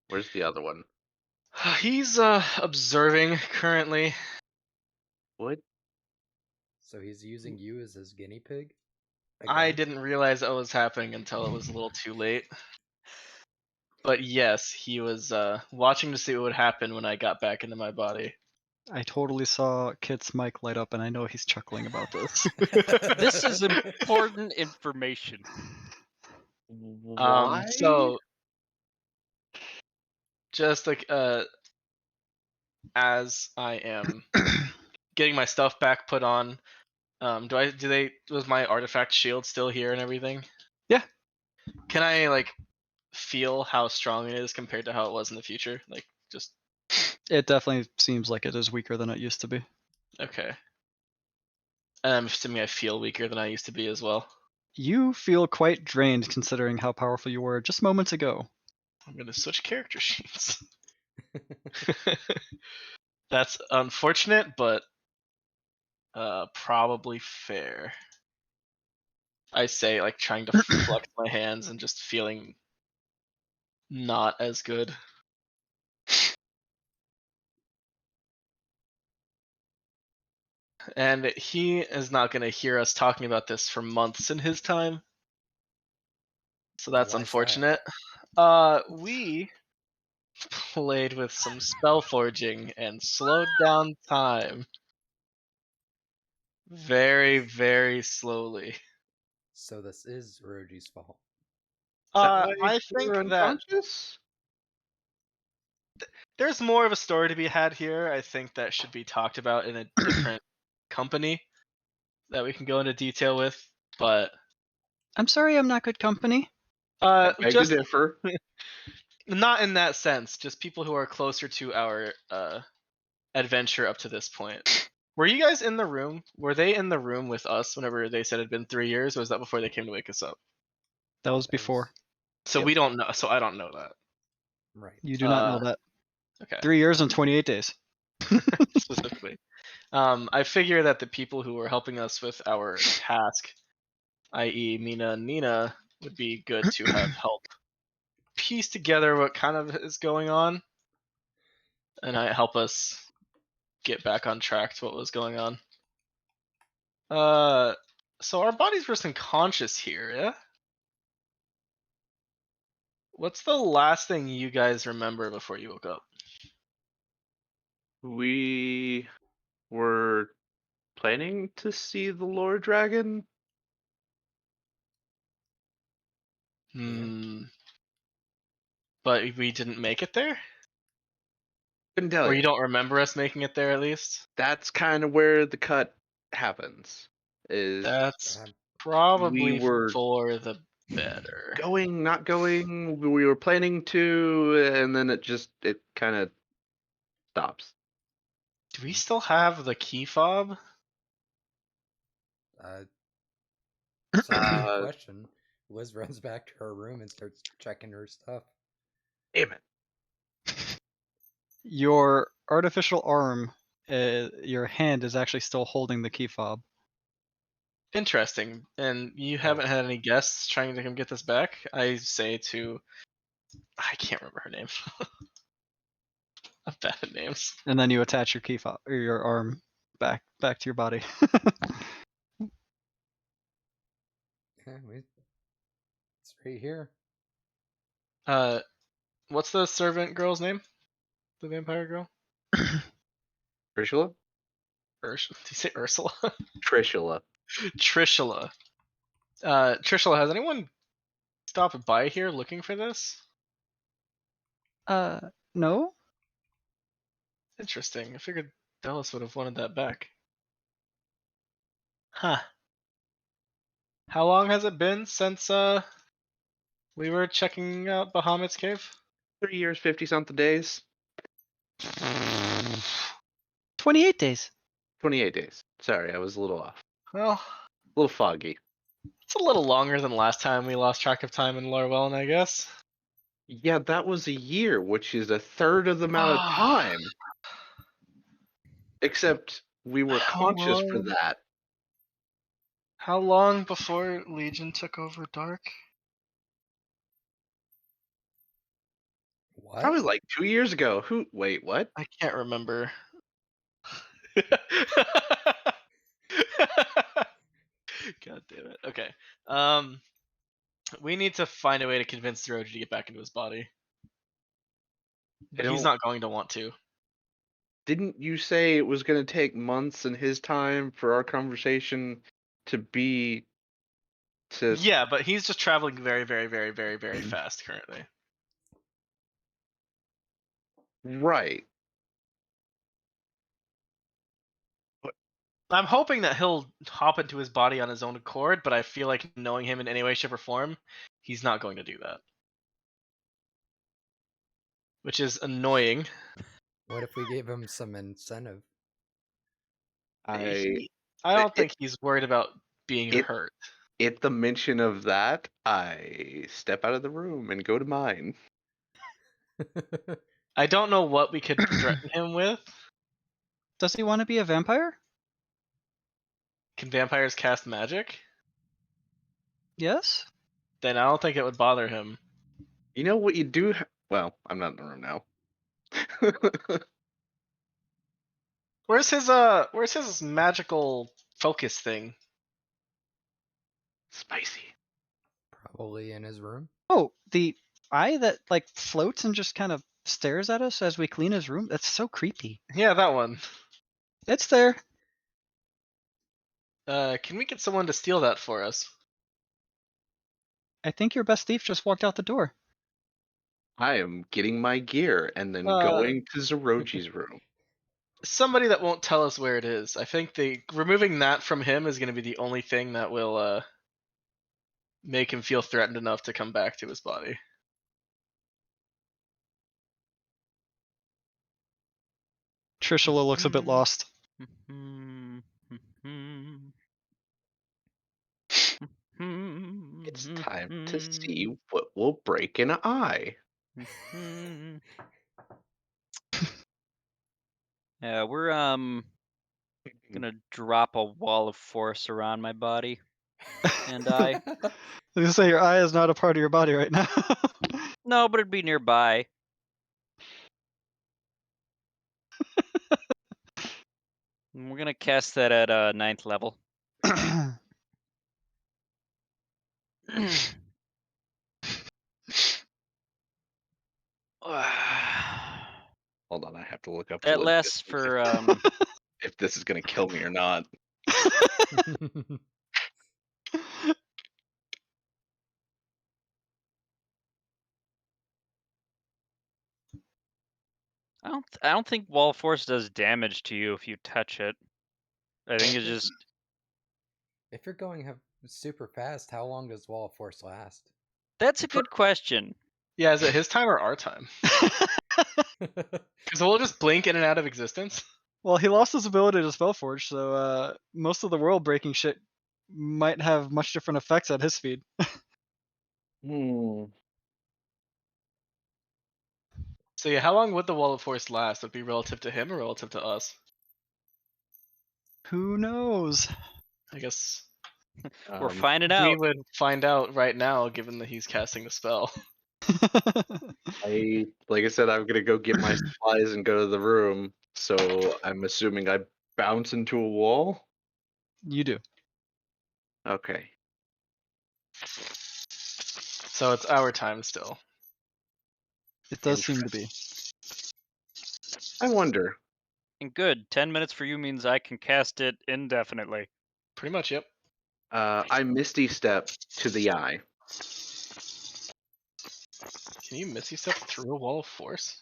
Where's the other one? He's observing currently. What? So he's using you as his guinea pig? I Again? didn't realize that was happening until it was a little too late. But yes, he was watching to see what would happen when I got back into my body. I totally saw Kit's mic light up, and I know he's chuckling about this. This is important information. Why? So just like as I am getting my stuff back put on, was my artifact shield still here and everything? Yeah. Can I like feel how strong it is compared to how it was in the future? Like just It definitely seems like it is weaker than it used to be. okay. And I'm assuming I feel weaker than I used to be as well. You feel quite drained considering how powerful you were just moments ago. I'm gonna switch character sheets. That's unfortunate, but probably fair. I say, like trying to flex my hands and just feeling not as good. And he is not going to hear us talking about this for months in his time. So that's Why's that? unfortunate. We played with some spell forging and slowed down time very, very slowly. So this is Roji's fault. Is that why I you think were that unconscious? there's more of a story to be had here. I think that should be talked about in a different company that we can go into detail with. But I'm sorry I'm not good company. I beg to just differ. not in that sense. Just people who are closer to our adventure up to this point. Were you guys in the room? Were they in the room with us whenever they said it had been 3 years? Or was that before they came to wake us up? That was That before. So Yep. we don't know. So I don't know that. Right. You do not know Uh, that. Okay. 3 years and 28 days. Specifically. I figure that the people who were helping us with our task, i.e., Mina and Nina, would be good to have help piece together what kind of is going on, and help us get back on track to what was going on. So our bodies were unconscious here, yeah? What's the last thing you guys remember before you woke up? We were planning to see the Lord Dragon. But we didn't make it there? Couldn't tell Or you. you don't remember us making it there at least? That's kind of where the cut happens. Is That's Um, we probably were for the better. going, not going. We were planning to, and then it kind of stops. Do we still have the key fob? it's a good Uh, question. Liz runs back to her room and starts checking her stuff. damn it. Your artificial arm, your hand is actually still holding the key fob. Interesting. And you Oh. haven't had any guests trying to come get this back? I say to I can't remember her name. I'm bad at names. And then you attach your key fob or your arm back to your body. Yeah, it's right here. What's the servant girl's name? The vampire girl? Trishula? Did you say Ursula? Trishula. Trishula. Trishula, has anyone stopped by here looking for this? No? Interesting. I figured Dallas would have wanted that back. Huh. How long has it been since we were checking out Bahamut's cave? 3 years, 50 something days. 28 days. 28 days. Sorry, I was a little off. Well, A little foggy. it's a little longer than last time we lost track of time in Lorwellen, I guess. Yeah, that was a year, which is a third of the amount of time. Except we were How conscious for long? that. How long before Legion took over Dark? What? Probably like 2 years ago. Wait, what? I can't remember. God damn it. Okay. We need to find a way to convince Zeroji to get back into his body. But he's don't- not going to want to. Didn't you say it was going to take months in his time for our conversation to be to Yeah, but he's just traveling very, very, very, very, very fast currently. right? I'm hoping that he'll hop into his body on his own accord, but I feel like knowing him in any way, shape, or form, he's not going to do that. Which is annoying. What if we gave him some incentive? I I don't it, think he's worried about being it hurt. at the mention of that, I step out of the room and go to mine. I don't know what we could threaten him with. Does he want to be a vampire? Can vampires cast magic? Yes. Then I don't think it would bother him. You know what you do? Well, I'm not in the room now. Where's his magical focus thing? Spicy. Probably in his room. Oh, the eye that like floats and just kind of stares at us as we clean his room. That's so creepy. Yeah, that one. It's there. Can we get someone to steal that for us? I think your best thief just walked out the door. I am getting my gear and then Uh, going to Zeroji's room. Somebody that won't tell us where it is. I think removing that from him is going to be the only thing that will make him feel threatened enough to come back to his body. Trishula looks a bit lost. It's time to see what will break an eye. Yeah, we're gonna drop a wall of force around my body, and I. I was gonna say your eye is not a part of your body right now. No, but it'd be nearby. And we're gonna cast that at 9th level. Hold on, I have to look up That the lasts logistics for if this is gonna kill me or not. I don't think wall of force does damage to you if you touch it. I think it's just If you're going super fast, how long does Wall of Force last? that's a good question. Yeah, is it his time or our time? Because we'll just blink in and out of existence. Well, he lost his ability to Spellforge, so most of the world breaking shit might have much different effects at his speed. So yeah, how long would the Wall of Force last? Would it be relative to him or relative to us? Who knows? I guess We're finding we out. would find out right now, given that he's casting the spell. Like I said, I'm gonna go get my supplies and go to the room. So I'm assuming I bounce into a wall. You do. Okay. So it's our time still. It does seem to be. I wonder. And good, 10 minutes for you means I can cast it indefinitely. Pretty much, yep. I Misty Step to the eye. Can you Misty Step through a Wall of Force?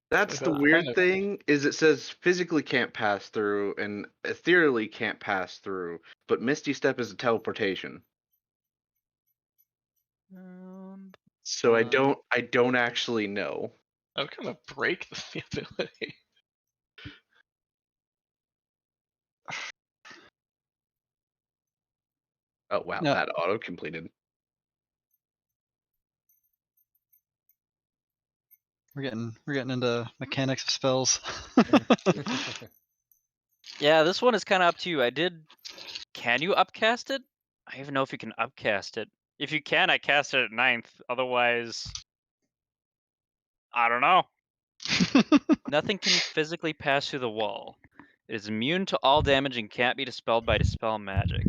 That's Like the that weird kind of- thing, is it says physically can't pass through and ethereally can't pass through, but Misty Step is a teleportation. So I don't actually know. I would kind of break the ability. Oh wow, No. that auto completed. We're getting into mechanics of spells. Yeah, this one is kind of up to you. Can you upcast it? I don't even know if you can upcast it. If you can, I cast it at 9th. Otherwise, I don't know. Nothing can physically pass through the wall. It is immune to all damage and can't be dispelled by dispel magic.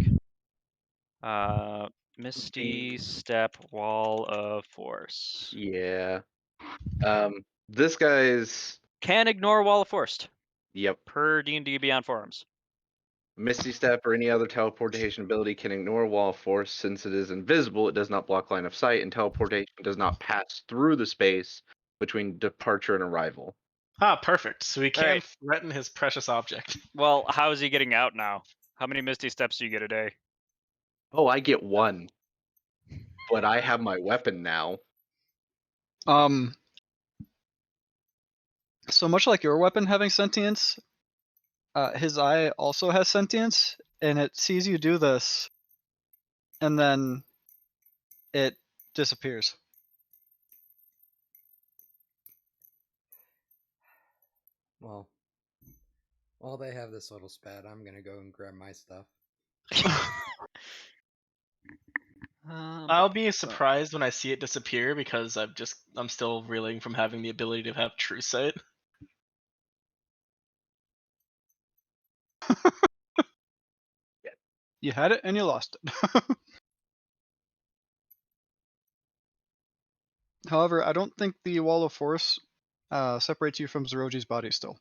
Misty Step Wall of Force. Yeah. This guy's Can ignore Wall of Force yep. per D&D Beyond forums. Misty Step or any other teleportation ability can ignore Wall of Force since it is invisible. It does not block line of sight, and teleportation does not pass through the space between departure and arrival. Ah, perfect. So we can Alright. threaten his precious object. Well, how is he getting out now? How many Misty Steps do you get a day? Oh, I get one, but I have my weapon now. So much like your weapon having sentience, his eye also has sentience, and it sees you do this, and then it disappears. Well, while they have this little spat, I'm gonna go and grab my stuff. I'll be surprised when I see it disappear because I'm still reeling from having the ability to have true sight. You had it and you lost it. However, I don't think the wall of force separates you from Zeroji's body still.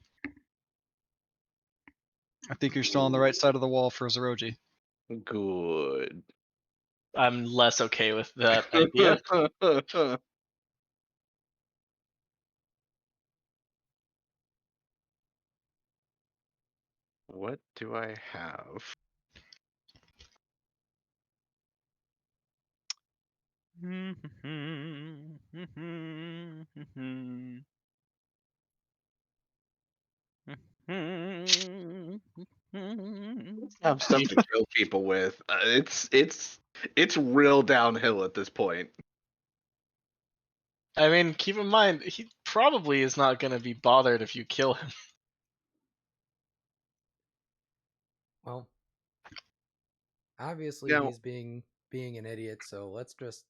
I think you're still on the right side of the wall for Zeroji. Good. I'm less okay with that idea. What do I have? Have stuff to kill people with. It's real downhill at this point. I mean, keep in mind, he probably is not going to be bothered if you kill him. Well, obviously Now, he's being an idiot, so let's just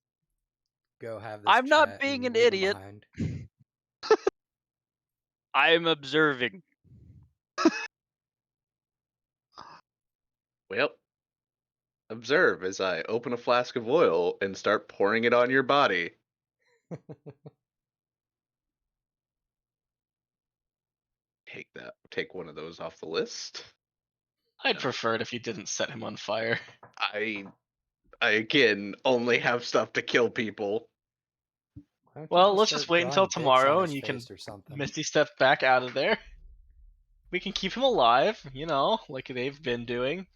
go have this I'm not chat being and an leave him idiot. behind. I'm observing. well, observe as I open a flask of oil and start pouring it on your body. Take one of those off the list. I'd prefer it if you didn't set him on fire. I again only have stuff to kill people. Why don't you Well, let's just start wait until drawing dicks on tomorrow his and you can face or something? Misty step back out of there. We can keep him alive, like they've been doing.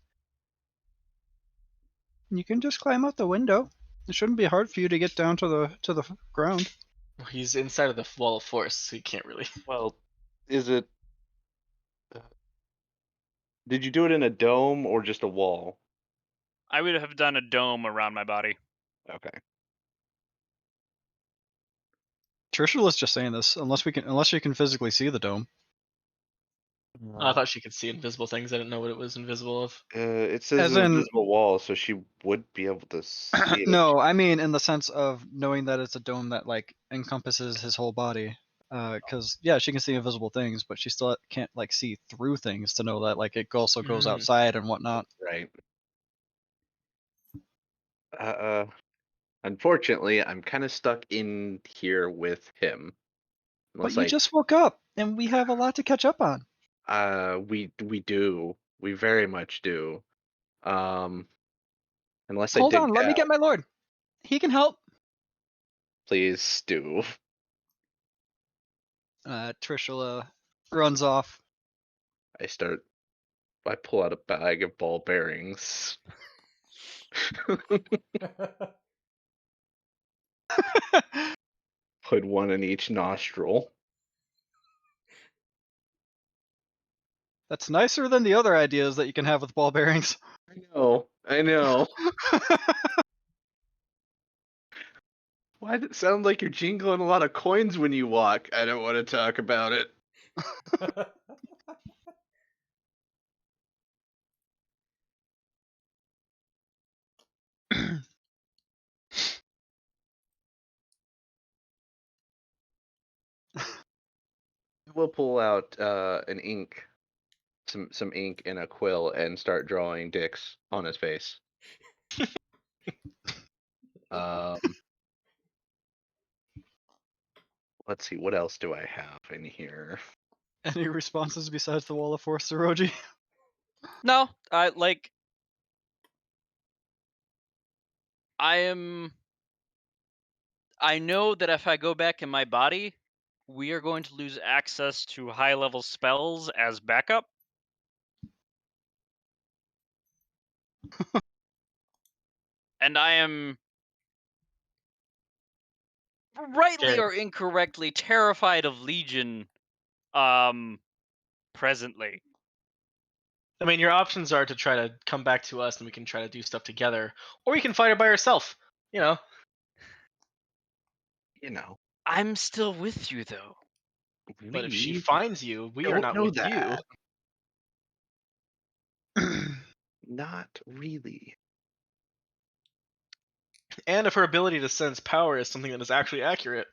You can just climb out the window. It shouldn't be hard for you to get down to the ground. He's inside of the wall of force, so he can't really. Well, is it? Did you do it in a dome or just a wall? I would have done a dome around my body. Okay. Trisha was just saying this. Unless you can physically see the dome. I thought she could see invisible things. I didn't know what it was invisible of. It says As an in- invisible wall, so she would be able to see it. No, I mean in the sense of knowing that it's a dome that like encompasses his whole body. Because yeah, she can see invisible things, but she still can't like see through things to know that like it also goes Mm. outside and whatnot. Right. Unfortunately, I'm kind of stuck in here with him. But you just woke up, and we have a lot to catch up on. We do. We very much do. Unless I Hold dig on, let me down, get my lord. He can help. please do. Trishula runs off. I pull out a bag of ball bearings. Put one in each nostril. That's nicer than the other ideas that you can have with ball bearings. I know. Why does it sound like you're jingling a lot of coins when you walk? I don't want to talk about it. will pull out an ink, some ink and a quill, and start drawing dicks on his face. Um, let's see, what else do I have in here? Any responses besides the wall of force, Roji? No, I know that if I go back in my body, we are going to lose access to high level spells as backup. And I am rightly Scared. or incorrectly terrified of Legion presently. I mean, your options are to try to come back to us and we can try to do stuff together, or you can fight it by yourself. You know. You know, I'm still with you though. But if she we finds you, we are don't not know with you. that. Not really. And if her ability to sense power is something that is actually accurate,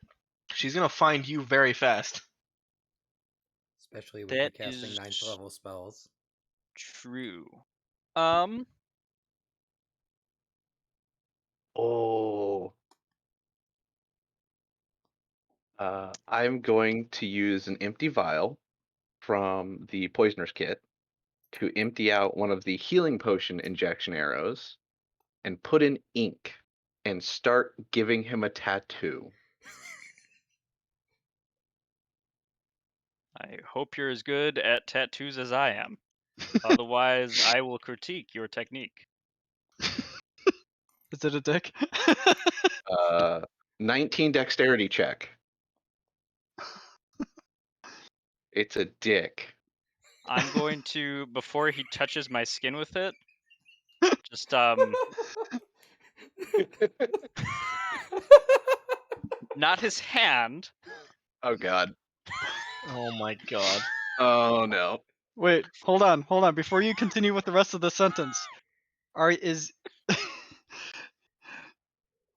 she's gonna find you very fast. Especially with you That casting is 9th level spells. true. Oh. I'm going to use an empty vial from the poisoner's kit to empty out one of the healing potion injection arrows and put in ink and start giving him a tattoo. I hope you're as good at tattoos as I am. Otherwise, I will critique your technique. Is it a dick? 19 dexterity check. It's a dick. I'm going to, before he touches my skin with it, just not his hand. Oh god. Oh my god. Oh no. Wait, hold on. Before you continue with the rest of the sentence, is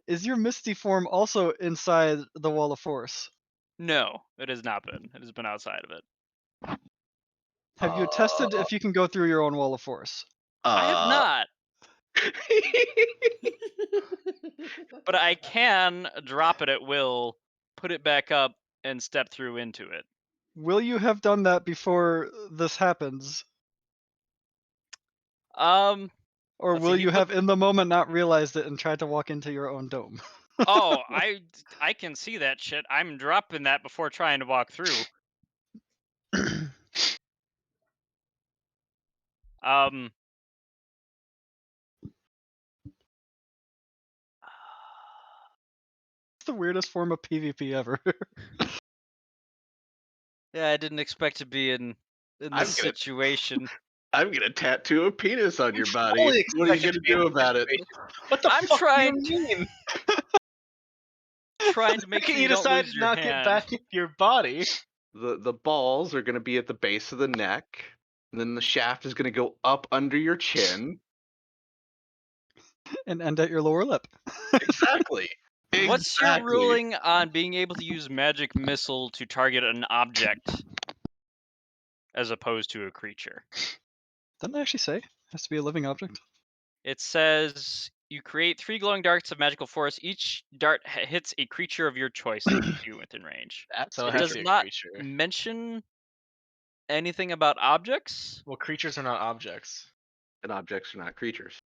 is your misty form also inside the wall of force? No, it has not been. It has been outside of it. Have you tested if you can go through your own wall of force? I have uh, not, but I can drop it at will, put it back up, and step through into it. Will you have done that before this happens? Or Let's will see. He you put. have in the moment not realized it and tried to walk into your own dome? Oh, I can see that shit. I'm dropping that before trying to walk through. Um. It's the weirdest form of PvP ever. Yeah, I didn't expect to be in I'm this gonna situation. I'm gonna tattoo a penis on your body. Fully What are you expected gonna to be in do this about it? situation. What the I'm fuck do you trying mean? trying to make Can sure you you don't decide lose to your not get hand. back into your body? The balls are gonna be at the base of the neck, and then the shaft is gonna go up under your chin. And end at your lower lip. Exactly. What's your Exactly. ruling on being able to use magic missile to target an object as opposed to a creature? Doesn't it actually say it has to be a living object? It says you create 3 glowing darts of magical force. Each dart hits a creature of your choice that keeps you within range. That's So it It has does to be a not creature. mention anything about objects. Well, creatures are not objects. and objects are not creatures.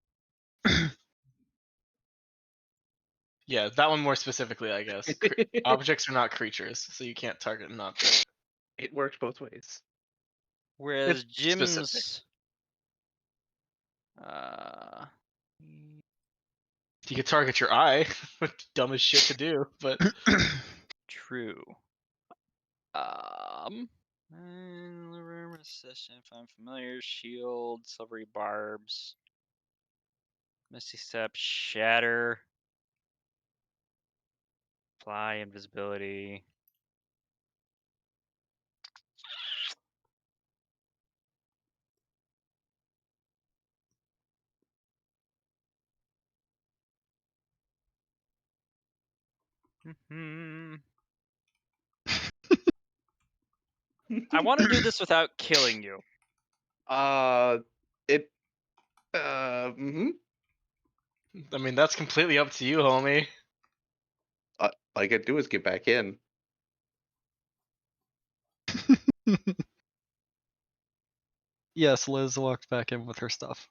Yeah, that one more specifically, I guess. Objects are not creatures, so you can't target an object. It works both ways. Whereas It's specific. Jim's uh You could target your eye, dumb as shit to do, but true. Recession, if I'm familiar, shield, silvery barbs, misty step, shatter, fly, invisibility. I want to do this without killing you. It. Mhm. I mean, that's completely up to you, homie. All I gotta do is get back in. Yes, Liz walked back in with her stuff.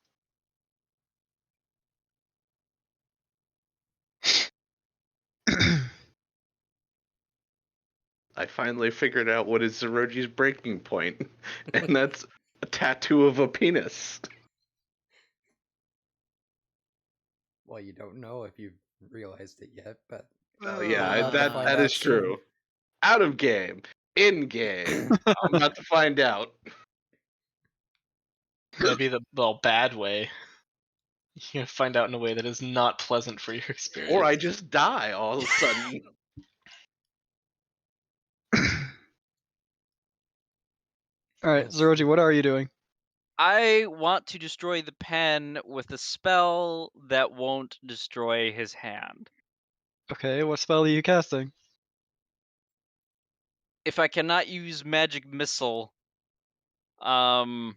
I finally figured out what is Zeroji's breaking point, and that's a tattoo of a penis. Well, you don't know if you've realized it yet, but Oh you're yeah, about to that find that out is true. soon. Out of game, in game. I'm about to find out. That'd be the bad way. You're gonna find out in a way that is not pleasant for your experience. Or I just die all of a sudden. All right, Yes. Zeroji, what are you doing? I want to destroy the pen with a spell that won't destroy his hand. Okay, what spell are you casting? If I cannot use magic missile, um,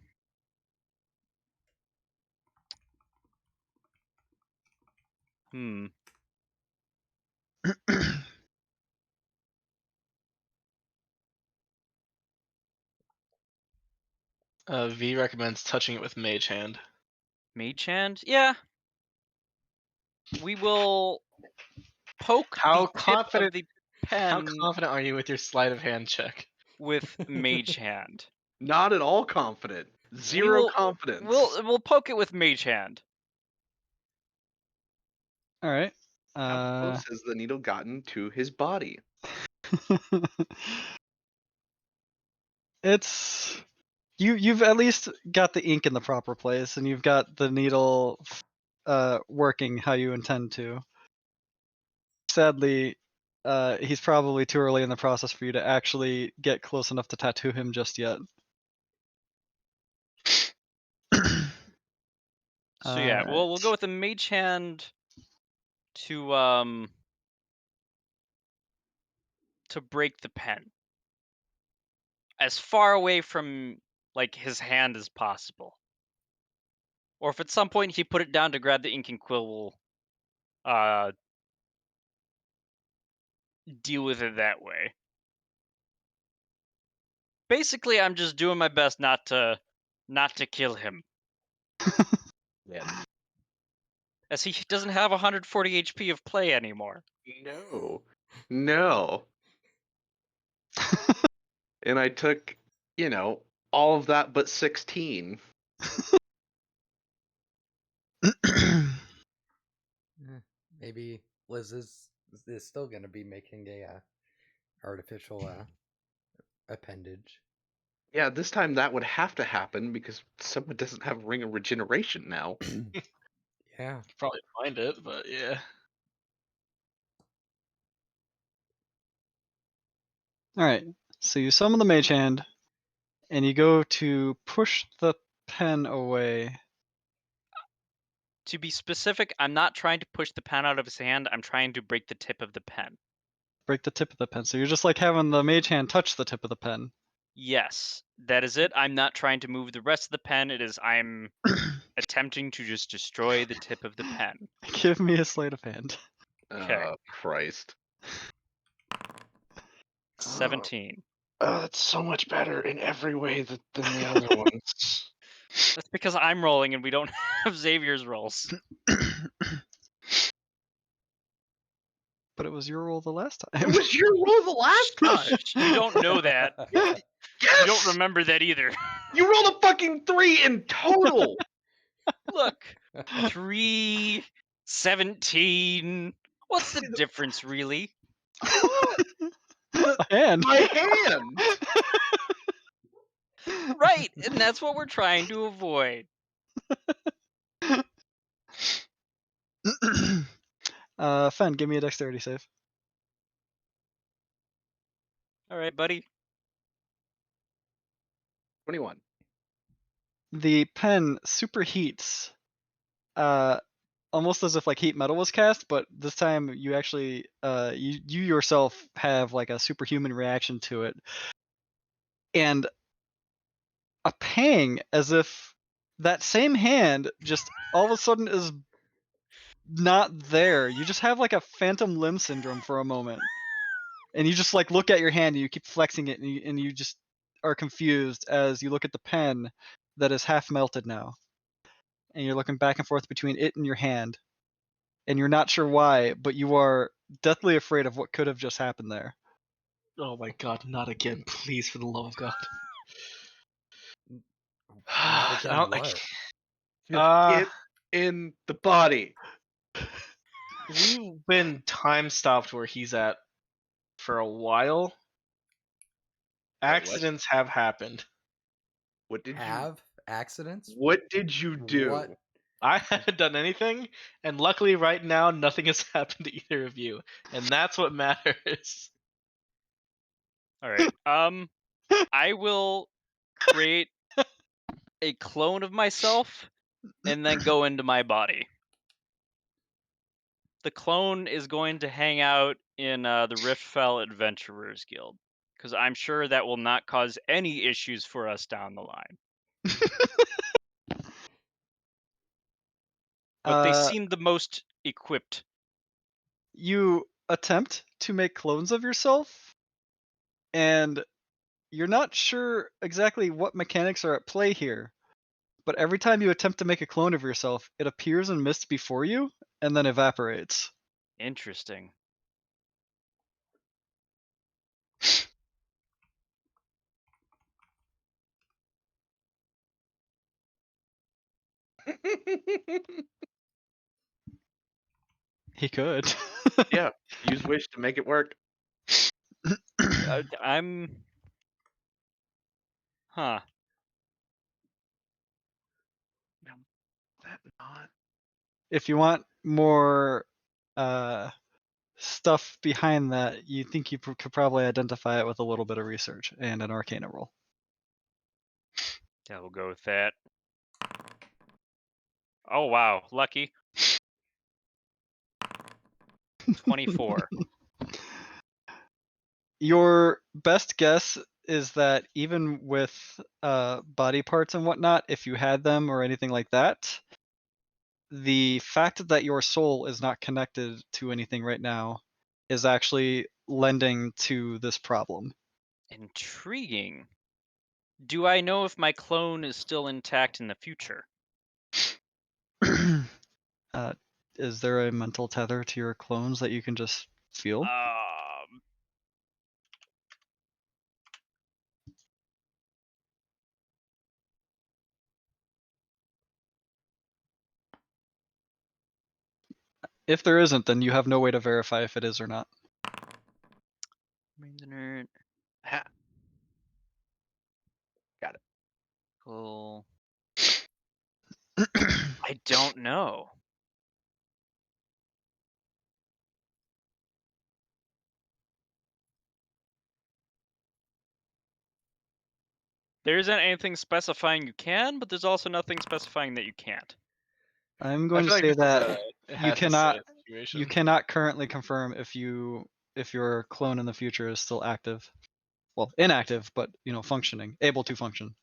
V recommends touching it with Mage Hand. mage hand? Yeah. We will poke How the tip of confident? the How pen confident are you with your sleight of hand check? with mage hand. Not at all confident. We Zero will confidence. we'll poke it with mage hand. All right. How close has the needle gotten to his body? It's you've at least got the ink in the proper place, and you've got the needle working how you intend to. Sadly, he's probably too early in the process for you to actually get close enough to tattoo him just yet. So yeah, we'll go Alright. with the mage hand to break the pen. As far away from like his hand as possible. Or if at some point he put it down to grab the ink and quill, we'll deal with it that way. Basically, I'm just doing my best not to kill him, Yeah. as he doesn't have 140 HP of play anymore. No. No. And I took, all of that but 16. Maybe Liz is still going to be making a artificial appendage. Yeah, this time that would have to happen because someone doesn't have Ring of Regeneration now. Yeah. Probably find it, but yeah. Alright, so you summon the mage hand, and you go to push the pen away. To be specific, I'm not trying to push the pen out of his hand, I'm trying to break the tip of the pen. Break the tip of the pen. So you're just like having the mage hand touch the tip of the pen. Yes, that is it. I'm not trying to move the rest of the pen. I'm attempting to just destroy the tip of the pen. Give me a sleight of hand. Okay. Oh, Christ. 17. Oh, that's so much better in every way than the other ones. That's because I'm rolling and we don't have Xavier's rolls. But it was your roll the last It time. was your roll the last time. You don't know that. Yes! You don't remember that either. You rolled a fucking 3 in total. Look, 3, 17. What's the difference, really? A hand. My hand. Right, and that's what we're trying to avoid. Fen, give me a dexterity save. All right, buddy. 21. The pen superheats, almost as if like heat metal was cast, but this time you actually, you yourself have like a superhuman reaction to it. and a pang, as if that same hand just all of a sudden is not there. You just have like a phantom limb syndrome for a moment, and you just like look at your hand and you keep flexing it, and you just are confused as you look at the pen that is half melted now, and you're looking back and forth between it and your hand, and you're not sure why, but you are deathly afraid of what could have just happened there. Oh my god, not again, please, for the love of God. Not I again. don't- I What? can't- Just get in the body. we've been time stopped where he's at for a while. what? Accidents have happened. What did you Have accidents? What did you do? What? I haven't done anything, and luckily right now nothing has happened to either of you, and that's what matters. All right. I will create a clone of myself and then go into my body. The clone is going to hang out in the Riftfell Adventurers Guild because I'm sure that will not cause any issues for us down the line. But they seem the most equipped. You attempt to make clones of yourself, and you're not sure exactly what mechanics are at play here. But every time you attempt to make a clone of yourself, it appears in mist before you and then evaporates. Interesting. He could. Yeah, use wish to make it work. I'm. Huh. That not. If you want more stuff behind that, you think you could probably identify it with a little bit of research and an Arcana roll. Yeah, we'll go with that. Oh, wow. Lucky. 24. Your best guess is that even with body parts and whatnot, if you had them or anything like that, the fact that your soul is not connected to anything right now is actually lending to this problem. Intriguing. Do I know if my clone is still intact in the future? uh, is there a mental tether to your clones that you can just feel? If there isn't, then you have no way to verify if it is or not. Ha. Got it. Cool. I don't know. There isn't anything specifying you can, but there's also nothing specifying that you can't. I'm I going to feel like say this is that a you had to cannot say situation. you cannot currently confirm if your clone in the future is still active. Well, inactive, but functioning, able to function.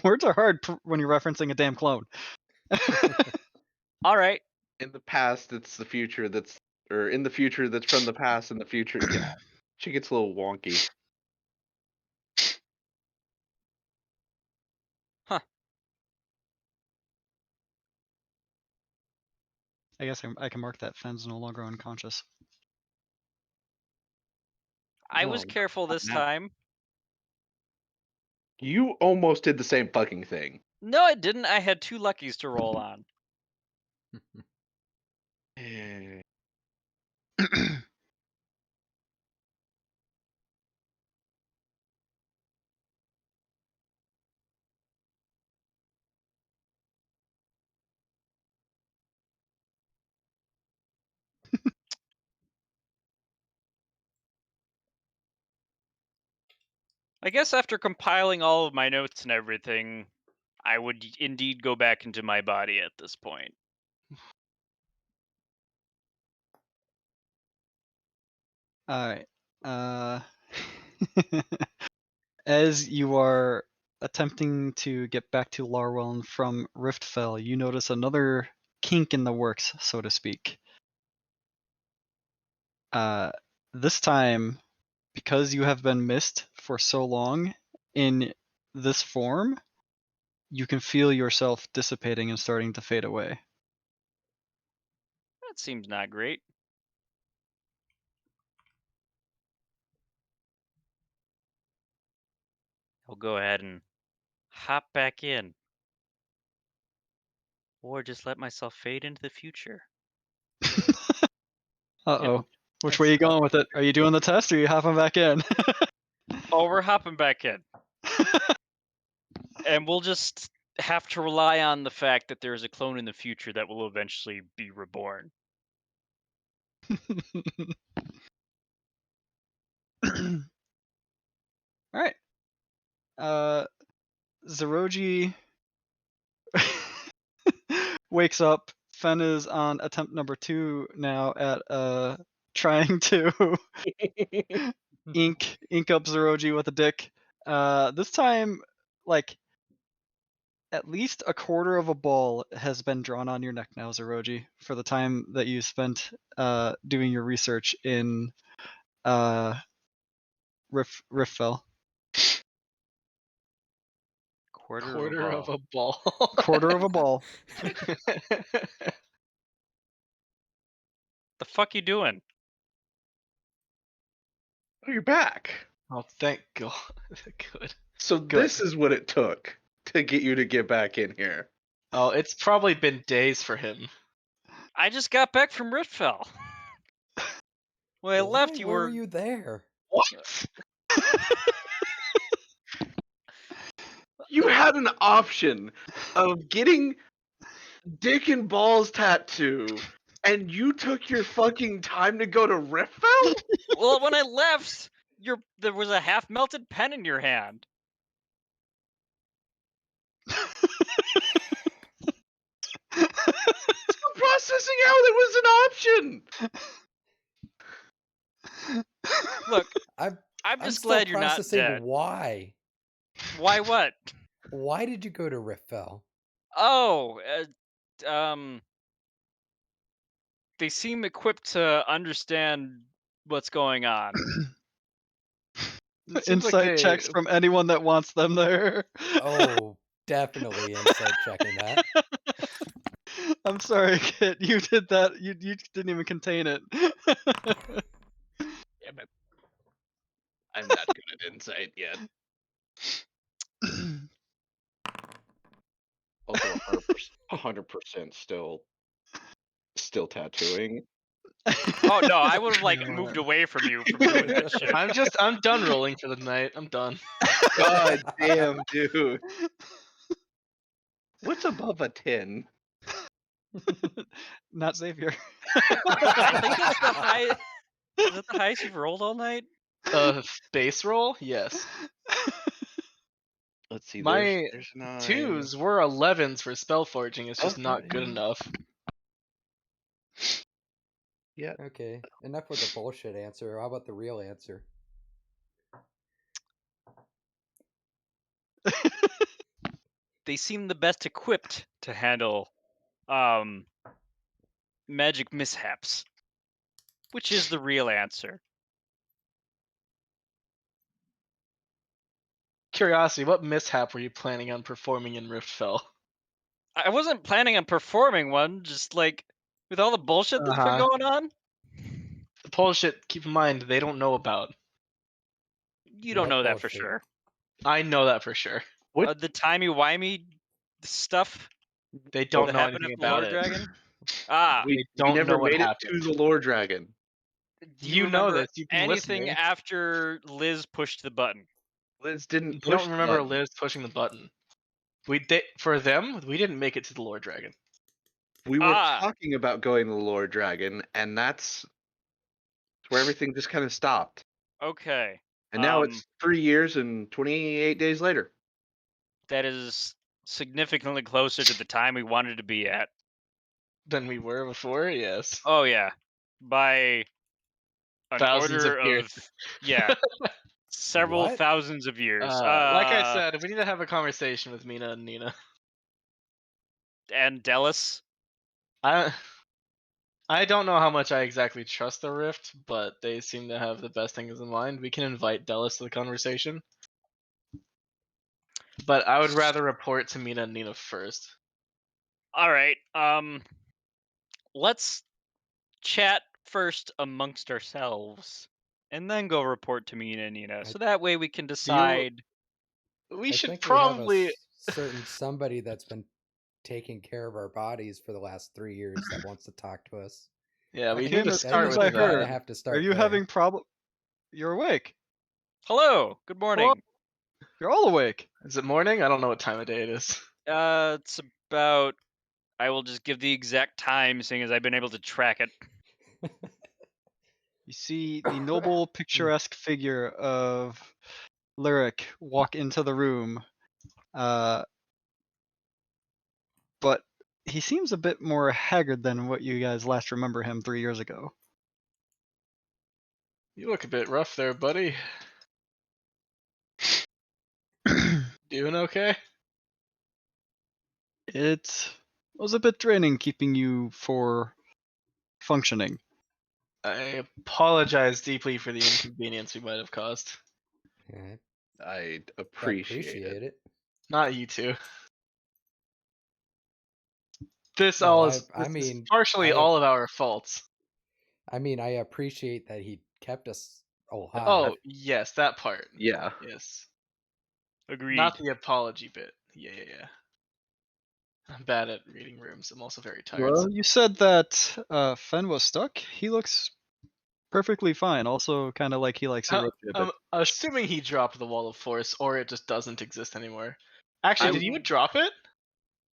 Words are hard when you're referencing a damn clone. All right. In the past, it's the future that's, or in the future that's from the past in the future. Yeah, she gets a little wonky. Huh. I guess I can mark that Fen's no longer unconscious. I No, was careful not this now. time. You almost did the same fucking thing. No, I didn't. I had 2 luckies to roll on. Eh, I guess after compiling all of my notes and everything, I would indeed go back into my body at this point. All right. As you are attempting to get back to Larwell from Riftfell, you notice another kink in the works, so to speak. This time, because you have been missed for so long in this form, you can feel yourself dissipating and starting to fade away. That seems not great. I'll go ahead and hop back in. Or just let myself fade into the future. Uh-oh. Which That's way are you not going with it? Are you doing the test or are you hopping back in? Oh, we're hopping back in. And we'll just have to rely on the fact that there is a clone in the future that will eventually be reborn. Alright. Zeroji wakes up. Fen is on attempt number 2 now at trying to ink up Zeroji with a dick. This time, like, at least a quarter of a ball has been drawn on your neck now, Zeroji, for the time that you spent doing your research in Riffell. Quarter of a ball. Quarter of a ball. The fuck you doing? Oh, you're back. Oh, thank God. Good. So Good. this is what it took to get you to get back in here. Oh, it's probably been days for him. I just got back from Riftfell. When I Why left, you were were. you there? What? You had an option of getting dick and balls tattoo, and you took your fucking time to go to Riffville? Well, when I left, there was a half melted pen in your hand. Stop processing out it was an option. Look, I'm I'm I'm just still glad you're not processing dead. why. Why what? Why did you go to Riftfell? Oh, they seem equipped to understand what's going on. It seems like Insight checks from anyone that wants them there. Oh, definitely insight checking that. I'm sorry, Kit. You did that. You didn't even contain it. Damn it. I'm not good at insight yet. Also, 100% still tattooing. Oh no, I would have like moved away from you from doing that shit. I'm done rolling for the night. I'm done. God damn, dude. What's above a 10? Not Xavier. I think that's the high. Is that the highest you've rolled all night? Base roll? Yes. Let's see. My there's 9. 2s were 11s for spell forging. It's just not good Okay. enough. Yeah. Okay, enough with the bullshit answer. How about the real answer? They seem the best equipped to handle magic mishaps, which is the real answer. Curiosity, what mishap were you planning on performing in Riftfell? I wasn't planning on performing one, just like with all the bullshit that's been Uh-huh. going on. The bullshit, keep in mind, they don't know about. You don't What know that for bullshit? sure. I know that for sure. What? The timey-wimey stuff They don't that know happened anything at the about Lord it. Dragon. Ah, We don't never know what made it happened. to the Lore Dragon. do You know remember this, you've been anything listening. after Liz pushed the button? Liz didn't You push don't the remember button. Liz pushing the button. For them, we didn't make it to the Lord Dragon. We were Ah, talking about going to the Lore Dragon, and that's where everything just kind of stopped. okay. And now it's 3 years and 28 days later. That is significantly closer to the time we wanted to be at. Than we were before, yes. Oh yeah, by an Thousands of order years. of yeah, several What? thousands of years. Like I said, we need to have a conversation with Mina and Nina. And Delis. I don't know how much I exactly trust the Rift, but they seem to have the best things in mind. We can invite Delis to the conversation. But I would rather report to Mina and Nina first. All right. Let's chat first amongst ourselves, and then go report to Mina and Nina. So that way we can decide. We I should think we have probably. a certain somebody that's been taking care of our bodies for the last 3 years that wants to talk to us. Yeah, we Arcane, need to as start soon with as I We're gonna heard, have to are start you there. having problem? You're awake. Hello. Good morning. You're all awake. Is it morning? I don't know what time of day it is. It's about. I will just give the exact time, seeing as I've been able to track it. You see the noble, picturesque figure of Lyric walk into the room, but he seems a bit more haggard than what you guys last remember him 3 years ago. You look a bit rough there, buddy. Doing okay? It was a bit draining keeping you for functioning. I apologize deeply for the inconvenience we might have caused. Yeah, I I appreciate it. it. Not you two. This No, all is, I this is mean, partially all of our faults. I mean, I appreciate that he kept us alive. Oh, yes, that part. Yeah. Yes. Agreed. Not the apology bit. Yeah. I'm bad at reading rooms. I'm also very tired. Well, you said that Fen was stuck. He looks perfectly fine. Also, kind of like he likes Hiroshi a bit. I'm assuming he dropped the wall of force, or it just doesn't exist anymore. Actually, did you drop it?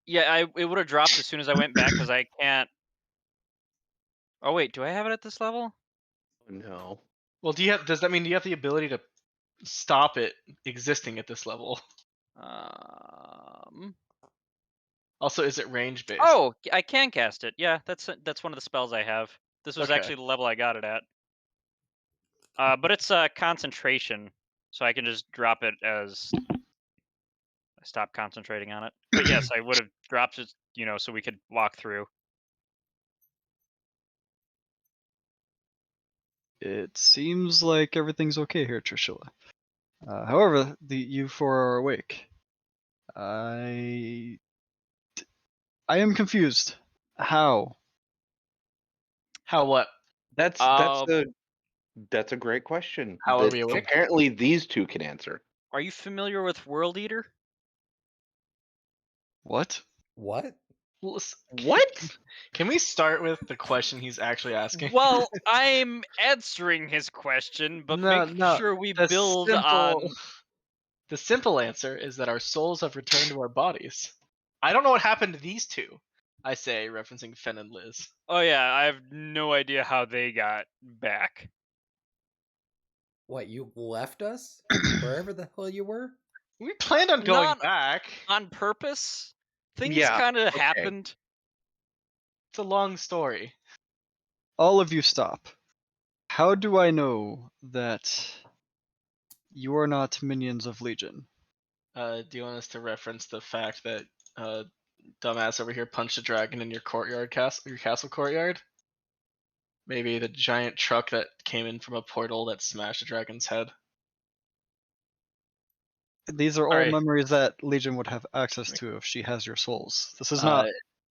Yeah, it would have dropped as soon as I went back because I can't. Oh wait, do I have it at this level? No. Well, does that mean you have the ability to stop it existing at this level? Also, is it range based? Oh, I can cast it. Yeah, that's one of the spells I have. This was Okay. actually the level I got it at. But it's concentration, so I can just drop it as I stop concentrating on it. But yes, I would have dropped it, so we could walk through. It seems like everything's okay here, Trishula. However, you four are awake. I am confused. How? How what? That's a great question. How are that we awake? apparently these two can answer. Are you familiar with World Eater? What? What? What? Can we start with the question he's actually asking? Well, I'm answering his question, but make sure we build on. The simple answer is that our souls have returned to our bodies. I don't know what happened to these two. I say, referencing Fen and Liz. Oh yeah, I have no idea how they got back. What, you left us? Wherever the hell you were? We planned on going Not back. on purpose. Things Yeah, kind of okay. happened. It's a long story. All of you stop. How do I know that you are not minions of Legion? Do you want us to reference the fact that dumbass over here punched a dragon in your castle courtyard? Maybe the giant truck that came in from a portal that smashed a dragon's head. These are all Alright. memories that Legion would have access to if she has your souls. This is not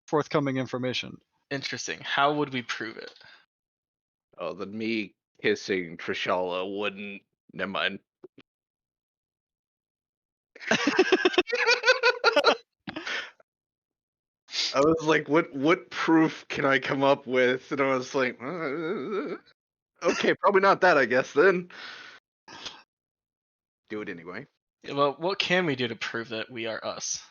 forthcoming information. Interesting. How would we prove it? Oh, then me kissing Trishala wouldn't. Never mind. I was like, what proof can I come up with? And I was like, okay, probably not that, I guess, then. Do it anyway. Well, what can we do to prove that we are us?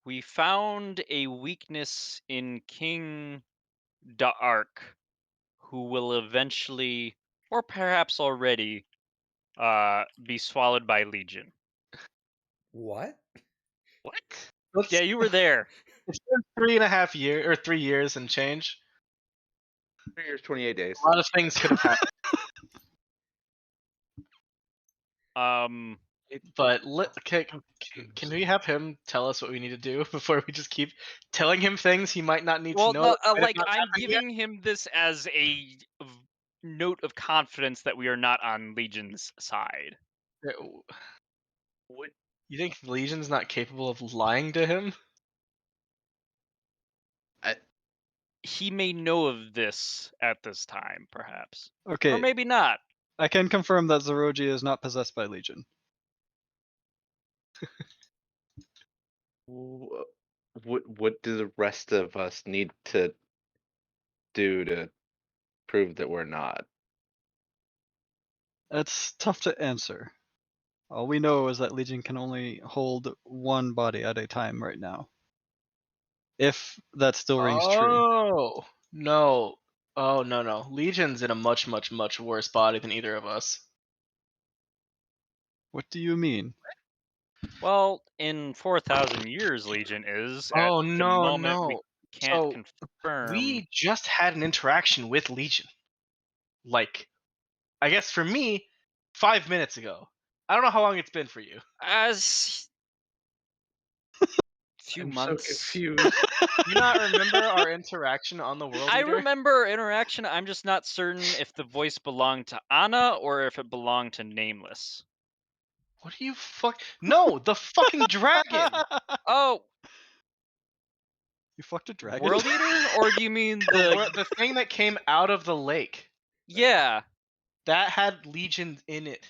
We found a weakness in King Da'ark, who will eventually, or perhaps already, be swallowed by Legion. What? What? Yeah, you were there. It's been 3.5 years, or 3 years and change. 3 years, 28 days. A lot of things could have happened. But can we have him tell us what we need to do before we just keep telling him things he might not need Well, to know? no, that might have like not I'm happened yet? giving him this as a note of confidence that we are not on Legion's side. What? You think Legion's not capable of lying to him? He may know of this at this time, perhaps, or Okay, maybe not. I can confirm that Zeroji is not possessed by Legion. What do the rest of us need to do to prove that we're not? That's tough to answer. All we know is that Legion can only hold one body at a time right now. If that still rings true. Oh no! Oh no! Legion's in a much worse body than either of us. What do you mean? Well, in 4,000 years, Legion is. At Oh the no! moment, we can't So confirm. we just had an interaction with Legion. Like, I guess for me, 5 minutes ago. I don't know how long it's been for you. As few I'm months. so confused. Do you not remember our interaction on the World I Eater? remember interaction. I'm just not certain if the voice belonged to Anna or if it belonged to Nameless. What do you fuck? No, the fucking dragon. Oh, You fucked a dragon? World Eater, or do you mean the? The thing that came out of the lake Yeah, that had Legion in it.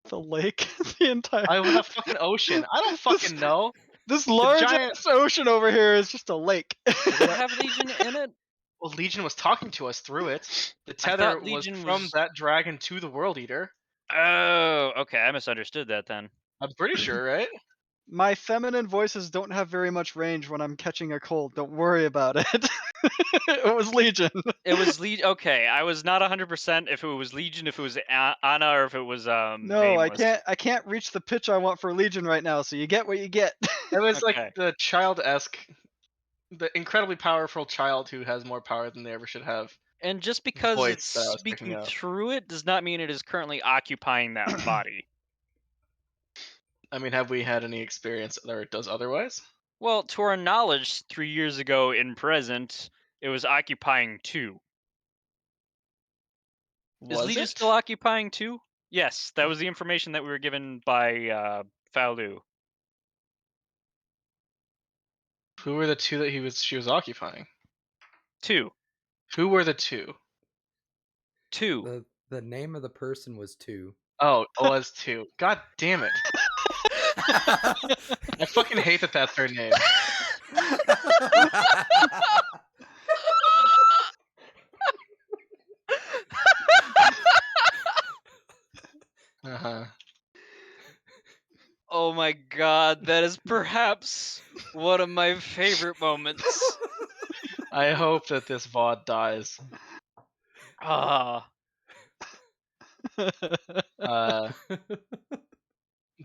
The lake? The entire The fucking ocean. I don't fucking know. This large giant- ass ocean over here is just a lake. did it have Legion in it? Well, Legion was talking to us through it. The I thought tether was Legion from was- that dragon to the World Eater. Oh, okay. I misunderstood that then. I'm pretty sure, right? My feminine voices don't have very much range when I'm catching a cold. Don't worry about it. It was Legion. It was Legion. Okay, I was not 100% if it was Legion, if it was Anna, or if it was No, Nameless. I can't reach the pitch I want for Legion right now, so you get what you get. It was Okay. like the child-esque, the incredibly powerful child who has more power than they ever should have. And just because voice it's that I was picking speaking up. through it does not mean it is currently occupying that body. I mean, have we had any experience that it does otherwise? Well, to our knowledge, 3 years ago in present, it was occupying 2. Is Was Legion it? still occupying 2? Yes, that was the information that we were given by Falu. Who were the two that she was occupying? 2. Who were the two? 2. The name of the person was 2. Oh, it was 2. God damn it! I fucking hate that that's her name. Uh-huh. Oh my god, that is perhaps one of my favorite moments. I hope that this VOD dies. Ah.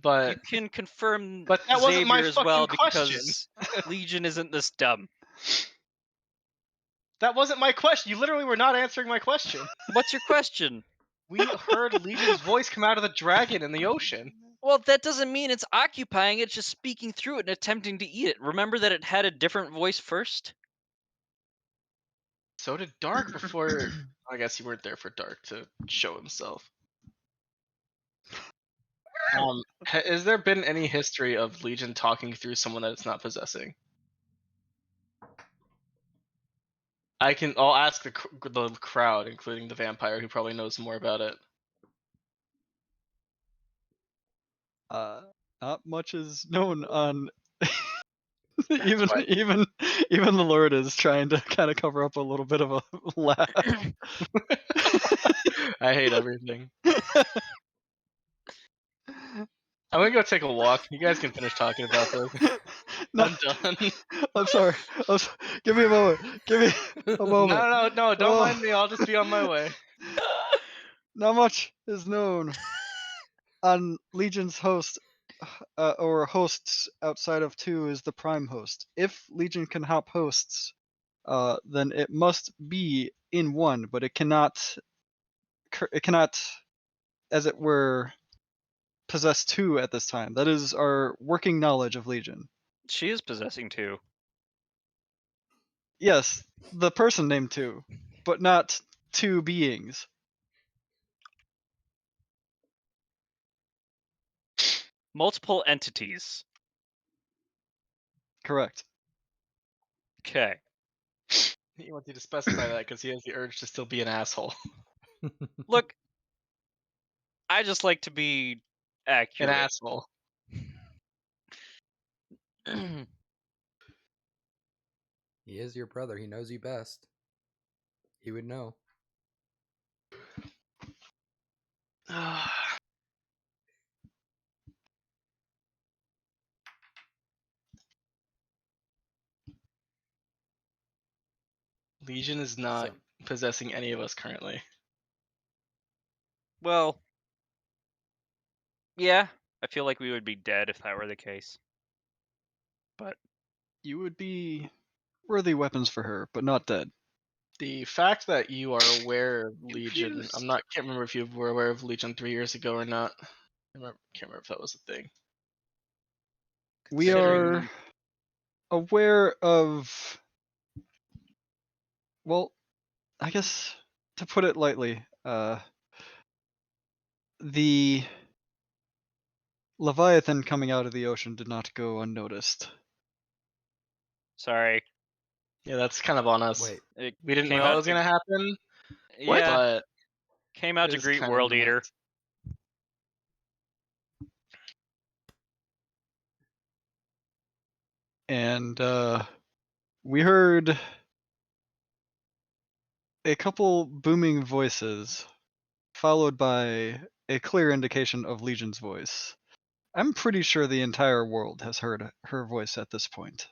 But You can confirm But that wasn't my Xavier as well fucking question. because Legion isn't this dumb. that wasn't my question. You literally were not answering my question. What's your question? We heard Legion's voice come out of the dragon in the ocean. Well, that doesn't mean it's occupying it, just speaking through it and attempting to eat it. Remember that it had a different voice first? So did Dark before. I guess you weren't there for Dark to show himself. Has there been any history of Legion talking through someone that it's not possessing? I'll ask the crowd, including the vampire, who probably knows more about it. Not much is known on. That's even fine. even even the Lord is trying to kind of cover up a little bit of a laugh. I hate everything. I'm gonna go take a walk. You guys can finish talking about this. No, I'm done. I'm sorry. Give me a moment. Give me a moment. No, don't Oh. mind me. I'll just be on my way. Not much is known on Legion's host, or hosts outside of 2 is the prime host. If Legion can hop hosts, then it must be in one, but it cannot, as it were, possess two at this time. That is our working knowledge of Legion. She is possessing two. Yes, the person named two, but not two beings. Multiple entities. Correct. Okay. He wants you to specify that because he has the urge to still be an asshole. Look, I just like to be An accurate. asshole. He is your brother. He knows you best. He would know. Legion is not So, possessing any of us currently. Well, yeah, I feel like we would be dead if that were the case. But You would be worthy weapons for her, but not dead. The fact that you are aware of Legion, Confused. can't remember if you were aware of Legion 3 years ago or not. Can't remember if that was a thing. We are considering aware of, well, I guess to put it lightly, the Leviathan coming out of the ocean did not go unnoticed. sorry, Yeah, that's kind of on us. wait, it We didn't came know it out was to, gonna happen, yeah, but came out it to is greet kind World of on Eater. us. And we heard a couple booming voices, followed by a clear indication of Legion's voice. I'm pretty sure the entire world has heard her voice at this point.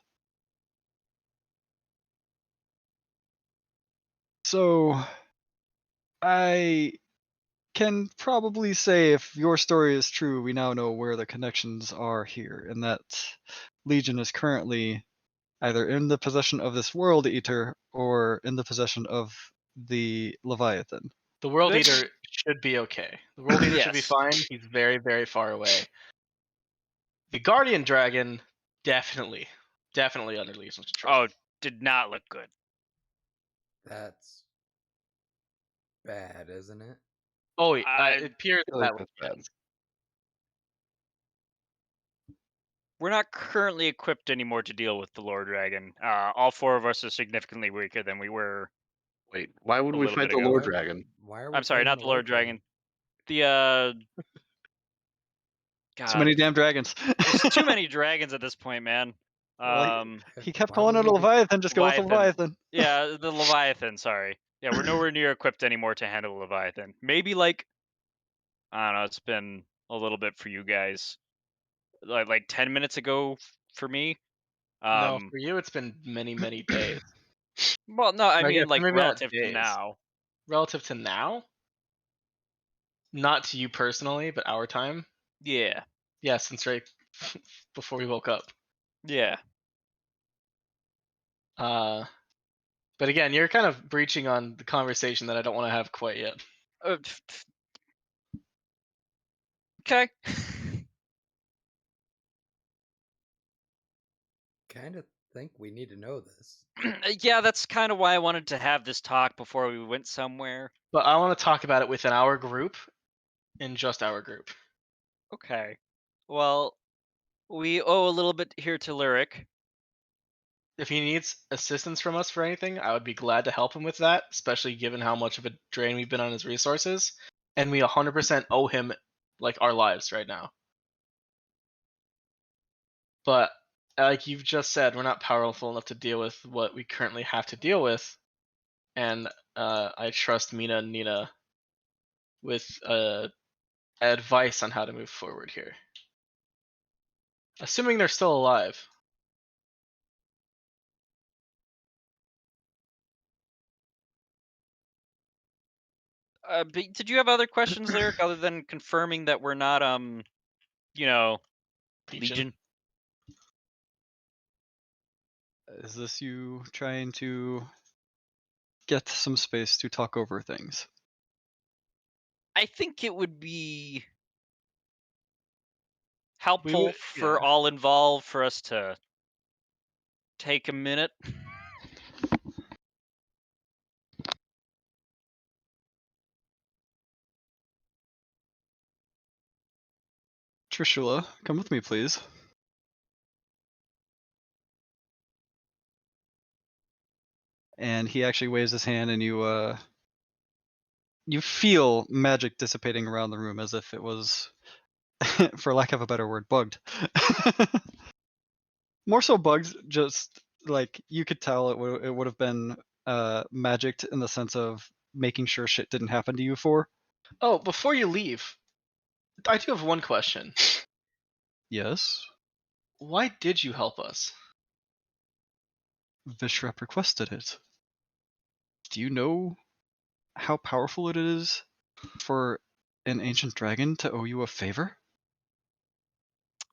So, I can probably say if your story is true, we now know where the connections are here, and that Legion is currently either in the possession of this World Eater or in the possession of the Leviathan. The World Good. Eater should be okay. The World Eater should be Yes. fine. He's very, very far away. The Guardian Dragon, definitely under Legion's control. Oh, did not look good. that's bad, isn't it? Oh, I it appears feel like that way. that's bad. Yes. We're not currently equipped anymore to deal with the Lord Dragon. All four of us are significantly weaker than we were Wait, why would a we little fight bit the ago. Lord Dragon? Why are we I'm sorry, fighting not the Lord Dragon. The So many God, damn dragons. there's too many dragons at this point, man. Well, he kept Why calling would it a we be- Leviathan, just go with Leviathan. Leviathan. Yeah, the Leviathan. Sorry. Yeah, we're nowhere near equipped anymore to handle Leviathan. Maybe like I don't know. It's been a little bit for you guys. Like 10 minutes ago for me. No, for you it's been many, many days. Well, no, I I guess mean like maybe not relative to days. now. Relative to now, not to you personally, but our time. Yeah. Yeah, since right before we woke up. Yeah. But again, you're kind of breaching on the conversation that I don't want to have quite yet. Okay. kind of think we need to know this. Yeah, that's kind of why I wanted to have this talk before we went somewhere. But I want to talk about it within our group, in just our group. Okay. Well, we owe a little bit here to Lyric. If he needs assistance from us for anything, I would be glad to help him with that, especially given how much of a drain we've been on his resources. And we 100% owe him like our lives right now. But like you've just said, we're not powerful enough to deal with what we currently have to deal with. And I trust Mina and Nina with advice on how to move forward here. Assuming they're still alive. But did you have other questions, Lyric, other than confirming that we're not, you know, Legion? Is this you trying to get some space to talk over things? I think it would be We helpful would, for yeah. all involved for us to take a minute. Trishula, come with me, please. And he actually waves his hand, and you feel magic dissipating around the room as if it was, for lack of a better word, bugged. More so bugged, just like you could tell it would have been magicked in the sense of making sure shit didn't happen to you for. Oh, before you leave, I do have one question. Yes, Why did you help us? Vishrep requested it. Do you know how powerful it is for an ancient dragon to owe you a favor?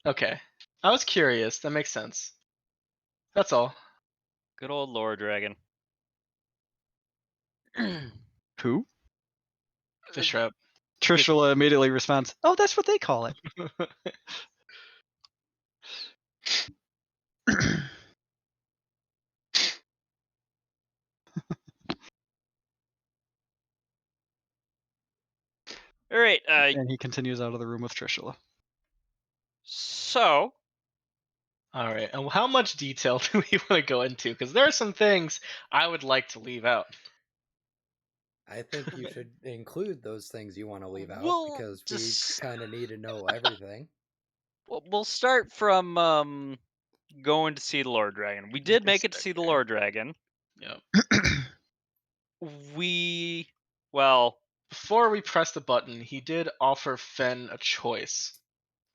Okay. I was curious. That makes sense. That's all. Good old Lord Dragon. Who? Vishrep. Trishula immediately responds, "Oh, that's what they call it." All right. And he continues out of the room with Trishula. So All right. And how much detail do we want to go into? Because there are some things I would like to leave out. I think you should include those things you want to leave out we'll because we just kind of need to know everything. we'll start from going to see the Lord Dragon. We did make it to see the Lord Dragon. Yep. Well, Before we press the button, he did offer Fen a choice.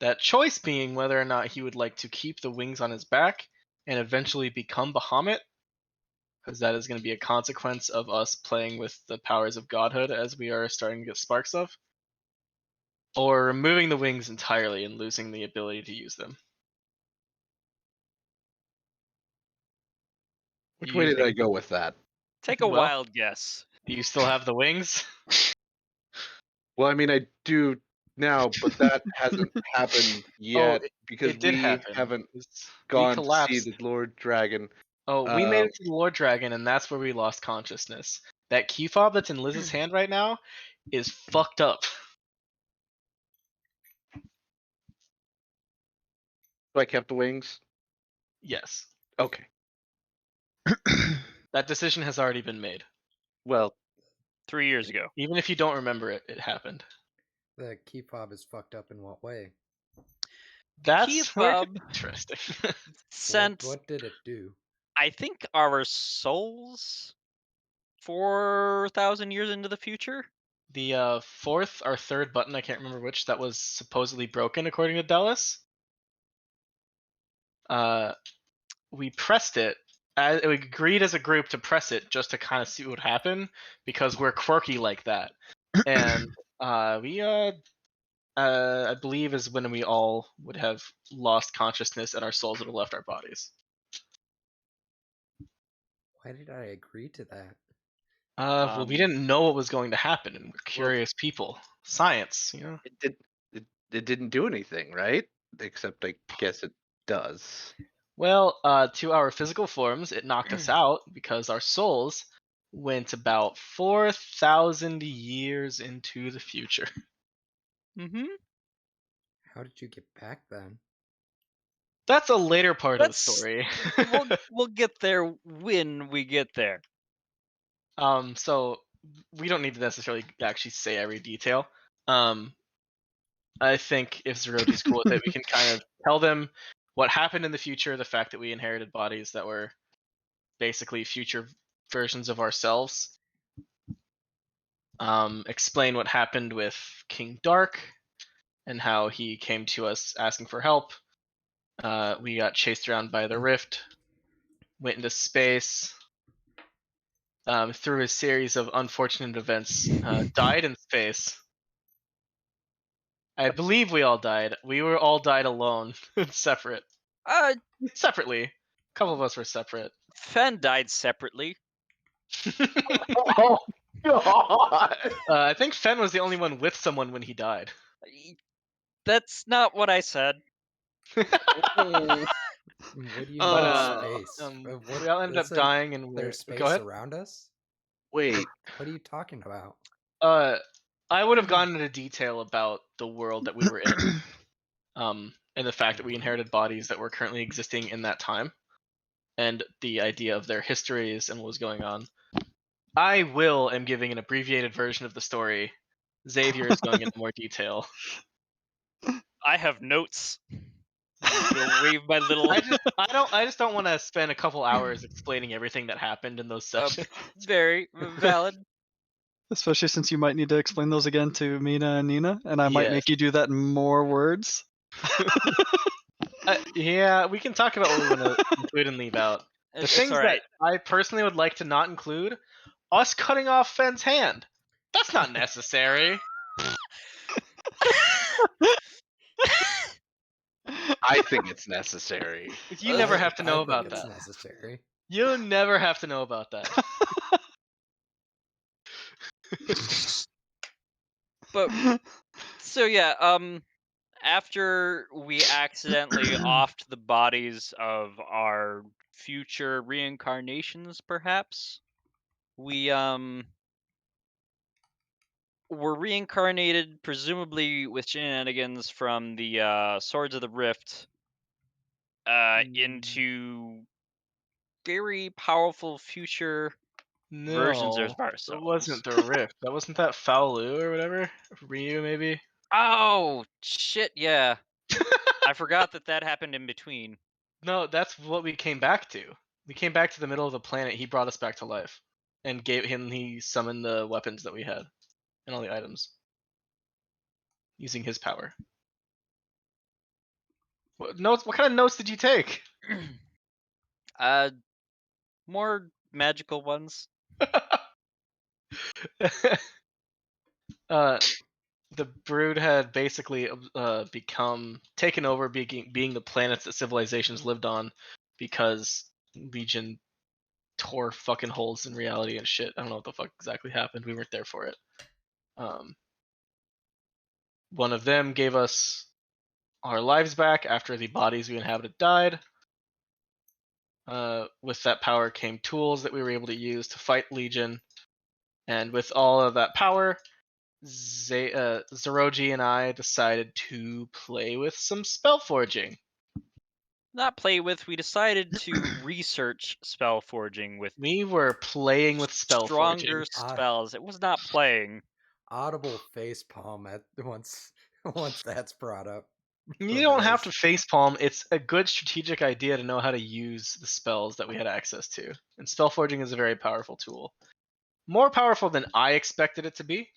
That choice being whether or not he would like to keep the wings on his back and eventually become Bahamut, because that is going to be a consequence of us playing with the powers of godhood as we are starting to get sparks of, or removing the wings entirely and losing the ability to use them. Which Do way you did I think? go with that? take a Well, wild guess. do you still have the wings? Well, I mean, I do now, but that hasn't happened Oh, yet because it did we happen. haven't We gone to see collapsed. the Lord Dragon. Oh, we made Uh, it to the Lord Dragon, and that's where we lost consciousness. That key fob that's in Liz's hand right now is fucked up. so I kept the wings. Yes. Okay. That decision has already been made. Well, 3 years ago. Even if you don't remember it, it happened. The key fob is fucked up in what way? That's where it fob gets interesting. sent, What did it do? I think, our souls 4,000 years into the future. The fourth or third button, I can't remember which, that was supposedly broken according to Dallas. We pressed it. We agreed as a group to press it just to kind of see what would happen because we're quirky like that. And I believe is when we all would have lost consciousness and our souls would have left our bodies. Why did I agree to that? Well, we didn't know what was going to happen, and we're well, curious people. Science, it did. It didn't do anything, right? Except I guess it does. Well, to our physical forms, it knocked us out because our souls went about 4,000 years into the future. Mm-hmm. How did you get back then? That's a later part of the That's story. we'll get there when we get there. So we don't need to necessarily actually say every detail. I think if Zeroji's cool with it, we can kind of tell them what happened in the future, the fact that we inherited bodies that were basically future versions of ourselves. Explain what happened with King Dark and how he came to us asking for help. We got chased around by the rift, went into space, through a series of unfortunate events, died in space. I believe we all died. We were all died alone, separate, Uh, separately. couple of us were separate. Fen died separately. Oh God! I think Fen was the only one with someone when he died. That's not what I said. Oh. What do you But mean space? What we all ended up listen, dying, and we're there's go space ahead. around us? Wait. What are you talking about? I would have gone into detail about the world that we were in, and the fact that we inherited bodies that were currently existing in that time, and the idea of their histories and what was going on. I am giving an abbreviated version of the story. Xavier is going into more detail. I have notes. Go wave my little. I just don't want to spend a couple hours explaining everything that happened in those sessions. Very valid. Especially since you might need to explain those again to Mina and Nina, and I might Yes. make you do that in more words. Yeah, we can talk about what we want to include and leave out. The It's things all right. that I personally would like to not include: us cutting off Fen's hand. That's not necessary. I think it's necessary. You never have to know I about think it's that. necessary. You never have to know about that. But so yeah, after we accidentally offed the bodies of our future reincarnations, perhaps we were reincarnated, presumably with shenanigans from the Swords of the Rift, into very powerful future versions of No, ourselves. it wasn't the Rift. That wasn't that Faolu or whatever. Ryu, maybe. Oh shit! Yeah, I forgot that happened in between. No, that's what we came back to. We came back to the middle of the planet. He brought us back to life, and he summoned the weapons that we had and all the items using his power. What notes? What kind of notes did you take? uh, more magical ones. The Brood had basically become taken over, being the planets that civilizations lived on, because Legion tore fucking holes in reality and shit. I don't know what the fuck exactly happened. We weren't there for it. One of them gave us our lives back after the bodies we inhabited died. With that power came tools that we were able to use to fight Legion, and with all of that power, Zeroji and I decided to play with some spell forging. Not play with. We decided to research spell forging with We were playing with spell stronger forging. spells. It was not playing. Audible facepalm at once that's brought up. You don't have to facepalm. It's a good strategic idea to know how to use the spells that we had access to. And spell forging is a very powerful tool. More powerful than I expected it to be,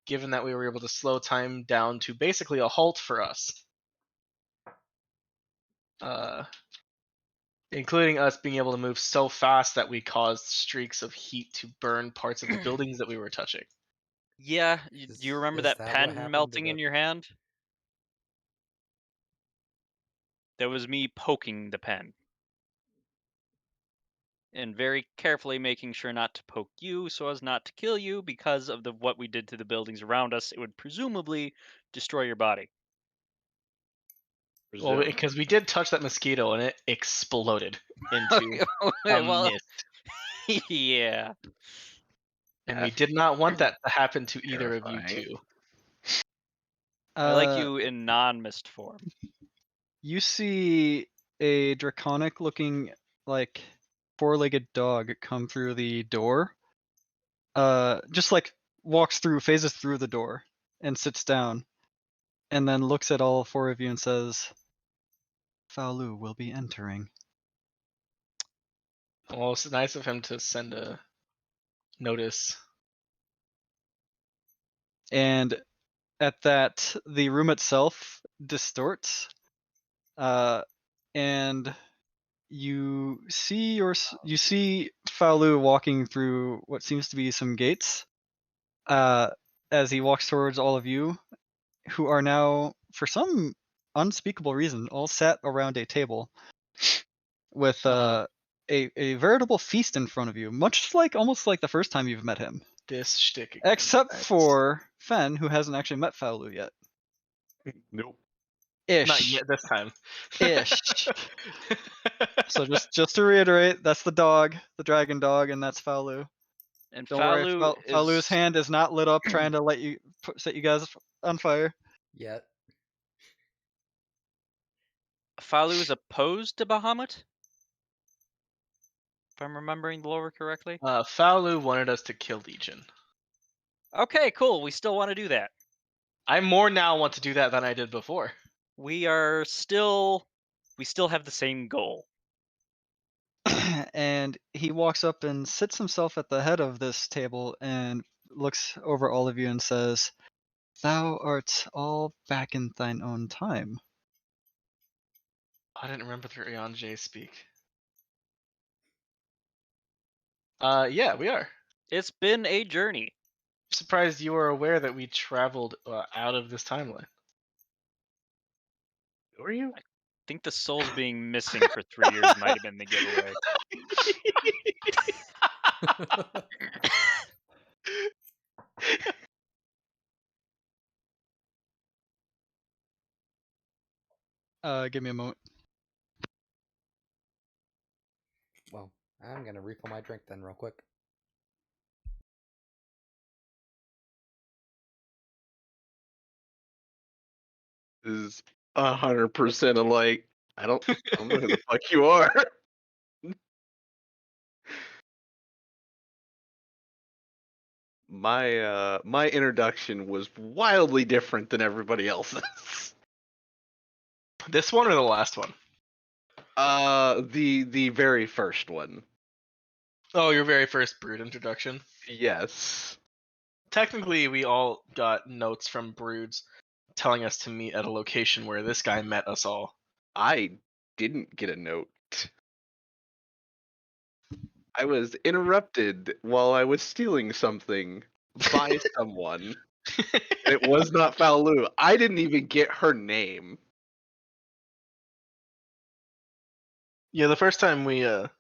given that we were able to slow time down to basically a halt for us. Including us being able to move so fast that we caused streaks of heat to burn parts of the buildings that we were touching. Yeah, do you remember Is that that what pen happened melting to in the- your hand? That was me poking the pen. And very carefully making sure not to poke you so as not to kill you because of what we did to the buildings around us. It would presumably destroy your body. Well, because we did touch that mosquito and it exploded into a Well, mist. yeah. And we did not want that to happen to either of you Terrifying. two. I like you in non-mist form. You see a draconic looking, like, four-legged dog come through the door. Just like walks through, phases through the door, and sits down, and then looks at all four of you and says, Faolu will be entering. Well, it's nice of him to send a notice. And at that, the room itself distorts, and you see Faolu walking through what seems to be some gates, as he walks towards all of you, who are now, for some unspeakable reason, all sat around a table with a veritable feast in front of you, much like almost like the first time you've met him. This shtick again. Except Nice. for Fen, who hasn't actually met Faolu yet. Nope. Ish. Not yet this time. Ish. So just to reiterate, that's the dog, the dragon dog, and that's Faolu. And Don't worry, Falu Faolu's is hand is not lit up trying to set you guys on fire. Yet. Falu is opposed to Bahamut. If I'm remembering the lore correctly. Faolu wanted us to kill Legion. Okay, cool. We still want to do that. I more now want to do that than I did before. We still have the same goal. And he walks up and sits himself at the head of this table and looks over all of you and says, "Thou art all back in thine own time." I didn't remember the Eonjay speak. Yeah, we are. It's been a journey. I'm surprised you were aware that we traveled out of this timeline. Were you? I think the souls being missing for 3 years might have been the giveaway. Give me a moment. Well, I'm gonna refill my drink then real quick. Is 100% alike. I don't know who the fuck you are. My introduction was wildly different than everybody else's. This one or the last one? The very first one. Oh, your very first Brood introduction. Yes. Technically, we all got notes from Broods telling us to meet at a location where this guy met us all. I didn't get a note. I was interrupted while I was stealing something by someone. It was not Faolu. I didn't even get her name. Yeah, the first time we had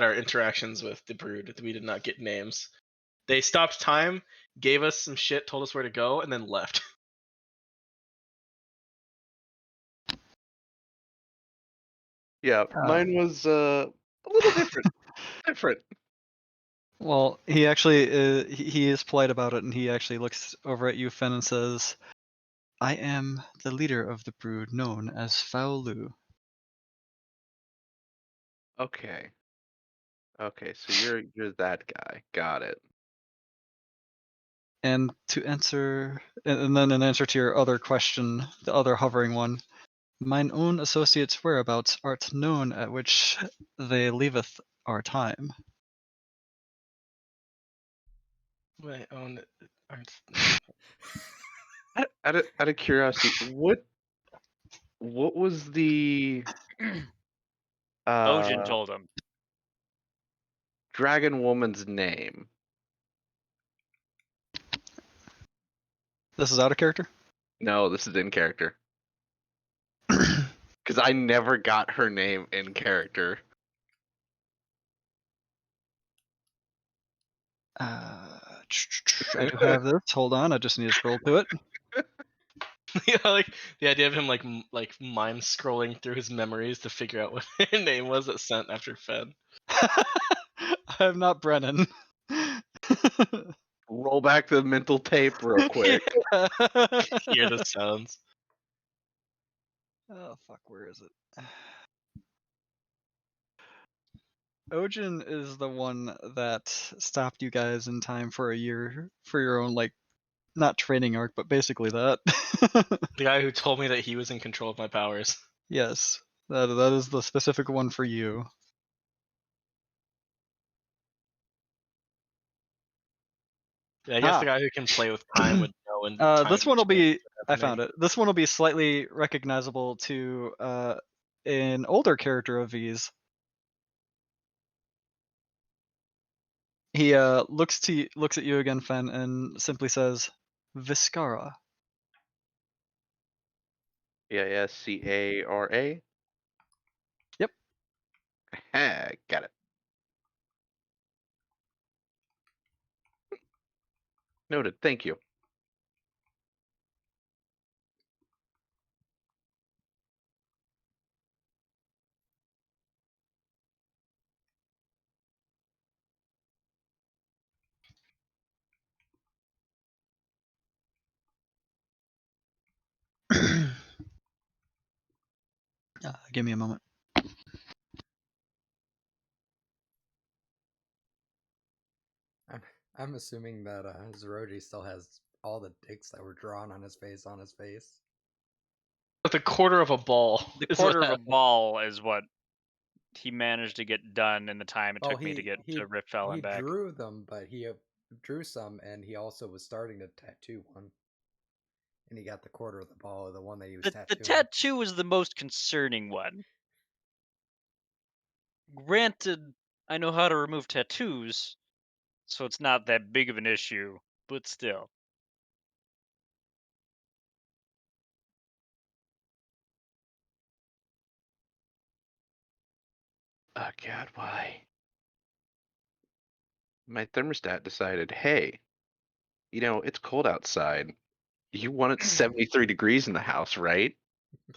our interactions with the Brood, we did not get names. They stopped time, gave us some shit, told us where to go, and then left. Yeah, mine was a little different. Different. Well, he actually he is polite about it, and he actually looks over at you, Fen, and says, "I am the leader of the brood, known as Faolu." Okay. Okay, so you're that guy. Got it. And to answer, and then in answer to your other question, the other hovering one, mine own associates' whereabouts art known at which they leaveth our time. My own aren't. Out of curiosity, what was the Ojin uh told him. dragon woman's name? This is out of character? No, this is in character. Because I never got her name in character. I do have this. Hold on, I just need to scroll to it. Yeah, like the idea of him like mind scrolling through his memories to figure out what her name was that sent after Fed. I'm not Brennan. Roll back the mental tape real quick. Hear the sounds. Oh fuck, where is it? Ojin is the one that stopped you guys in time for a year for your own, like, not training arc, but basically that. The guy who told me that he was in control of my powers. Yes, that is the specific one for you. Yeah, I guess the guy who can play with time would know. And This one will be. I found it. This one will be slightly recognizable to an older character of V's. He looks at you again, Fen, and simply says, "Viscara." Yeah, Cara. Yep. Got it. Noted. Thank you. Give me a moment. I'm assuming that Zeroji still has all the dicks that were drawn on his face on his face. With a quarter of a ball. The is what quarter of a happened. ball is what he managed to get done in the time it Well, took me to get to Rift he Valen back. drew them, but he drew some, and he also was starting to tattoo one. And he got the quarter of the ball, the one that he was The tattooing. tattoo was the most concerning one. Granted, I know how to remove tattoos, so it's not that big of an issue, but still. Oh God, why? My thermostat decided, hey, it's cold outside. You want it 73 degrees in the house, right?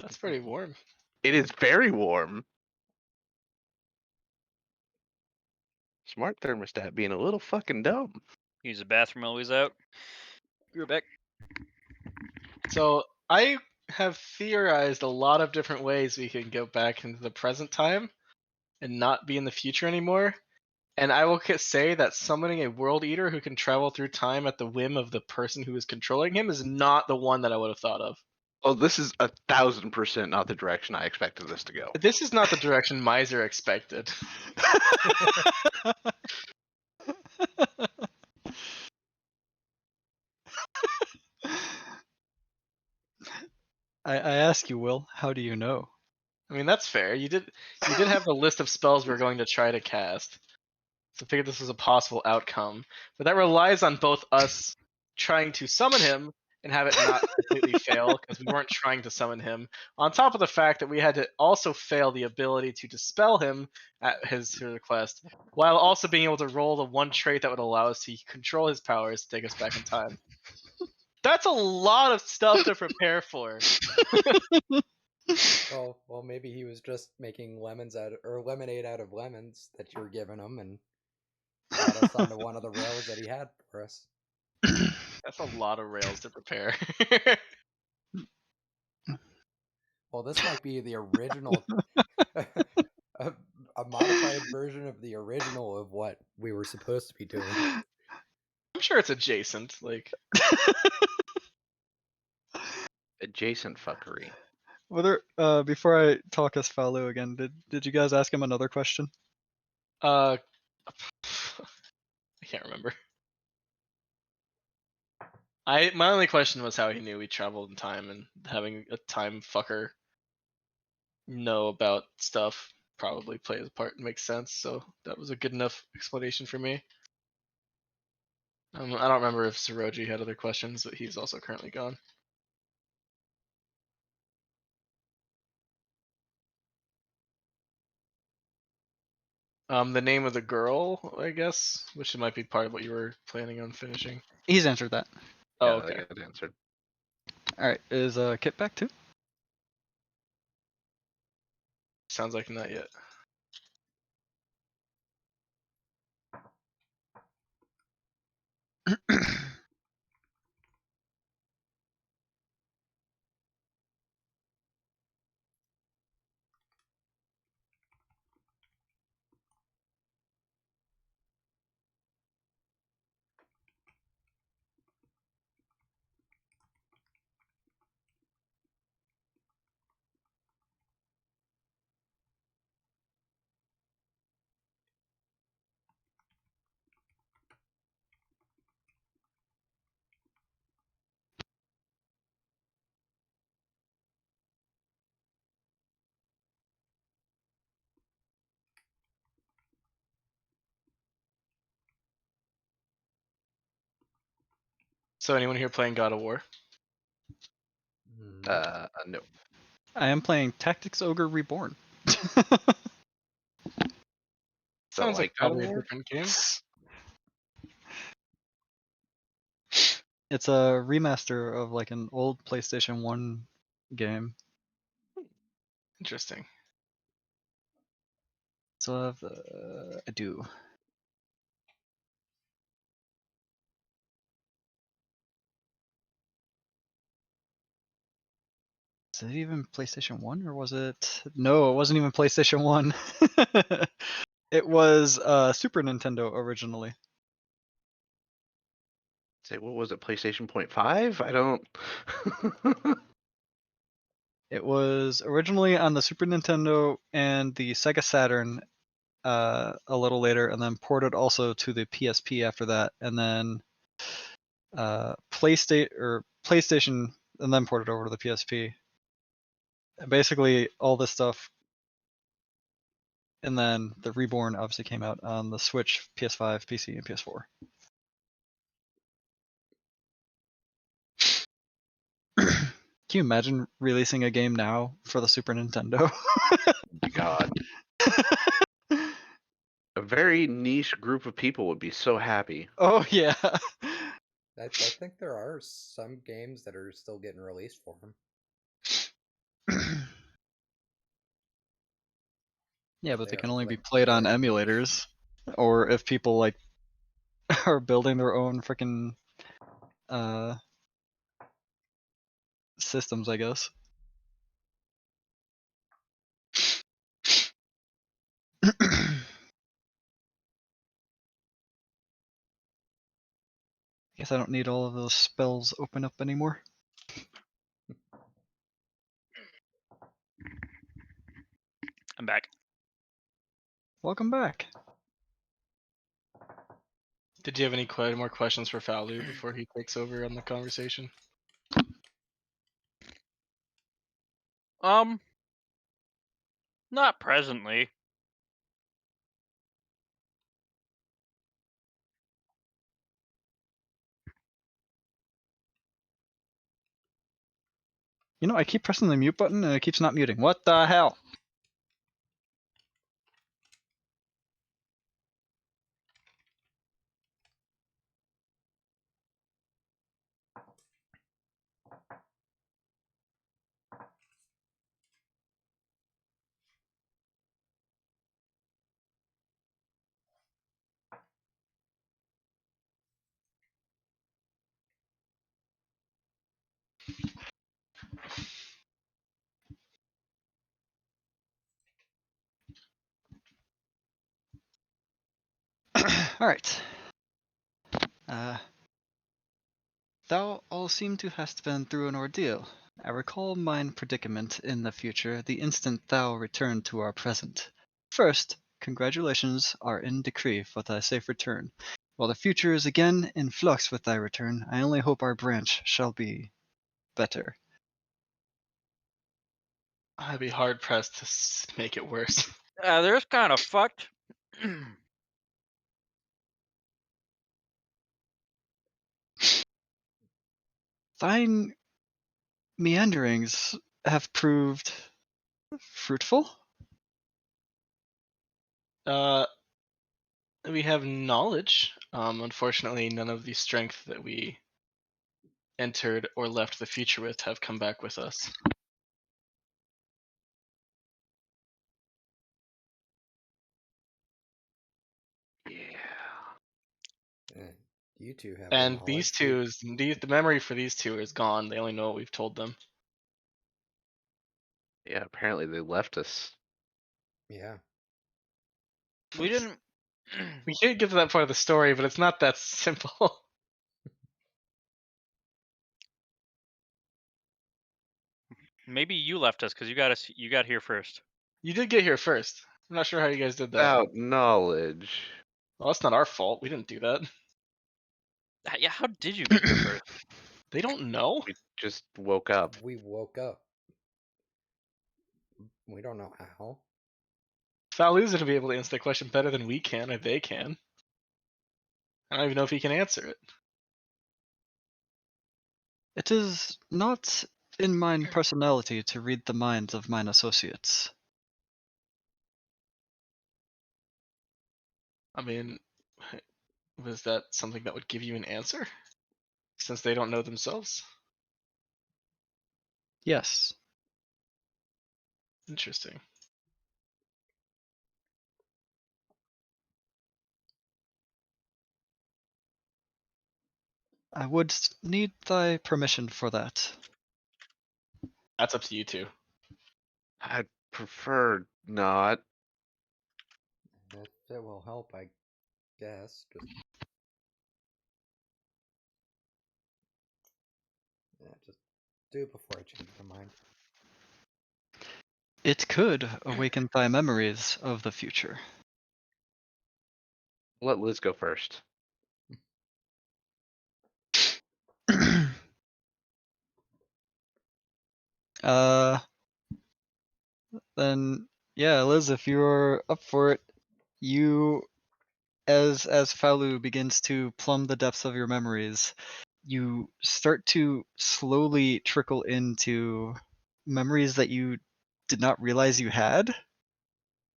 That's pretty warm. It is very warm. Smart thermostat being a little fucking dumb. Use the bathroom always out. You're back. So I have theorized a lot of different ways we can go back into the present time and not be in the future anymore. And I will say that summoning a world eater who can travel through time at the whim of the person who is controlling him is not the one that I would have thought of. Oh, this is 1,000% not the direction I expected this to go. This is not the direction Miser expected. I ask you, Will, how do you know? I mean, that's fair. You did have a list of spells we are going to try to cast. So I figured this was a possible outcome. But that relies on both us trying to summon him and have it not completely fail, because we weren't trying to summon him. On top of the fact that we had to also fail the ability to dispel him at his request, while also being able to roll the one trait that would allow us to control his powers to take us back in time. That's a lot of stuff to prepare for. Well, maybe he was just making lemonade out of lemons that you were giving him, and got us onto one of the rails that he had for us. That's a lot of rails to prepare. Well, this might be the original, a modified version of the original of what we were supposed to be doing. I'm sure it's adjacent. Like, Adjacent fuckery. Whether before I talk as Falu again, did you guys ask him another question? I can't remember. My only question was how he knew we traveled in time, and having a time fucker know about stuff probably plays a part and makes sense. So that was a good enough explanation for me. I don't remember if Saroji had other questions, but he's also currently gone. The name of the girl, I guess, which might be part of what you were planning on finishing. He's answered that. Oh, Yeah, okay. that got answered. All right, is Kit back too? Sounds like not yet. So anyone here playing God of War? No. I am playing Tactics Ogre Reborn. Sounds like like God of probably a War? different game. It's a remaster of like an old PlayStation 1 game. Interesting. So I do. Is it even PlayStation 1 or was it? No, it wasn't even PlayStation 1. It was Super Nintendo originally. Say, what was it? PlayStation Point 5? I don't. It was originally on the Super Nintendo and the Sega Saturn a little later, and then ported also to the PSP after that, and then PlayStation, and then ported over to the PSP. And basically, all this stuff, and then the Reborn obviously came out on the Switch, PS5, PC, and PS4. Can you imagine releasing a game now for the Super Nintendo? My God. A very niche group of people would be so happy. Oh yeah. I think there are some games that are still getting released for them. Yeah, but they They can are only be like played on very emulators, or if people like are building their own freaking uh systems, I guess. Guess I don't need all of those spells open up anymore. I'm back. Welcome back. Did you have any more questions for Falu before he takes over on the conversation? Not presently. You know, I keep pressing the mute button and it keeps not muting. What the hell? All right. Thou all seem to hast been through an ordeal. I recall mine predicament in the future the instant thou returned to our present. First, congratulations are in decree for thy safe return. While the future is again in flux with thy return, I only hope our branch shall be better. I'd be hard pressed to make it worse. There's kind of fucked. Thine meanderings have proved fruitful. We have knowledge. Unfortunately, none of the strength that we entered or left the future with have come back with us. Yeah. You two have the And these knowledge. the memory for these two is gone. They only know what we've told them. Yeah, apparently they left us. Yeah. We didn't. We can't get to that part of the story, but it's not that simple. Maybe you left us because you got us. You got here first. You did get here first. I'm not sure how you guys did that. Without knowledge. Well, that's not our fault. We didn't do that. Yeah, how did you get here first? They don't know. We just woke up. We woke up. We don't know how. Falu's gonna be able to answer the question better than we can, or they can. I don't even know if he can answer it. It is not in mine personality to read the minds of mine associates. I mean, was that something that would give you an answer? Since they don't know themselves? Yes. Interesting. I would need thy permission for that. That's up to you two. I'd prefer not. If it will help, I guess. Just do it before I change my mind. It could awaken thy memories of the future. Let Liz go first. uh, then yeah, Liz, if you're up for it, you, as Falu begins to plumb the depths of your memories, you start to slowly trickle into memories that you did not realize you had,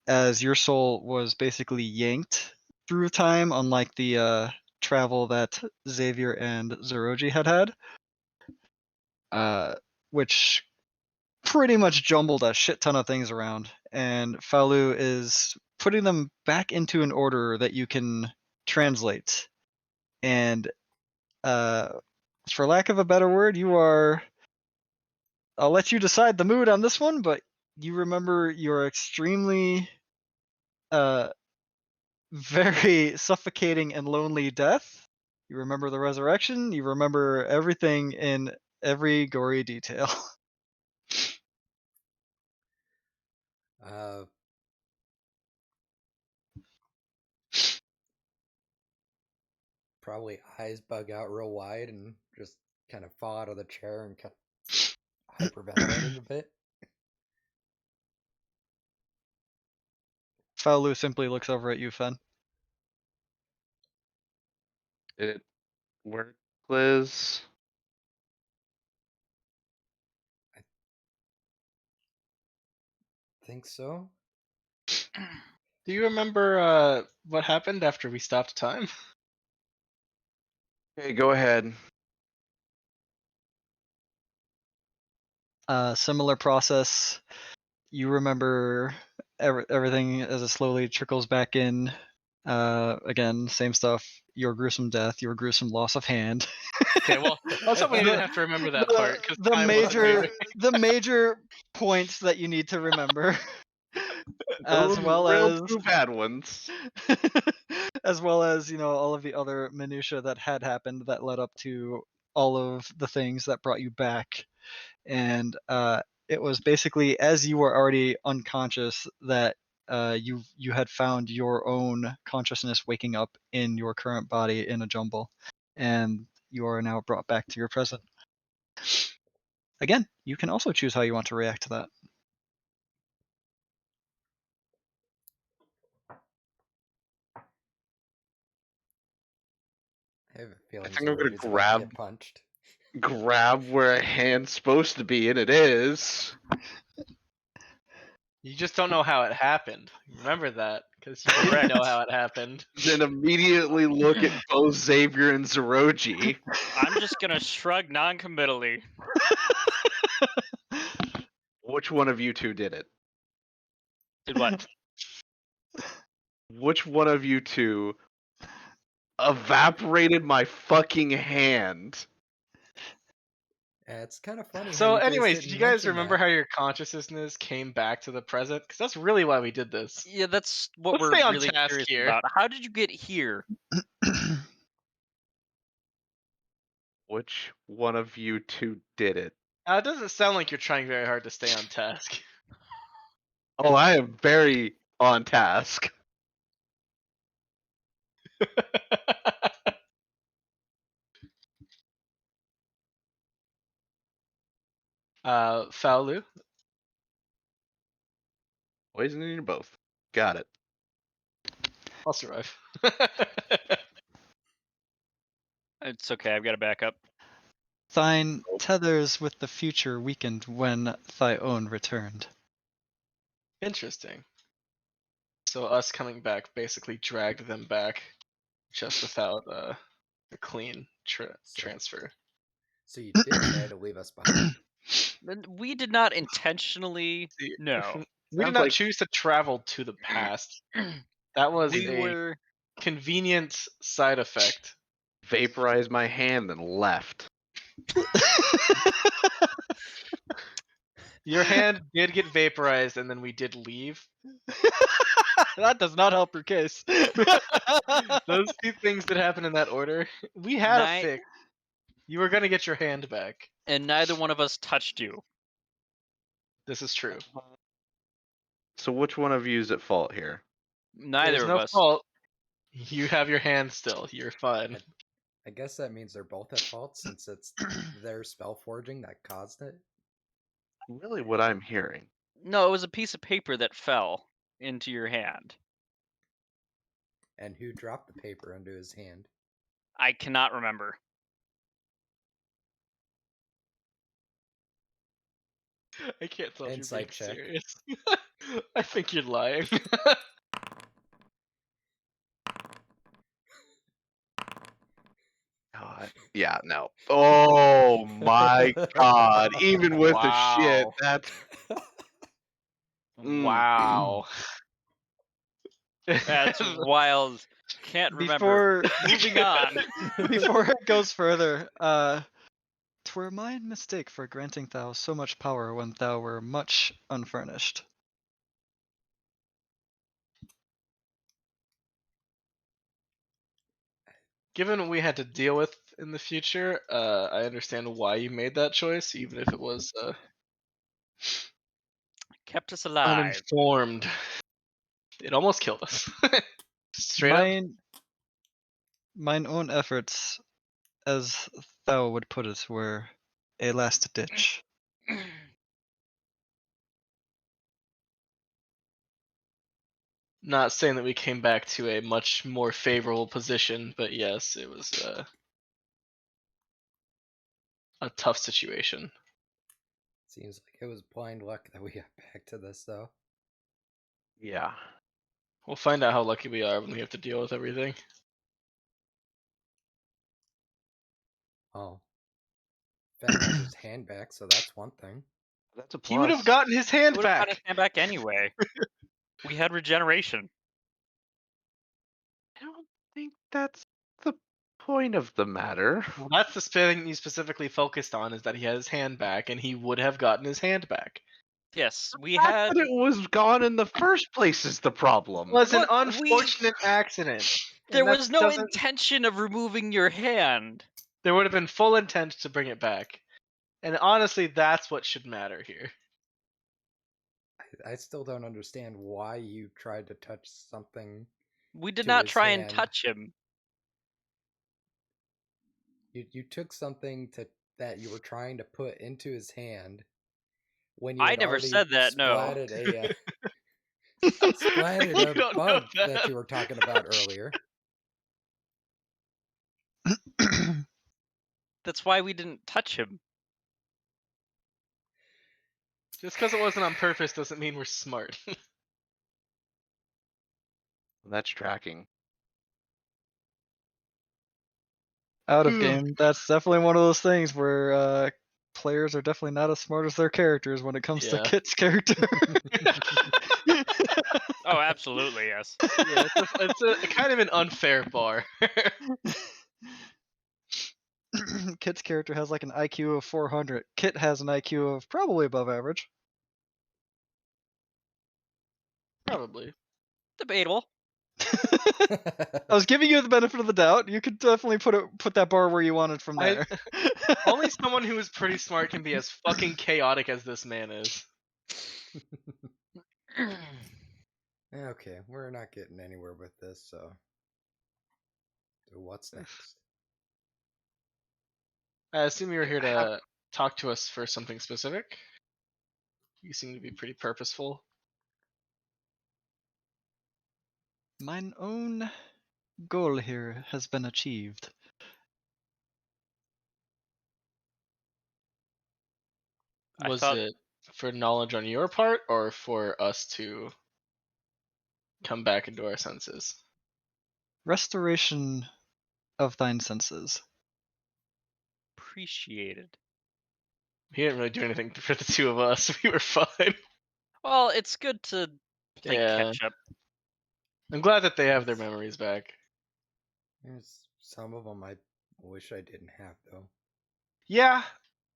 as your soul was basically yanked through time, unlike the travel that Xavier and Zeroji had, which pretty much jumbled a shit ton of things around. And Falu is putting them back into an order that you can translate. And for lack of a better word, I'll let you decide the mood on this one, but you remember your extremely very suffocating and lonely death. You remember the resurrection. You remember everything in every gory detail. Uh, Probably eyes bug out real wide and just kind of fall out of the chair and kind of hyperventilating a bit. Faulu simply looks over at you, Fen. Did it work, Liz? Think so? Do you remember what happened after we stopped time? Okay, go ahead. Similar process. You remember everything as it slowly trickles back in. Again, same stuff. Your gruesome death, your gruesome loss of hand. Okay, well, I was hoping you didn't have to remember that part because time wasn't moving. the major points that you need to remember, as Those well real as two bad ones. as well as all of the other minutia that had happened that led up to all of the things that brought you back. And it was basically as you were already unconscious that you had found your own consciousness waking up in your current body in a jumble, and you are now brought back to your present. Again, you can also choose how you want to react to that. I have a I feeling think I'm gonna Zeroji's about to get punched. grab where a hand's supposed to be, and it is. You just don't know how it happened. Remember that, because you didn't Correct. know how it happened. Then immediately look at both Xavier and Zeroji. I'm just gonna shrug non-committally. Which one of you two did it? Did what? Which one of you two evaporated my fucking hand? It's kind of funny how So, you guys anyways, didn't did you guys mention remember that. how your consciousness came back to the present? Because that's really why we did this. Yeah, that's what Let's we're stay on really task curious here. about. How did you get here? Which one of you two did it? It doesn't sound like you're trying very hard to stay on task. Oh, I am very on task. Faulu? Poisoning you both. Got it. I'll survive. It's okay. I've got a backup. Thine tethers with the future weakened when thy own returned. Interesting. So us coming back basically dragged them back, just without a clean transfer. So you did try to leave us behind. We did not intentionally. See, No. we did Sounds not like- choose to travel to the past. That was We a were. convenient side effect. Vaporized my hand and left. Your hand did get vaporized, and then we did leave. That does not help your case. Those two things that happened in that order. We had a Ni- fix. You were gonna get your hand back. And neither one of us touched you. This is true. So which one of you is at fault here? Neither There's of no us. fault. You have your hand still. You're fine. I guess that means they're both at fault since it's their spell forging that caused it. Really, what I'm hearing. No, it was a piece of paper that fell into your hand. And who dropped the paper into his hand? I cannot remember. I can't tell if you're being Insight check. serious. I think you're lying. God. Yeah, no. Oh my god. Even with the shit, Wow. that's Wow. That's wild. Can't remember. Moving on. Before it goes further, 'twere mine mistake for granting thou so much power when thou were much unfurnished. Given what we had to deal with in the future, I understand why you made that choice, even if it was Kept us alive. uninformed. It almost killed us. Straight up. Mine own efforts, as thou would put it, were a last ditch. Not saying that we came back to a much more favorable position, but yes, it was a tough situation. Seems like it was blind luck that we got back to this, though. yeah. We'll find out how lucky we are when we have to deal with everything. Oh. Ben has his hand back, so that's one thing. That's a plus. He would have gotten his We hand would have got his back. hand back anyway. We had regeneration. I don't think that's the point of the matter. Well, that's the thing you specifically focused on, is that he had his hand back, and he would have gotten his hand back. Yes, we The fact had. that it was gone in the first place is the problem. It was an But unfortunate accident. There and that was no doesn't- intention of removing your hand. There would have been full intent to bring it back. And honestly, that's what should matter here. I still don't understand why you tried to touch something. We did To not his try and hand. touch him. You took something that you were trying to put into his hand when you I had never already said that, no. splatted splatted You a don't know bug that that. you were talking about earlier. That's why we didn't touch him. Just because it wasn't on purpose doesn't mean we're smart. That's tracking. Out of game, that's definitely one of those things where players are definitely not as smart as their characters when it comes to Yeah. Kit's character. Oh, absolutely, yes. Yeah, it's a kind of an unfair bar. Kit's character has like an IQ of 400. Kit has an IQ of probably above average. Probably. Debatable. I was giving you the benefit of the doubt. You could definitely put that bar where you wanted from I- there. Only someone who is pretty smart can be as fucking chaotic as this man is. Okay, we're not getting anywhere with this, so what's next? I assume you're here to talk to us for something specific. You seem to be pretty purposeful. Mine own goal here has been achieved. I Was thought- it for knowledge on your part or for us to come back into our senses. Restoration of thine senses. Appreciated. He didn't really do anything for the two of us. We were fine. Well, it's good to play Yeah. catch up. I'm glad that they have their Yes. memories back. There's some of them I wish I didn't have though. Yeah,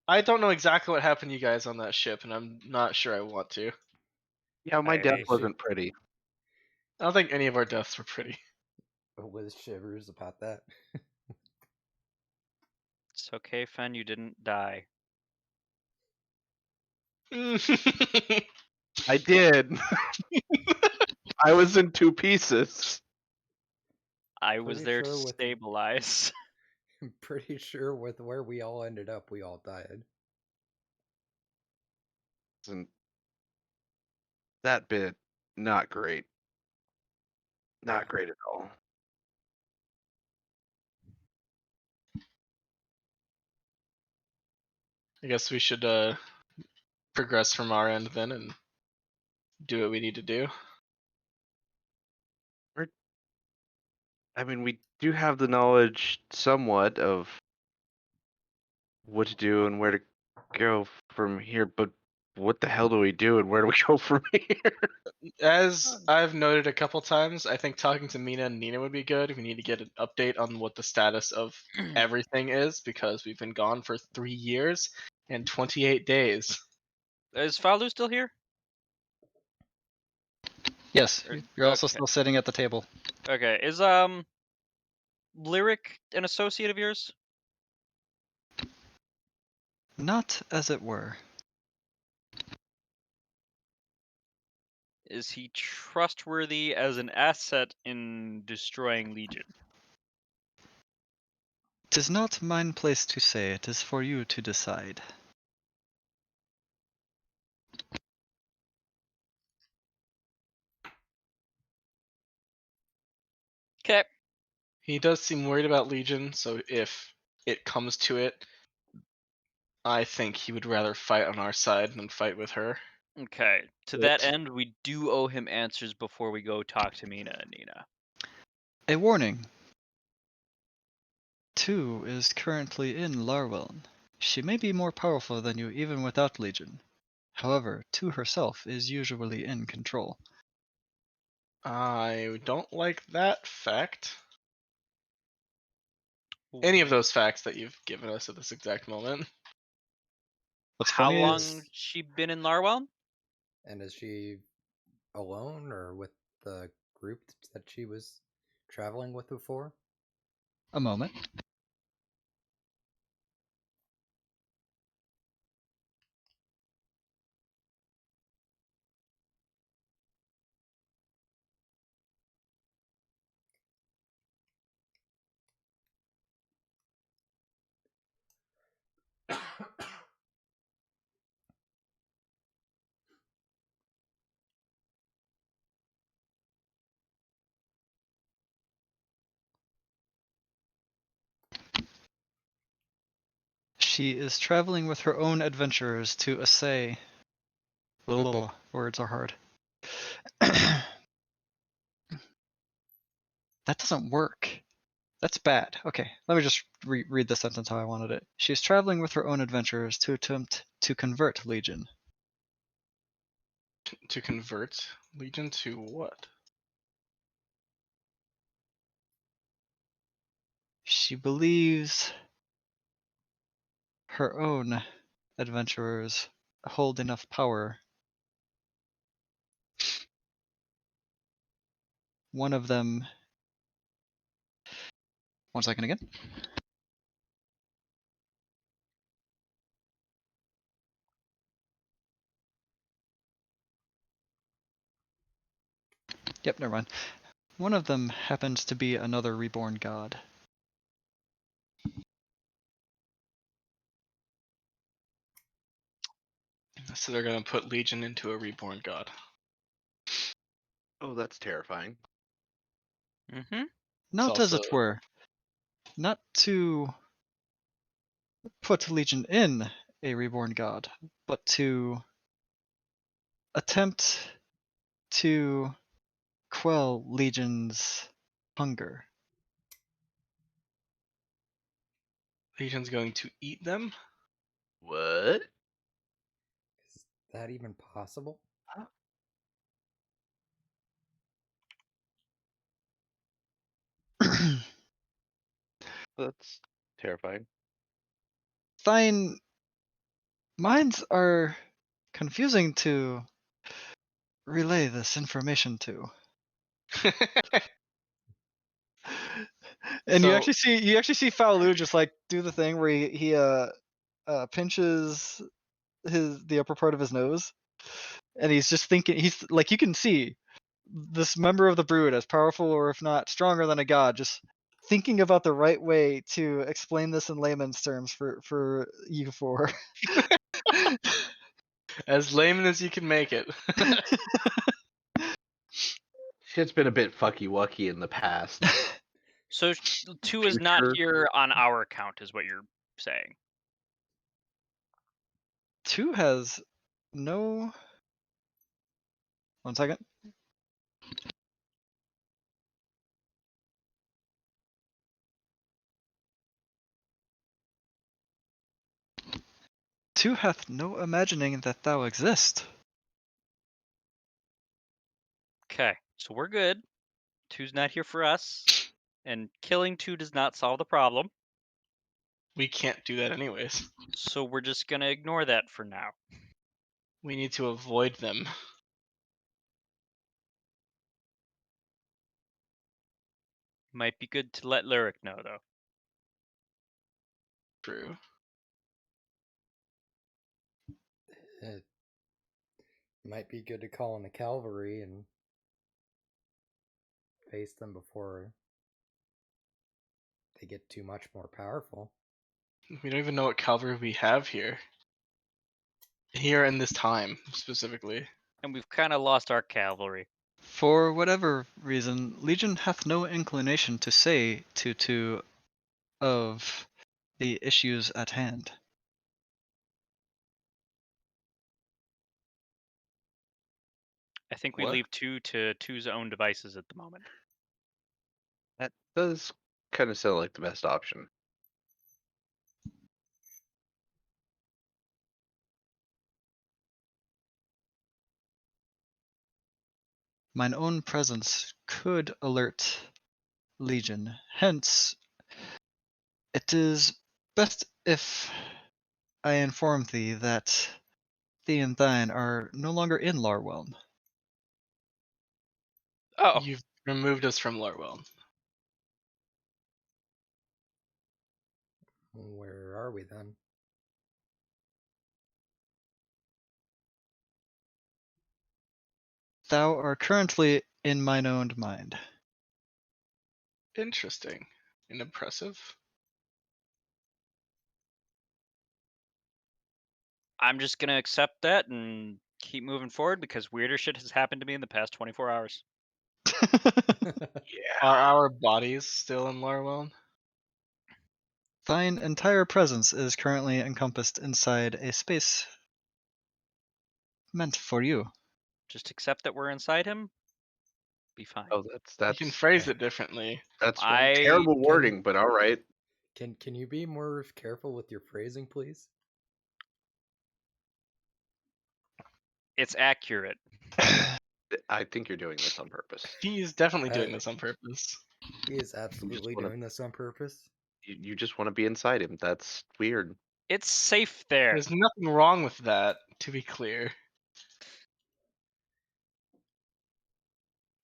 I don't know exactly what happened to you guys on that ship, and I'm not sure I want to. Yeah, my I death should- wasn't pretty. I don't think any of our deaths were pretty. With shivers about that. It's okay, Fen, you didn't die. I did. I was in two pieces. I was Pretty there to sure with- stabilize. I'm pretty sure with where we all ended up, we all died. And that bit, not great. Not Yeah. great at all. I guess we should progress from our end then and do what we need to do. I mean, we do have the knowledge somewhat of what to do and where to go from here, but what the hell do we do and where do we go from here? As I've noted a couple times, I think talking to Mina and Nina would be good. We need to get an update on what the status of everything is because we've been gone for 3 years and 28 days. Is Falu still here? Yes, Or- you're also okay. still sitting at the table. Okay. Is Lyric an associate of yours? Not as it were. Is he trustworthy as an asset in destroying Legion? 'Tis not mine place to say, it is for you to decide. Okay. He does seem worried about Legion, so if it comes to it, I think he would rather fight on our side than fight with her. Okay. To that end, we do owe him answers before we go talk to Mina and Nina. A warning. 2 is currently in Larweln. She may be more powerful than you even without Legion. However, 2 herself is usually in control. I don't like that fact. Any of those facts that you've given us at this exact moment. What's How funny long is she been in Larwell? And is she alone or with the group that she was traveling with before? a moment. She is traveling with her own adventurers to assay. Words are hard. That doesn't work. That's bad. Okay, let me just read the sentence how I wanted it. She is traveling with her own adventurers to attempt to convert Legion. To convert Legion to what? She believes her own adventurers hold enough power. One of them. One second again. Yep, never mind. One of them happens to be another reborn god. So they're gonna put Legion into a reborn god. Oh, that's terrifying. Mm-hmm. Not as also- it were. Not to put Legion in a reborn god, but to attempt to quell Legion's hunger. Legion's going to eat them. What? Is that even possible? That's terrifying. Fine. Minds are confusing to relay this information to. And you So- actually see Faolu just like do the thing where he pinches the upper part of his nose, and he's just thinking, he's like, you can see this member of the brood, as powerful or if not stronger than a god, just thinking about the right way to explain this in layman's terms for you four. As layman as you can make it. Shit's been a bit fucky wucky in the past. So 2 is not Future. here on our account, is what you're saying. 2 has no. 1 second. Two hath no imagining that thou exist. Okay, so we're good. 2's not here for us, and killing 2 does not solve the problem. We can't do that anyways. So we're just gonna ignore that for now. We need to avoid them. Might be good to let Lyric know, though. True. It might be good to call in the cavalry and face them before they get too much more powerful. We don't even know what cavalry we have here. Here in this time, specifically. And we've kind of lost our cavalry. For whatever reason, Legion hath no inclination to say to 2 of the issues at hand. I think we What? leave 2 to 2's own devices at the moment. That does kind of sound like the best option. Mine own presence could alert Legion. Hence, it is best if I inform thee that thee and thine are no longer in Larwhelm. Oh, You've removed us from Larwell. Where are we then? Thou art currently in mine own mind. Interesting. And impressive. I'm just gonna accept that and keep moving forward because weirder shit has happened to me in the past 24 hours. Are our bodies still in Larwell? Thine entire presence is currently encompassed inside a space meant for you. Just accept that we're inside him. Be fine. Oh, You can phrase it differently. that's I terrible can- wording, but all right. Can you be more careful with your phrasing, please? It's accurate. I think you're doing this on purpose. He is definitely doing I- this on purpose. He is absolutely wanna- doing this on purpose. You just want to be inside him. That's weird. It's safe there. There's nothing wrong with that, to be clear.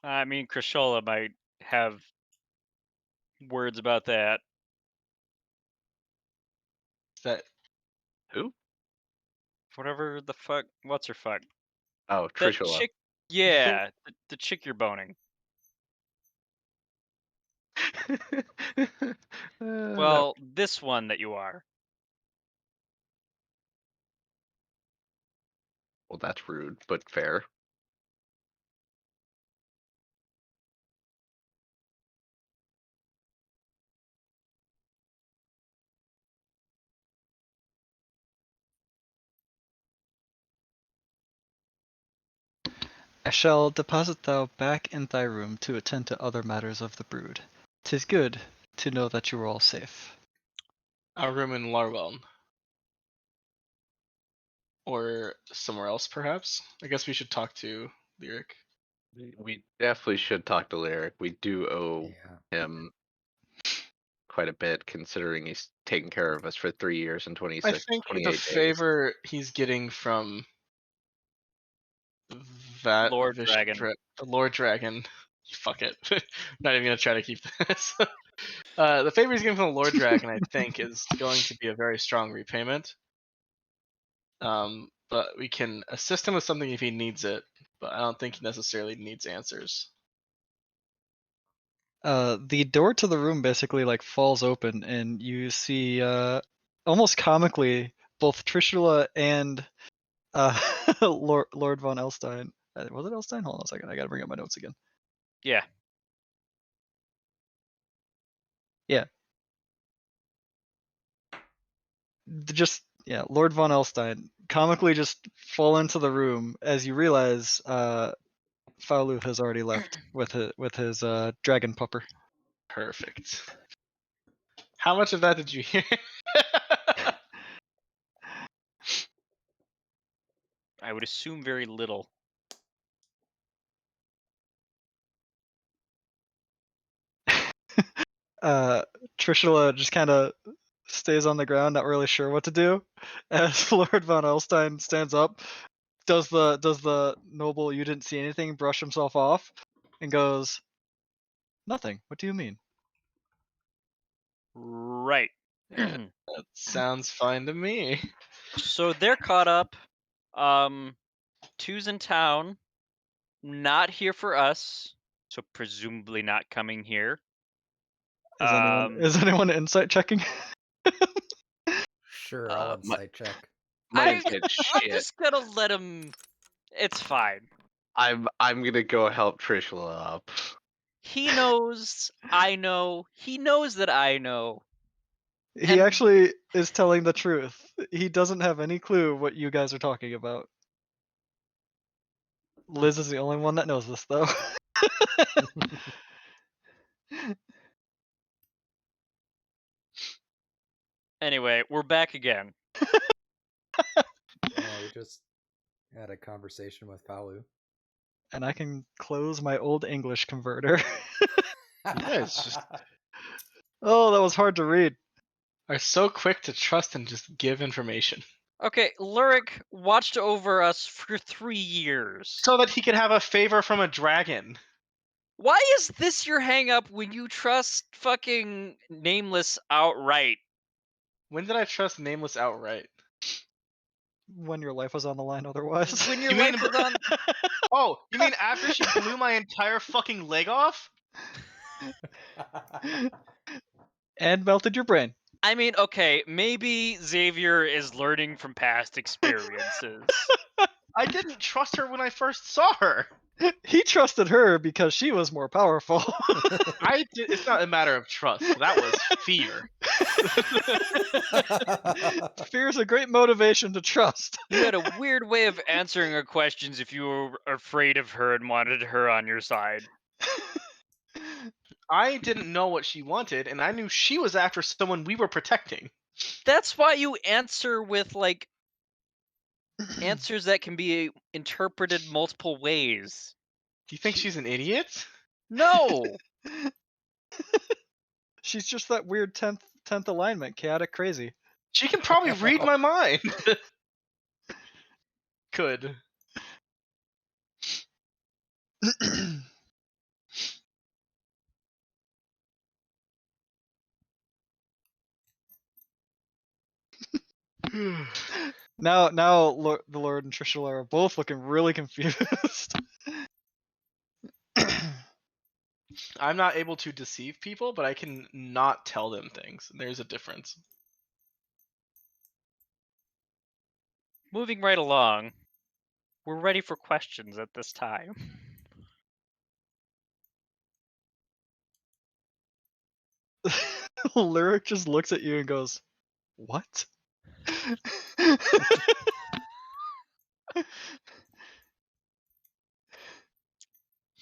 I mean, Krishola might have words about that. That Who? Whatever the fuck. What's her fuck? Oh, That Trishola. chick. Yeah, the chick you're boning. Well, this one that you are. Well, that's rude, but fair. I shall deposit thou back in thy room to attend to other matters of the brood. 'Tis good to know that you are all safe. Our room in Larwelm. Or somewhere else, perhaps? I guess we should talk to Lyric. We definitely should talk to Lyric. We do owe Yeah. him quite a bit, considering he's taken care of us for 3 years and I 26, think the 28 days. favor he's getting from that Lord Dragon. the Lord Dragon. Fuck it. Not even gonna try to keep this. The favor he's getting from the Lord Dragon, I think, is going to be a very strong repayment. But we can assist him with something if he needs it. But I don't think he necessarily needs answers. The door to the room basically like falls open, and you see almost comically both Trishula and Lord von Elstein. Was it Elstein? Hold on a second. I gotta bring up my notes again. Yeah. Yeah. Just yeah, Lord von Elstein comically just fall into the room as you realize Faulu has already left with his dragon pupper. Perfect. How much of that did you hear? I would assume very little. Trishula just kind of stays on the ground, not really sure what to do, as Lord von Elstein stands up, does the noble you didn't see anything brush himself off, and goes, "Nothing. What do you mean?" Right. That sounds fine to me. So they're caught up. Two's in town, not here for us, so presumably not coming here. Is anyone insight checking? Sure, I'll My, insight check. my I'm insight shit. just gonna let him. It's fine. I'm gonna go help Trishula up. He knows. I know. He knows that I know. He And- actually is telling the truth. He doesn't have any clue what you guys are talking about. Liz is the only one that knows this, though. Anyway, we're back again. Yeah, we just had a conversation with Falu. And I can close my old English converter. guys just- Oh, that was hard to read. Are so quick to trust and just give information. Okay, Lurik watched over us for 3 years. So that he can have a favor from a dragon. Why is this your hang up when you trust fucking Nameless outright? When did I trust Nameless outright? When your life was on the line otherwise. When your You mean- life was on. Oh, you mean after she blew my entire fucking leg off? And melted your brain. I mean, okay, maybe Xavier is learning from past experiences. I didn't trust her when I first saw her. He trusted her because she was more powerful. It's not a matter of trust. That was fear. Fear is a great motivation to trust. You had a weird way of answering her questions if you were afraid of her and wanted her on your side. I didn't know what she wanted, and I knew she was after someone we were protecting. That's why you answer with, like, answers that can be interpreted multiple ways. Do you think she's an idiot? No! She's just that weird 10th alignment, chaotic crazy. She can probably read my mind. Could. Now the Lord and Trishula are both looking really confused. I'm not able to deceive people, but I can not tell them things. There's a difference. Moving right along, we're ready for questions at this time. Lyric just looks at you and goes, "What?"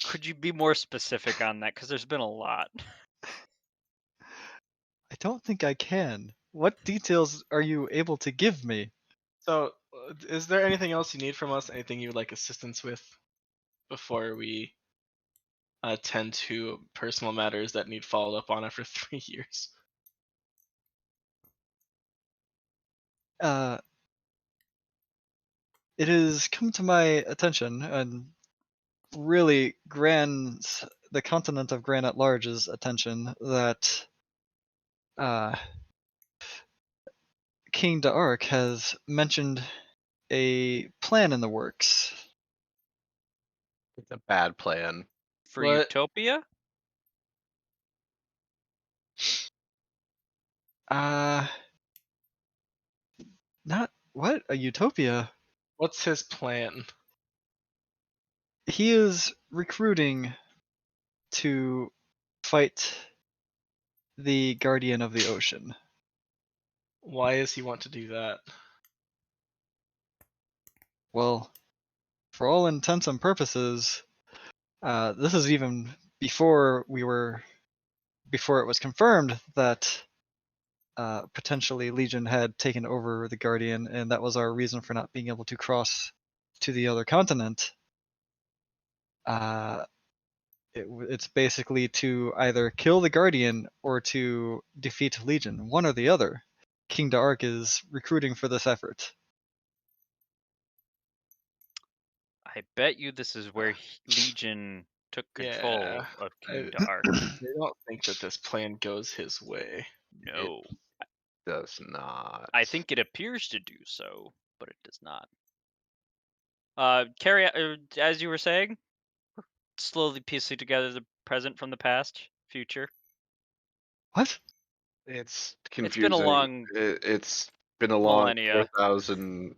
Could you be more specific on that? Because there's been a lot. I don't think I can. What details are you able to give me? So, is there anything else you need from us? Anything you would like assistance with before we tend to personal matters that need followed up on after 3 years? Uh, it has come to my attention, and really the continent of Gran at Large's attention, that King D'Arc has mentioned a plan in the works. It's a bad plan. For What? Utopia? Uh, not what? A utopia? What's his plan? He is recruiting to fight the Guardian of the Ocean. Why does he want to do that? Well, for all intents and purposes, this is even before it was confirmed that potentially Legion had taken over the Guardian, and that was our reason for not being able to cross to the other continent. It's basically to either kill the Guardian or to defeat Legion, one or the other. King D'Arc is recruiting for this effort. I bet you this is where Legion took control Yeah, of I King Dark. don't think that this plan goes his way. No. Does not. I think it appears to do so, but it does not. Carrie, as you were saying, slowly piecing together the present from the past, future. What? It's It's been a confusing. long It's been a long millennia. 4,000.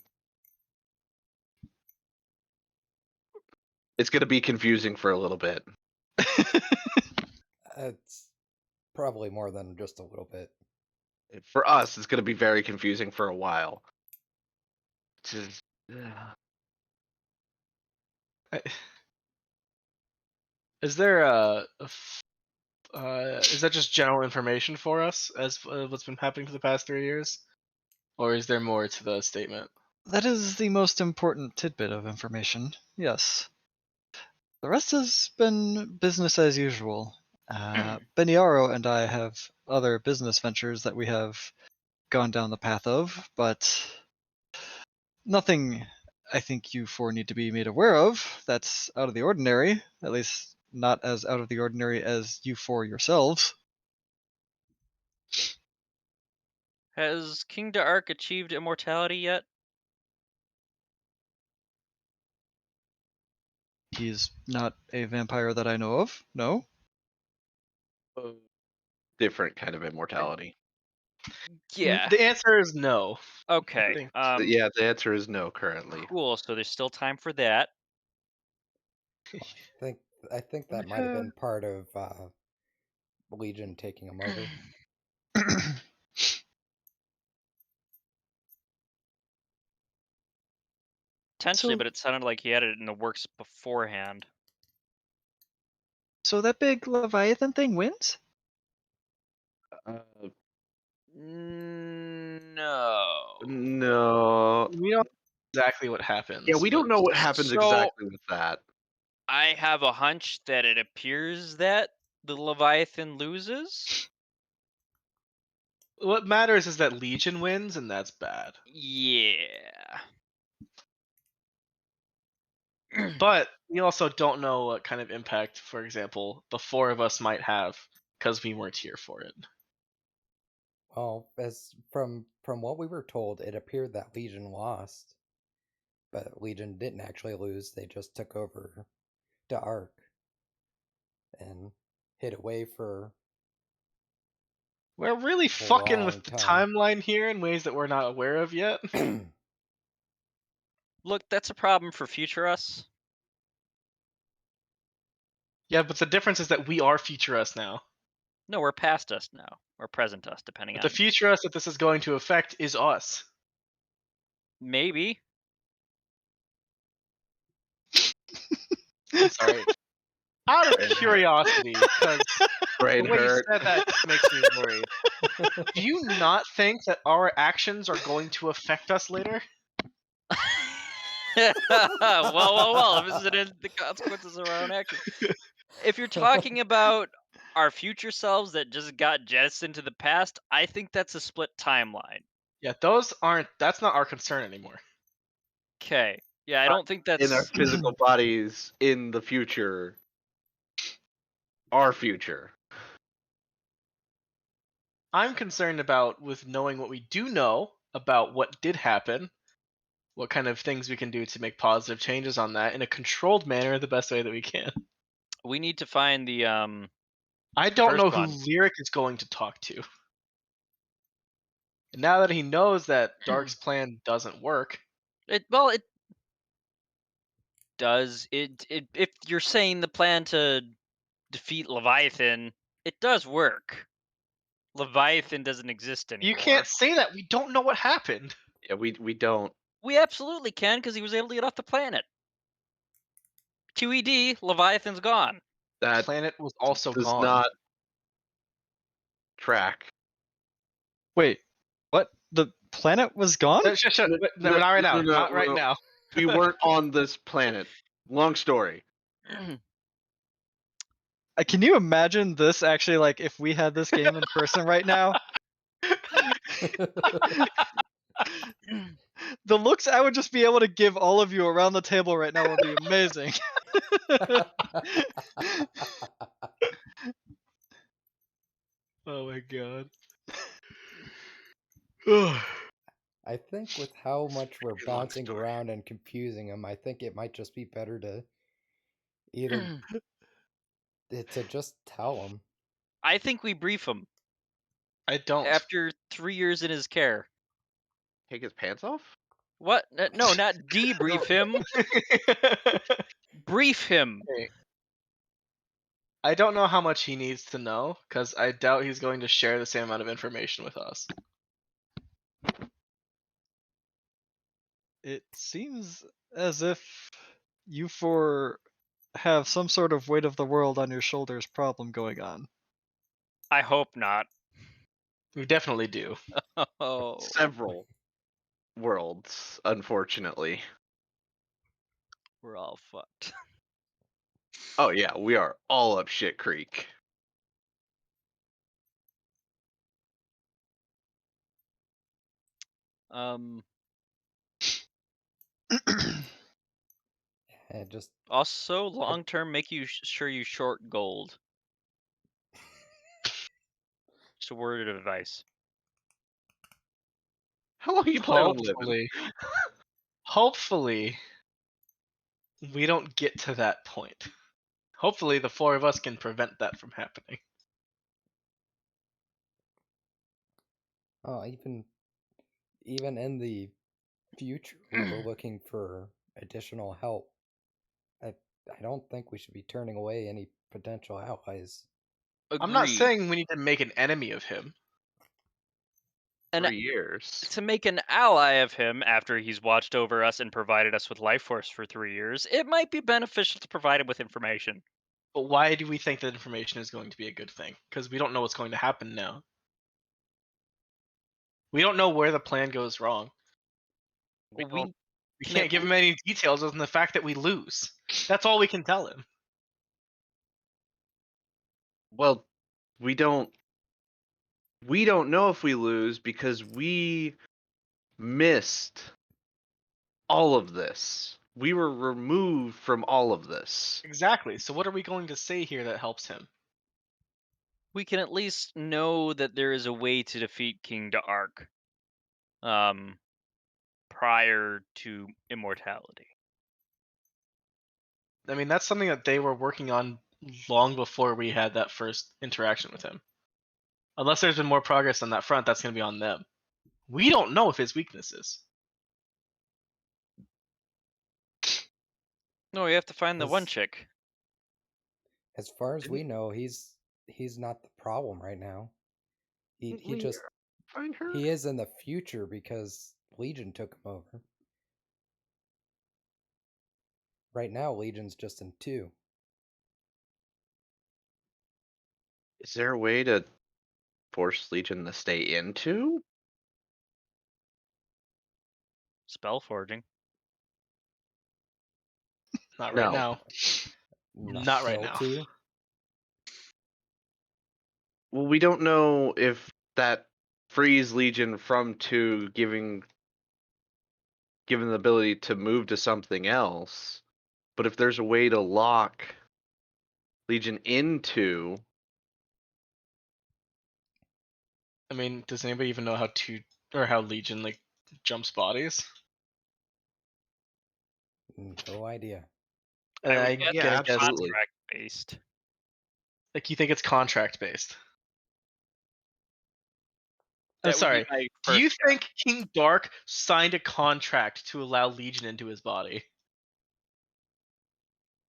It's going to be confusing for a little bit. It's probably more than just a little bit. For us, it's going to be very confusing for a while. Just, Is there is that just general information for us as what's been happening for the past 3 years, or is there more to the statement? That is the most important tidbit of information, yes. The rest has been business as usual. Beniaro and I have other business ventures that we have gone down the path of, but nothing I think you four need to be made aware of that's out of the ordinary, at least not as out of the ordinary as you four yourselves. Has King Dark achieved immortality yet? He's not a vampire that I know of, no. different kind of immortality. Yeah. The answer is no. I Okay. think. Yeah, the answer is no currently. Cool. So there's still time for that. I think that might have been part of Legion taking him over. Potentially, So- but it sounded like he had it in the works beforehand. So that big Leviathan thing wins? Uh, No. no. We don't know exactly what happens. Yeah, we don't but know what happens So- exactly with that. I have a hunch that it appears that the Leviathan loses. what matters is that Legion wins, and that's bad. Yeah. But we also don't know what kind of impact, for example, the four of us might have because we weren't here for it. Well, as from what we were told, it appeared that Legion lost, but Legion didn't actually lose. They just took over the Arc and hid away for We're really a fucking long with the time. timeline here in ways that we're not aware of yet. Look, that's a problem for future us. Yeah, but the difference is that we are future us now. No, we're past us now, or present us, depending But on the future us that this is going to affect is us. maybe. I'm sorry. Out of Brain hurt. curiosity, because Brain the way you hurt. said that makes me worried. Do you not think that our actions are going to affect us later? Well. This is the consequences of our own actions. If you're talking about our future selves that just got jettisoned to the past, I think that's a split timeline. Yeah, that's not our concern anymore. Okay. Yeah, I don't think In our that's. physical bodies in the future. Our future. I'm concerned about with knowing what we do know about what did happen, what kind of things we can do to make positive changes on that in a controlled manner, the best way that we can. We need to find the I don't first know who one. Lyric is going to talk to. And now that he knows that Dark's plan doesn't work, It does. It if you're saying the plan to defeat Leviathan, it does work. Leviathan doesn't exist you anymore. can't say that. We don't know what happened. Yeah, we don't. We absolutely can because he was able to get off the planet. QED, Leviathan's gone. That Planet was also does gone. not track. Wait, what? The planet was gone? Shut. No, No, not right now. no, Not right no. now. We weren't on this planet. Long story. Can you imagine this actually, like, if we had this game in person right now? The looks I would just be able to give all of you around the table right now would be amazing. Oh my god. I think with how much we're Pretty long bouncing story. around and confusing him, I think it might just be better to either to just tell him. I think we brief him I don't. after 3 years in his care. Take his pants off? What? No, not debrief him. Brief him. Okay. I don't know how much he needs to know, because I doubt he's going to share the same amount of information with us. It seems as if you four have some sort of weight of the world on your shoulders problem going on. I hope not. We definitely do. Oh. Several worlds, unfortunately. We're all fucked. Oh yeah, we are all up shit creek. Um. And just Also, long term, make you sure you short gold. Just a word of advice. How long you plan on living? Hopefully, we don't get to that point. Hopefully, the four of us can prevent that from happening. oh, even in the future, we were looking for additional help. I don't think we should be turning away any potential allies. I'm not Agreed. saying we need to make an enemy of him. And 3 years. to make an ally of him after he's watched over us and provided us with life force for 3 years, it might be beneficial to provide him with information. But why do we think that information is going to be a good thing? Because we don't know what's going to happen now. We don't know where the plan goes wrong. We We don't- We Can can't it- give him any details other than the fact that we lose. That's all we can tell him. Well, we don't know if we lose because we missed all of this. We were removed from all of this. Exactly. So what are we going to say here that helps him? we can at least know that there is a way to defeat King D'Arc. Prior to immortality. I mean, that's something that they were working on long before we had that first interaction with him. Unless there's been more progress on that front, that's going to be on them. We don't know if his weaknesses. No, we have to find the one As- chick. As far as we know, he's not the problem right now. He Didn't we just find her? he is in the future because Legion took him over. Right now, Legion's just in 2. Is there a way to force Legion to stay into? Spell forging. Not right No. now. Not right now. To? Well, we don't know if that frees Legion from to given the ability to move to something else. But if there's a way to lock Legion into, I mean, does anybody even know how Legion like jumps bodies? No idea. And I would I guess yeah, gonna it's guess absolutely. contract based. like you think it's contract based. I'm That would be sorry. my Do you first guess. think King Dark signed a contract to allow Legion into his body?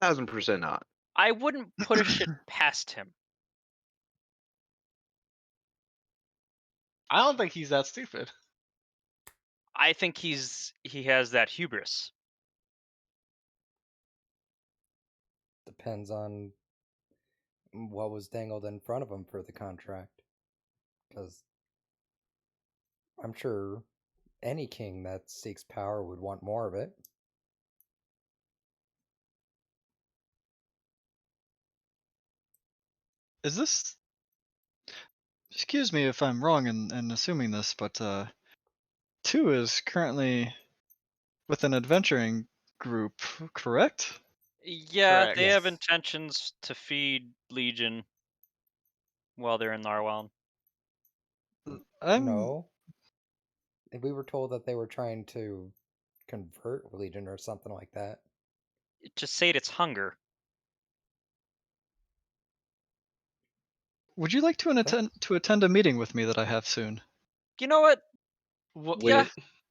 1000% not. I wouldn't put a shit past him. I don't think he's that stupid. I think he has that hubris. Depends on what was dangled in front of him for the contract. Because I'm sure any king that seeks power would want more of it. Is this? Excuse me if I'm wrong in assuming this, but 2 is currently with an adventuring group, correct? Yeah, Correct. they have Yes. intentions to feed Legion while they're in Narwhal. I'm No. We were told that they were trying to convert Legion or something like that. Just say it's hunger. Would you like to attend a meeting with me that I have soon? You know what? What Yeah,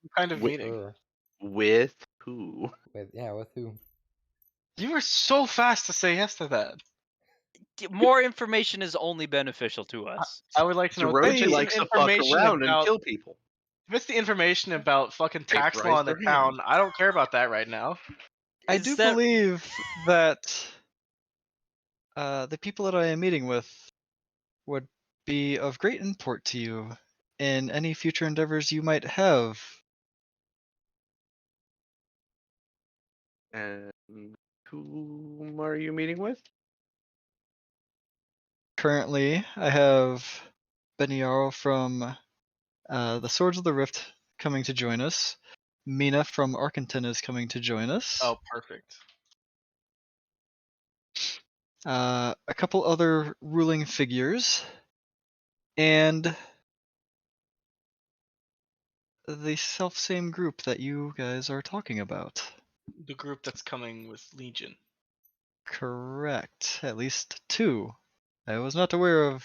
With kind of with, meeting? Sure. with who? With who? You were so fast to say yes to that. more information is only beneficial to us. I would like to know if Jiroji it's likes to fuck information around and about kill people. if it's the information about fucking tax law Vaporize in the their hand. town. I don't care about that right now. I Is do that believe that the people that I am meeting with would be of great import to you in any future endeavors you might have. And whom are you meeting with? Currently, I have Beniaro from the Swords of the Rift coming to join us. Mina from Arkenton is coming to join us. Oh, perfect. A couple other ruling figures. And the self-same group that you guys are talking about. The group that's coming with Legion. Correct. At least 2. I was not aware of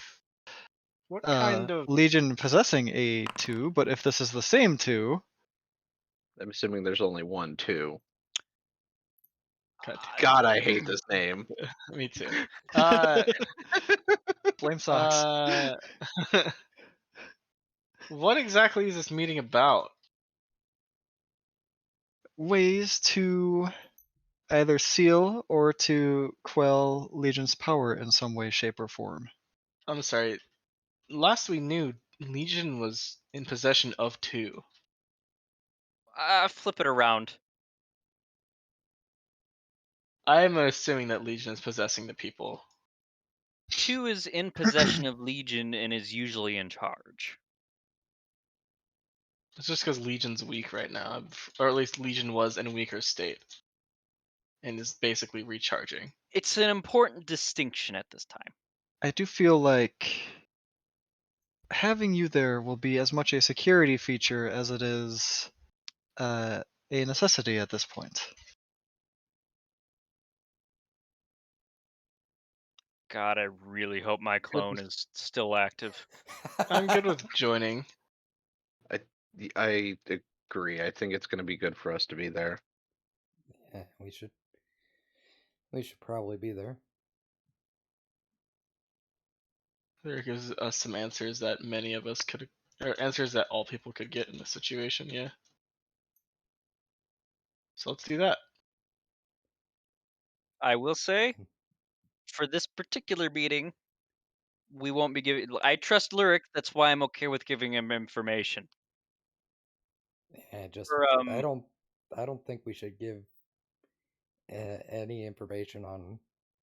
What kind of Legion possessing a 2, but if this is the same 2, I'm assuming there's only one, too. God God, I hate this name. damn. Me too. Uh, blame socks. What exactly is this meeting about? Ways to either seal or to quell Legion's power in some way, shape, or form. I'm sorry. Last we knew, Legion was in possession of 2. flip it around? I'm assuming that Legion is possessing the people. 2 is in possession of Legion and is usually in charge. It's just because Legion's weak right now, or at least Legion was in a weaker state, and is basically recharging. It's an important distinction at this time. I do feel like having you there will be as much a security feature as it is a necessity at this point. God, I really hope my clone is still active. I'm good with joining. I agree. I think it's going to be good for us to be there. Yeah, we should probably be there. There gives us some answers that many of us could, or answers that all people could get in this situation. Yeah. So let's do that. I will say, for this particular meeting, we won't be giving. I trust Lyric. That's why I'm okay with giving him information. And just For, I don't think we should give any information on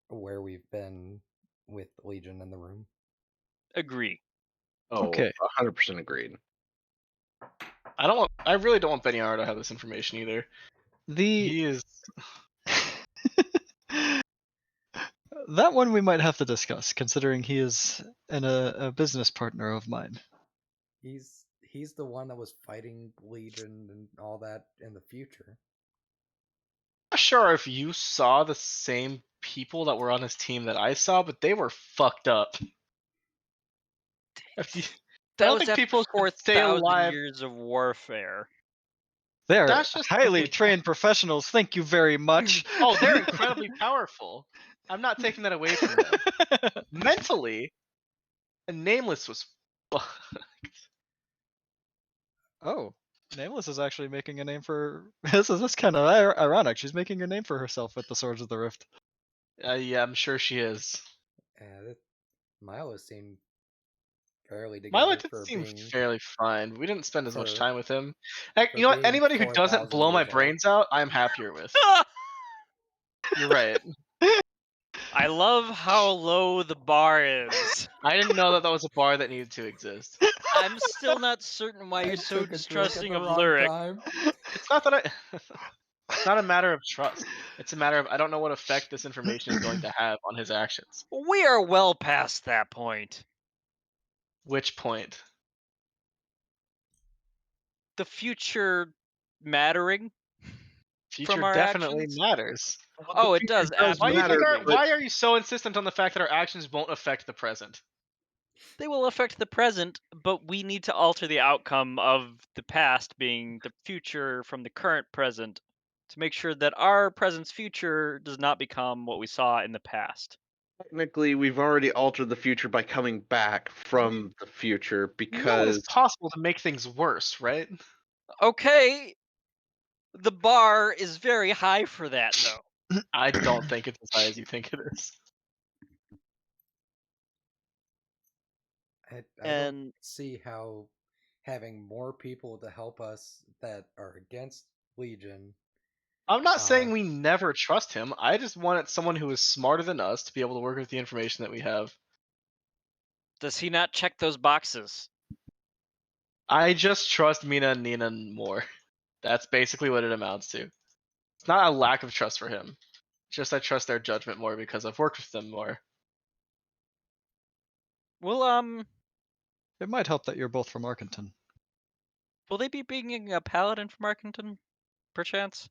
where we've been with Legion in the room. agree. Oh, Okay. 100% agreed. I really don't want Beniara to have this information either. The He is. that one we might have to discuss, considering he is a business partner of mine. He's the one that was fighting Legion and all that in the future. Not sure if you saw the same people that were on his team that I saw, but they were fucked up. I That don't was think after people could stay 4,000 alive. years of warfare. They are That's just highly simply- trained professionals. Thank you very much. Oh, they're incredibly powerful. I'm not taking that away from them. Mentally, Nameless was Oh, Nameless is actually making a name for. This kind of ironic. She's making a name for herself with the Swords of the Rift. yeah, I'm sure she is. Milo seemed fairly Milo together did for seem being fairly fine. We didn't spend as much for- time with him. Heck, for you know what? being Anybody who doesn't 4,000 blow my years old. brains out, I'm happier with. You're right. I love how low the bar is. I didn't know that was a bar that needed to exist. I'm still not certain why I you're so took a drink at distrusting the of wrong Lyric. time. It's not that I. It's not a matter of trust. It's a matter of I don't know what effect this information is going to have on his actions. We are well past that point. Which point? The future mattering Future from our definitely actions. matters. Oh, it does Why, absolutely. why are you so insistent on the fact that our actions won't affect the present? They will affect the present, but we need to alter the outcome of the past being the future from the current present to make sure that our present's future does not become what we saw in the past. Technically, we've already altered the future by coming back from the future You know because it's possible to make things worse, right? Okay, the bar is very high for that, though. I don't think it's as high as you think it is. I don't And see how having more people to help us that are against Legion. I'm not saying Uh, we never trust him. I just wanted someone who is smarter than us to be able to work with the information that we have. does he not check those boxes? I just trust Mina and Nina more. That's basically what it amounts to. It's not a lack of trust for him. It's just I trust their judgment more because I've worked with them more. Well, It might help that you're both from Arkenton. will they be bringing a paladin from Arkenton, perchance?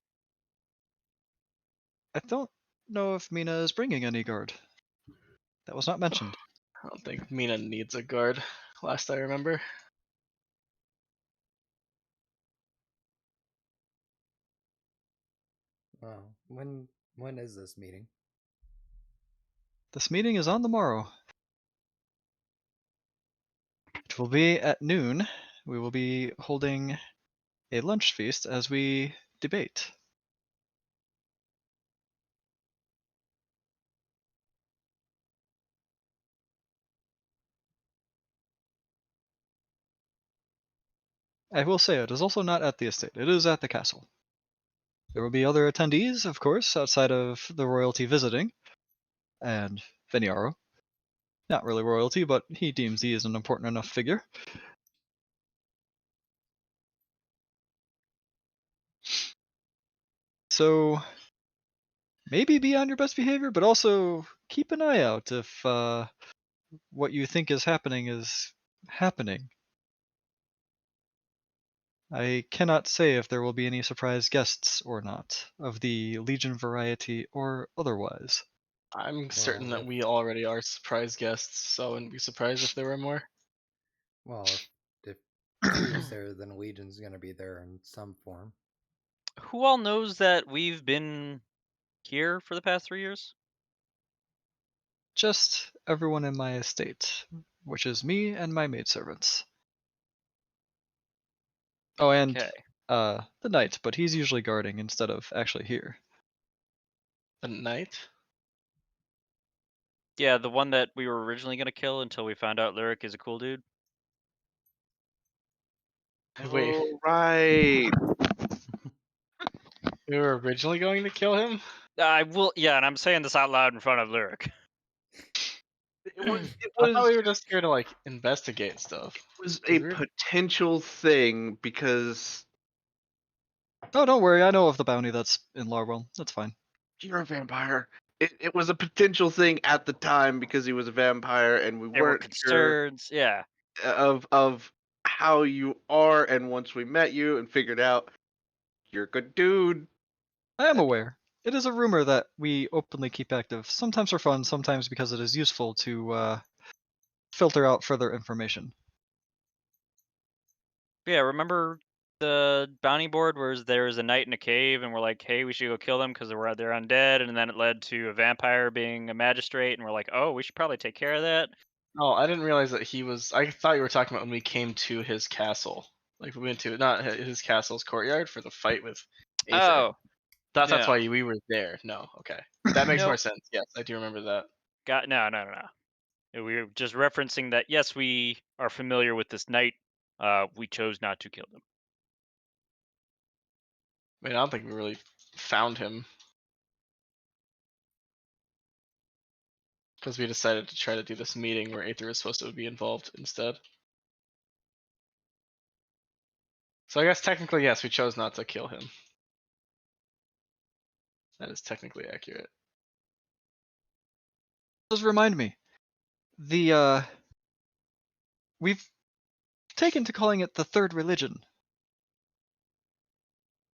I don't know if Mina is bringing any guard. That was not mentioned. I don't think Mina needs a guard, last I remember. well, when is this meeting? This meeting is on the morrow. It will be at noon. We will be holding a lunch feast as we debate. I will say it is also not at the estate. It is at the castle. There will be other attendees, of course, outside of the royalty visiting, and Veniaro. Not really royalty, but he deems he is an important enough figure. So maybe be on your best behavior, but also keep an eye out if what you think is happening. I cannot say if there will be any surprise guests or not, of the Legion variety or otherwise. I'm certain that if- we already are surprise guests, so I wouldn't be surprised if there were more. Well, if Tyr's there, then Legion's gonna be there in some form. Who all knows that we've been here for the past 3 years? Just everyone in my estate, which is me and my maidservants. Oh, and Okay. the knight, but he's usually guarding instead of actually here. A knight? Yeah, the one that we were originally gonna kill until we found out Lyric is a cool dude. Wait, Oh, right. we were originally going to kill him? I will. Yeah, and I'm saying this out loud in front of Lyric. It was it I thought was we were just here to like investigate stuff. was 'Cause a we were- potential thing because Oh, don't worry. I know of the bounty that's in Larwell. That's fine. you're a vampire. It was a potential thing at the time because he was a vampire, and we There were weren't sure concerns. Yeah. of how you are. And once we met you and figured out you're a good dude, I am aware. It is a rumor that we openly keep active, sometimes for fun, sometimes because it is useful to filter out further information. Yeah. Remember the bounty board where there was a knight in a cave, and we're like, "Hey, we should go kill them because they're undead," and then it led to a vampire being a magistrate, and we're like, "Oh, we should probably take care of that." Oh, I didn't realize that he was. I thought you were talking about when we came to his castle. Like we went to not his castle's courtyard for the fight with Aether. Oh, That's no, why we were there. No, okay, that makes more nope. sense. Yes, I do remember that. Got no. We were just referencing that. Yes, we are familiar with this knight. We chose not to kill them. I mean, I don't think we really found him because we decided to try to do this meeting where Aether is supposed to be involved instead. So I guess technically, yes, we chose not to kill him. That is technically accurate. Does remind me, the we've taken to calling it the third religion.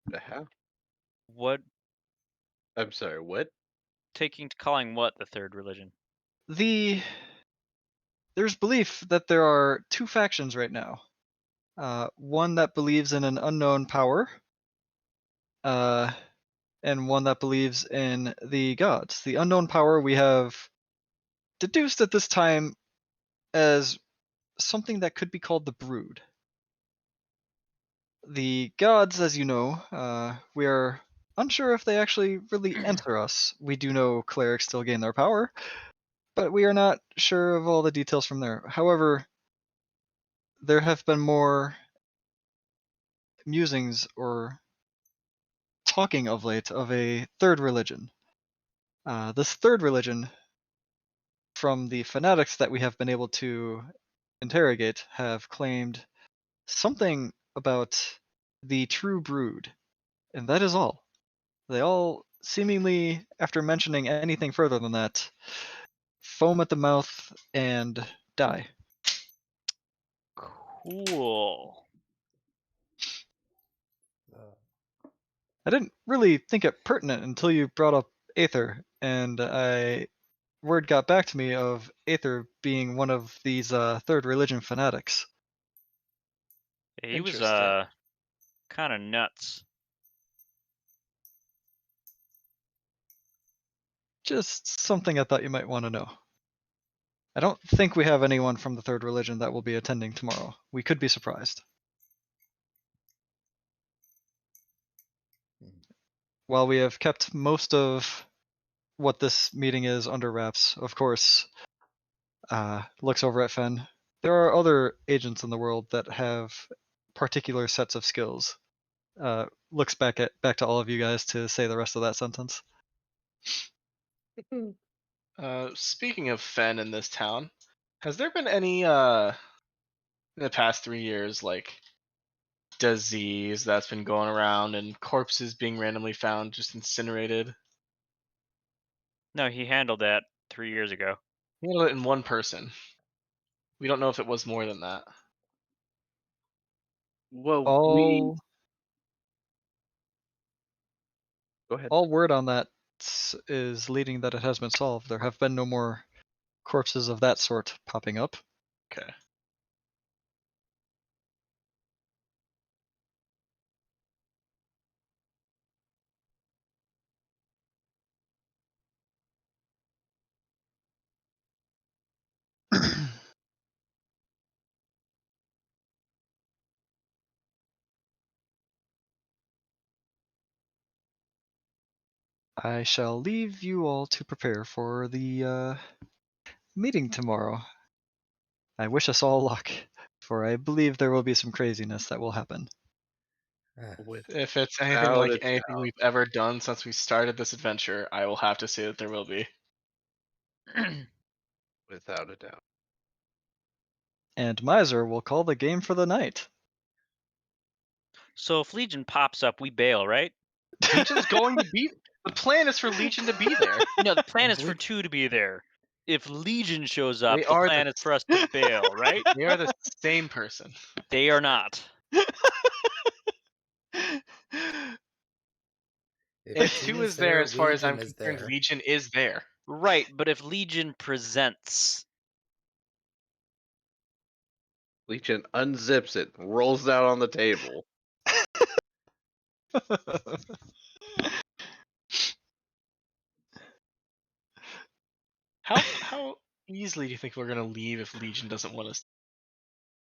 the hell? What I'm sorry. What? taking to calling what the third religion? The There's belief that there are two factions right now. One that believes in an unknown power, uh, and one that believes in the gods. The unknown power we have deduced at this time as something that could be called the Brood. The gods, as you know, we are unsure if they actually really enter us. We do know clerics still gain their power, but we are not sure of all the details from there. However, there have been more musings or talking of late of a third religion. This third religion, from the fanatics that we have been able to interrogate, have claimed something about the true brood, and that is all. They all seemingly, after mentioning anything further than that, foam at the mouth and die. Cool. I didn't really think it pertinent until you brought up Aether, and word got back to me of Aether being one of these third religion fanatics. Yeah, he was Interesting. kind of nuts. Just something I thought you might want to know. I don't think we have anyone from the third religion that will be attending tomorrow. We could be surprised. While we have kept most of what this meeting is under wraps, of course, looks over at Fen. There are other agents in the world that have particular sets of skills. Looks back to all of you guys to say the rest of that sentence. Speaking of Fen in this town, has there been any in the past 3 years like disease that's been going around and corpses being randomly found just incinerated? No, he handled that 3 years ago. We handled it in one person. We don't know if it was more than that. Well, we All go ahead. all word on that is leading that it has been solved. There have been no more corpses of that sort popping up. Okay. I shall leave you all to prepare for the meeting tomorrow. I wish us all luck, for I believe there will be some craziness that will happen. If it's anything like Without a anything we've ever done since we started this adventure, I will have to say that there will be. Without a doubt. And Miser will call the game for the night. So if Legion pops up, we bail, right? Legion's going to be. The plan is for Legion to be there. No, the plan Well, is for Leg- 2 to be there. If Legion shows up, They the are plan the is for us to bail, right? they are the same person. They are not. If 2 is there, as far as I'm Legion is concerned, there. Legion is there. Right, but if Legion presents, Legion unzips it, rolls it out on the table. How easily do you think we're gonna leave if Legion doesn't want us